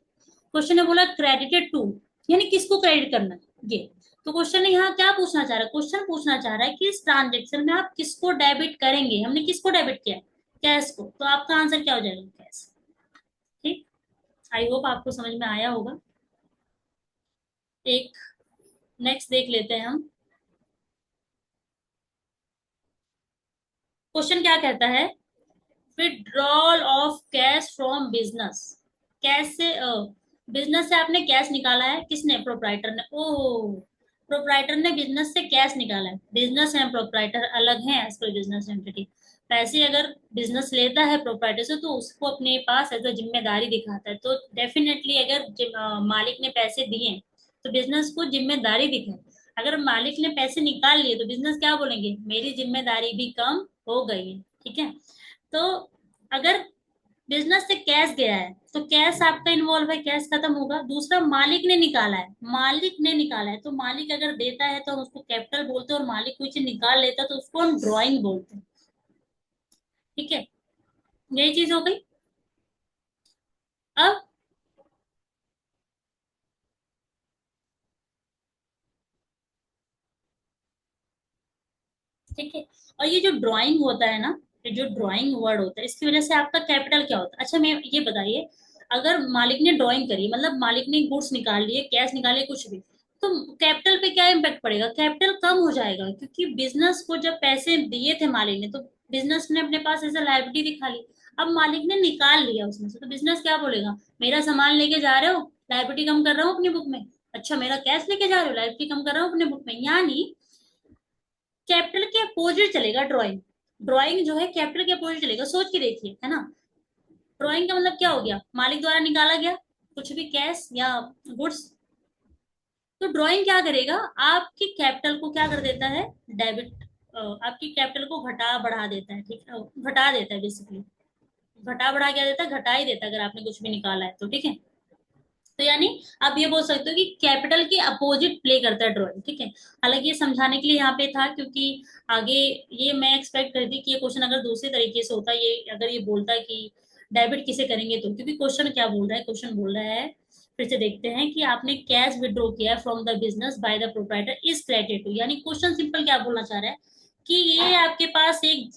क्वेश्चन ने बोला क्रेडिटेड टू, यानी किसको क्रेडिट करना है ये। तो क्वेश्चन ने यहाँ क्या पूछना चाह रहा है, क्वेश्चन पूछना चाह रहा है कि इस ट्रांजेक्शन में आप किसको डेबिट करेंगे, हमने किसको डेबिट किया, कैश को, तो आपका आंसर क्या हो जाएगा, कैश, ठीक। आई होप आपको समझ में आया होगा। एक नेक्स्ट देख लेते हैं हम, क्वेश्चन क्या कहता है, withdrawal of cash from business, cash से बिजनेस से आपने कैश निकाला है, किसने, प्रोप्राइटर ने, ओह, प्रोप्राइटर ने बिजनेस से कैश निकाला है, बिजनेस है प्रोप्राइटर अलग है एज पर बिजनेस एंटिटी। पैसे अगर बिजनेस लेता है प्रोप्राइटर से तो उसको अपने पास एज अ जिम्मेदारी दिखाता है, तो डेफिनेटली अगर मालिक ने पैसे दिए तो बिजनेस को जिम्मेदारी दिखाए। अगर मालिक ने पैसे निकाल लिए तो बिजनेस क्या बोलेंगे, मेरी जिम्मेदारी भी कम हो गई है, ठीक है। तो अगर बिजनेस से कैश गया है तो कैश आपका इन्वॉल्व है, कैश खत्म होगा। दूसरा, मालिक ने निकाला है, मालिक ने निकाला है, तो मालिक अगर देता है तो हम उसको कैपिटल बोलते हैं, और मालिक कोई चीज निकाल लेता है तो उसको हम ड्रॉइंग बोलते हैं, ठीक है। यही चीज हो गई। अब ठीक है। और ये जो ड्राइंग होता है ना, ये जो ड्राइंग वर्ड होता है, इसकी वजह से आपका कैपिटल क्या होता है? अच्छा, मैं ये बताइए, अगर मालिक ने ड्राइंग करी, मतलब मालिक ने गुड्स निकाल लिए, कैश निकाले, कुछ भी, तो कैपिटल पे क्या इम्पैक्ट पड़ेगा? कैपिटल कम हो जाएगा, क्योंकि बिजनेस को जब पैसे दिए थे मालिक ने, तो बिजनेस ने अपने पास एज लाइबिलिटी दिखा ली। अब मालिक ने निकाल लिया उसमें से, तो बिजनेस क्या बोलेगा? मेरा सामान लेके जा रहे हो, लाइबिलिटी कम कर रहा हूँ अपनी बुक में। अच्छा, मेरा कैश लेके जा रहे हो, लाइबिलिटी कम कर रहा हूँ अपने बुक में। यानी कैपिटल के अपोजिट चलेगा ड्राइंग। ड्राइंग जो है कैपिटल के अपोजिट चलेगा, सोच के देखिए, है ना। ड्राइंग का मतलब क्या हो गया? मालिक द्वारा निकाला गया कुछ भी, कैश या गुड्स। तो ड्राइंग क्या करेगा? आपकी कैपिटल को क्या कर देता है? डेबिट, आपकी कैपिटल को घटा बढ़ा देता है, ठीक है, घटा देता है बेसिकली। घटा बढ़ा क्या देता है? घटा ही देता है, अगर आपने कुछ भी निकाला है तो, ठीक है। तो यानी आप ये बोल सकते हो कि कैपिटल के अपोजिट प्ले करता है ड्राइंग, ठीक है। हालांकि ये समझाने के लिए यहाँ पे था, क्योंकि आगे ये मैं एक्सपेक्ट करती कि ये क्वेश्चन अगर दूसरे तरीके से होता, ये अगर ये बोलता कि डेबिट किसे करेंगे, तो क्योंकि क्वेश्चन क्या बोल रहा है? क्वेश्चन बोल रहा है, फिर से देखते हैं, कि आपने कैश विड्रॉ किया from the business by the proprietor is credited to. यानी क्वेश्चन सिंपल क्या बोलना चाह रहा है, कि ये आपके पास एक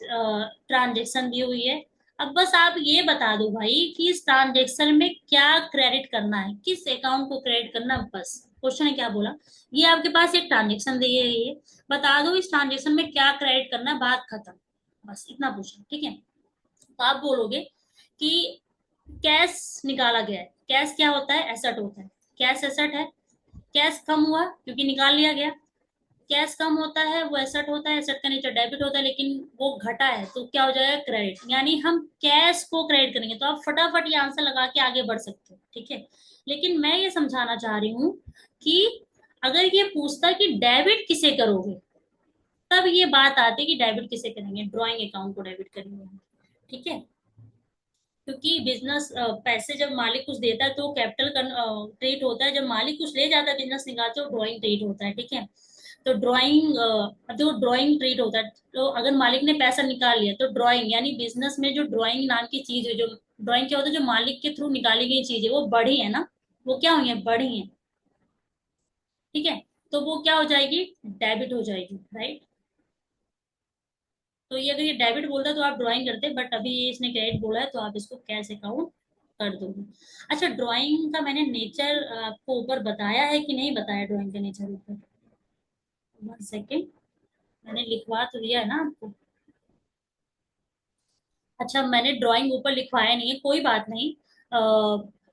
ट्रांजेक्शन दी हुई है। अब बस आप ये बता दो भाई कि इस ट्रांजेक्शन में क्या क्रेडिट करना है, किस अकाउंट को क्रेडिट करना है, बस। क्वेश्चन ने क्या बोला? ये आपके पास एक ट्रांजेक्शन दी है, ये बता दो इस ट्रांजेक्शन में क्या क्रेडिट करना है, बात खत्म। बस इतना पूछना, ठीक है। तो आप बोलोगे कि कैश निकाला गया है। कैश क्या होता है? एसेट होता है। कैश एसेट है। कैश कम हुआ क्योंकि निकाल लिया गया। कैश कम होता है वो एसेट होता है, एसेट का नेचर डेबिट होता है, लेकिन वो घटा है तो क्या हो जाएगा? क्रेडिट। यानी हम कैश को क्रेडिट करेंगे। तो आप फटाफट ये आंसर लगा के आगे बढ़ सकते हो, ठीक है। लेकिन मैं ये समझाना चाह रही हूँ कि अगर ये पूछता कि डेबिट किसे करोगे, तब ये बात आती कि डेबिट किसे करेंगे, ड्रॉइंग अकाउंट को डेबिट करेंगे, ठीक है। क्योंकि बिजनेस पैसे जब मालिक कुछ देता है तो कैपिटल ट्रीट होता है, जब मालिक कुछ ले जाता है बिजनेस निकाल, तो ड्रॉइंग ट्रीट होता है, ठीक है। तो ड्राइंग, जो ड्राइंग ट्रीट होता है, तो अगर मालिक ने पैसा निकाल लिया तो ड्राइंग, यानी बिजनेस में जो ड्राइंग नाम की चीज है, जो ड्राइंग क्या होता है? जो मालिक के थ्रू निकाली गई चीज है, वो बढ़ी है ना, वो क्या हुई है? बढ़ी है, ठीक है। तो वो क्या हो जाएगी? डेबिट हो जाएगी, राइट। तो ये अगर ये डेबिट बोलता तो आप ड्राइंग करते, बट अभी ये इसने क्रेडिट बोला है, तो आप इसको कैश अकाउंट कर दोगे। अच्छा, ड्राइंग का मैंने नेचर आपको ऊपर बताया है कि नहीं बताया? ड्राइंग का नेचर ऊपर, 1 सेकेंड, मैंने लिखवा तो दिया है ना आपको। अच्छा, मैंने ड्राइंग ऊपर लिखवाया नहीं है, कोई बात नहीं।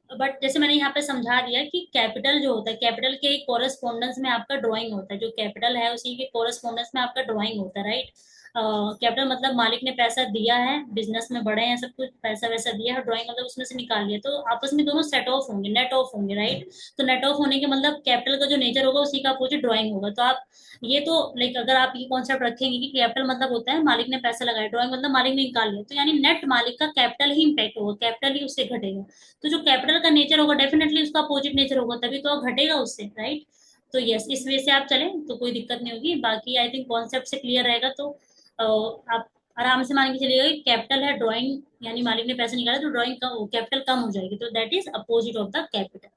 बट जैसे मैंने यहाँ पे समझा दिया कि कैपिटल जो होता है, कैपिटल के कोरस्पोंडेंस में आपका ड्राइंग होता है, जो कैपिटल है उसी के कोरस्पोंडेंस में आपका ड्राइंग होता है, राइट। कैपिटल मतलब मालिक ने पैसा दिया है, बिजनेस में बढ़े हैं सब कुछ, पैसा वैसा दिया है, ड्राइंग मतलब उसमें से निकाल लिया, तो आपस में दोनों सेट ऑफ होंगे, नेट ऑफ होंगे, राइट। तो नेट ऑफ होने के मतलब कैपिटल का जो नेचर होगा उसी का अपोजिट ड्राइंग होगा। तो आप ये तो लाइक अगर आप ये कॉन्सेप्ट रखेंगे कि कैपिटल मतलब होता है मालिक ने पैसा लगाया, ड्राइंग मतलब मालिक ने निकाल लिया, तो यानी नेट मालिक का कैपिटल ही इंपैक्ट होगा, कैपिटल ही उससे घटेगा। तो जो कैपिटल का नेचर होगा डेफिनेटली उसका अपोजिट नेचर होगा, तभी तो घटेगा उससे, राइट। तो यस, इस वे से आप चलें तो कोई दिक्कत नहीं होगी। बाकी आई थिंक कॉन्सेप्ट से क्लियर रहेगा, तो आप आराम से मान के चलिएगा कि कैपिटल है ड्राइंग, यानी मालिक ने पैसे निकाला तो ड्राइंग का कैपिटल कम हो जाएगी, तो that is opposite of the capital,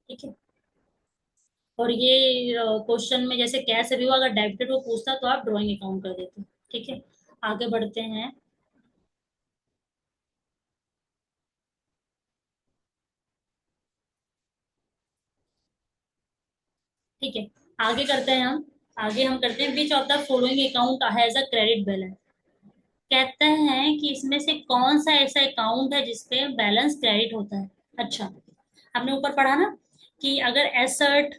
ठीक है। और ये क्वेश्चन में जैसे कैश अभी अगर डेबिटेड वो पूछता तो आप ड्राइंग अकाउंट कर देते, ठीक है। आगे बढ़ते हैं, ठीक है। आगे करते हैं हम। आगे हम करते हैं, which of the following account has a credit balance. कहते हैं कि इसमें से कौन सा ऐसा अकाउंट है जिसपे बैलेंस क्रेडिट होता है। अच्छा, हमने ऊपर पढ़ा ना कि अगर एसेट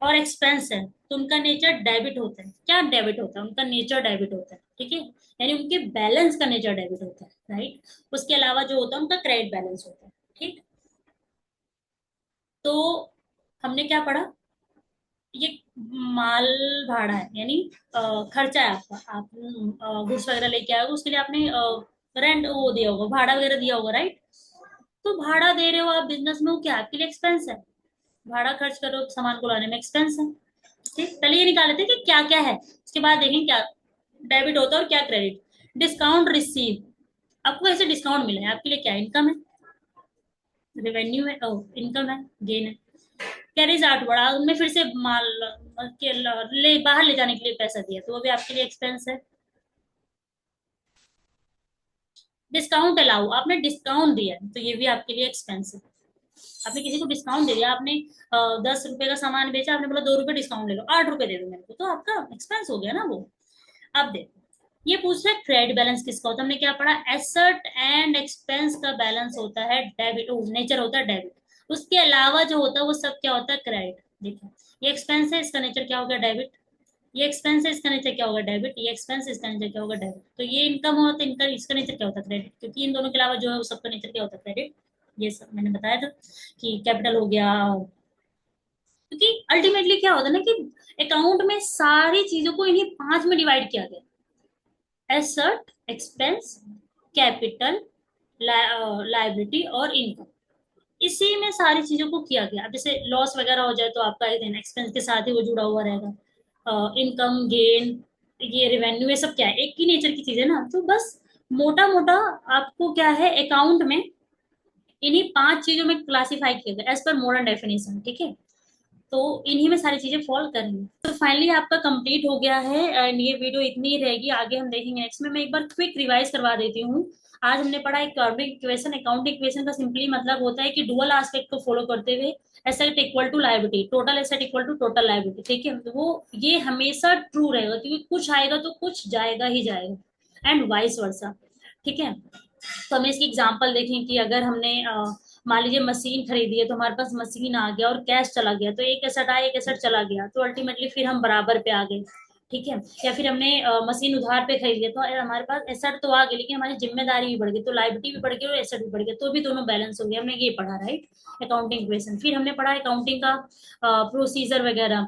और एक्सपेंस है तो उनका नेचर डेबिट होता है। क्या डेबिट होता है? उनका नेचर डेबिट होता है, ठीक है। यानी उनके बैलेंस का नेचर डेबिट होता है, राइट। उसके अलावा जो होता है उनका क्रेडिट बैलेंस होता है, ठीक। तो हमने क्या पढ़ा? ये माल भाड़ा है, यानी खर्चा है आपका, आप गुड्स वगैरह लेके आए हो, उसके लिए आपने रेंट वो दिया होगा, भाड़ा वगैरह दिया होगा, राइट। तो भाड़ा दे रहे हो आप बिजनेस में, वो क्या आपके लिए एक्सपेंस है? भाड़ा खर्च करो सामान को लाने में, एक्सपेंस है, ठीक। पहले ये निकाल लेते हैं कि क्या क्या है, उसके बाद देखें क्या डेबिट होता है और क्या क्रेडिट। डिस्काउंट रिसीव, आपको ऐसे डिस्काउंट मिला है, आपके लिए क्या इनकम है? रेवेन्यू है, इनकम है, गेन है। कैरिज आउटवर्ड, उनमें फिर से माल बाहर ले जाने के लिए पैसा दिया तो वो भी आपके लिए एक्सपेंस है। डिस्काउंट अलाउ, आपने डिस्काउंट दिया है तो ये भी आपके लिए एक्सपेंस है। आपने किसी को डिस्काउंट दे दिया, आपने 10 रुपए का सामान बेचा, आपने बोला 2 रुपए डिस्काउंट ले लो, 8 रुपए दे दो मेरे को, तो आपका एक्सपेंस हो गया ना वो। अब देखो, ये पूछ रहा है क्रेडिट बैलेंस किसका होता है। हमने क्या पढ़ा, एसेट एंड एक्सपेंस का बैलेंस होता है डेबिट, नेचर होता है डेबिट। उसके अलावा जो होता है वो सब क्या होता है, क्रेडिट। देखो, ये एक्सपेंस है, इसका नेचर क्या हो गया, डेबिट। ये एक्सपेंस है, इसका नेचर क्या होगा, डेबिट। ये एक्सपेंस है, इसका नेचर क्या होगा, डेबिट। तो ये इनकम हो तो इनका, इसका नेचर क्या होता है, क्रेडिट, क्योंकि इन दोनों के अलावा जो है वो सबका नेचर क्या होता है, क्रेडिट। ये सब मैंने बताया था कि कैपिटल हो गया, क्योंकि अल्टीमेटली क्या होता है ना कि अकाउंट में सारी चीजों को इन्हीं 5 में डिवाइड किया गया, एसेट, एक्सपेंस, कैपिटल, लायबिलिटी और इनकम। इसी में सारी चीजों को किया गया। अब जैसे लॉस वगैरह हो जाए तो आपका एक्सपेंस के साथ ही वो जुड़ा हुआ रहेगा। इनकम गेन, ये रेवेन्यू, ये सब क्या है, एक ही नेचर की चीज है ना। तो बस मोटा मोटा आपको क्या है, अकाउंट में इन्हीं 5 चीजों में क्लासिफाई किया गया एज पर मॉडर्न डेफिनेशन, ठीक है। तो इन्हीं में सारी चीजें फॉलो करेंगे। तो फाइनली आपका कंप्लीट हो गया है एंड ये वीडियो इतनी ही रहेगी, आगे हम देखेंगे नेक्स्ट में। मैं एक बार क्विक रिवाइज करवा देती हूँ। आज हमने पढ़ा अकाउंटिंग इक्वेशन। अकाउंटिंग इक्वेशन का सिंपली मतलब होता है कि डुअल एस्पेक्ट को फॉलो करते हुए asset equal to liability, total asset equal to total liability, ठीक है। तो वो ये हमेशा ट्रू रहेगा, क्योंकि कुछ आएगा तो कुछ जाएगा ही जाएगा, एंड वाइस वर्सा, ठीक है। तो हमें इसकी एग्जांपल देखें कि अगर हमने मान लीजिए मशीन खरीदी है, तो हमारे पास मशीन आ गया और कैश चला गया, तो एक एसेट आया, एक एसेट चला गया, तो अल्टीमेटली फिर हम बराबर पे आ गए, ठीक है। या फिर हमने मशीन उधार पे खरीद लिया, तो हमारे पास एसेट तो आ गई, लेकिन हमारी जिम्मेदारी भी बढ़ गई, तो लायबिलिटी भी बढ़ गई और एसेट भी बढ़ गया, तो भी दोनों बैलेंस हो गया। हमने ये पढ़ा, राइट, अकाउंटिंग इक्वेशन। फिर हमने पढ़ा अकाउंटिंग का प्रोसीजर वगैरह,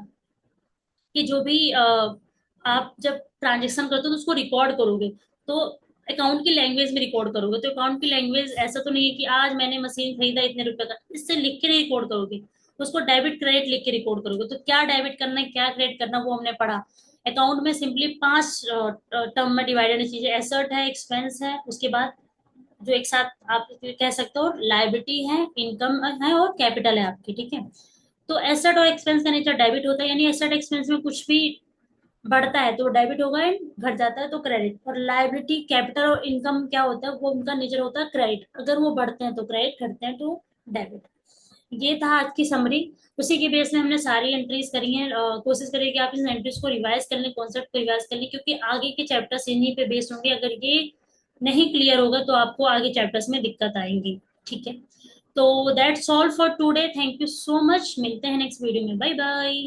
कि जो भी आप जब ट्रांजेक्शन करते हो तो उसको रिकॉर्ड करोगे, तो अकाउंट की लैंग्वेज में रिकॉर्ड करोगे। तो अकाउंट की लैंग्वेज ऐसा तो नहीं है कि आज मैंने मशीन खरीदा इतने रुपए का, इससे लिख के नहीं रिकॉर्ड करोगे, तो उसको डेबिट क्रेडिट लिख के रिकॉर्ड करोगे। तो क्या डेबिट करना है, क्या क्रेडिट करना, वो हमने पढ़ा। अकाउंट में सिंपली 5 टर्म में डिवाइडेड चीजें, एसेट है, एक्सपेंस है, उसके बाद जो एक साथ आप कह सकते हो लायबिलिटी है, इनकम है और कैपिटल है आपकी, ठीक है। तो एसेट और एक्सपेंस का नेचर डेबिट होता है, यानी एसेट एक्सपेंस में कुछ भी बढ़ता है तो डेबिट होगा, एंड घट जाता है तो क्रेडिट। और लायबिलिटी, कैपिटल और इनकम क्या होता है, वो उनका नेचर होता है क्रेडिट। अगर वो बढ़ते हैं तो क्रेडिट, घटते हैं तो डेबिट। ये था आज की समरी। उसी के बेस में हमने सारी एंट्रीज करी हैं। कोशिश करिए कि आप इन एंट्रीज को रिवाइज कर लें, कॉन्सेप्ट को रिवाइज कर लें, क्योंकि आगे के चैप्टर्स इन्हीं पे बेस्ड होंगे। अगर ये नहीं क्लियर होगा तो आपको आगे चैप्टर्स में दिक्कत आएंगी, ठीक है। तो that's all for today, thank you so much, मिलते हैं नेक्स्ट वीडियो में, बाय बाय।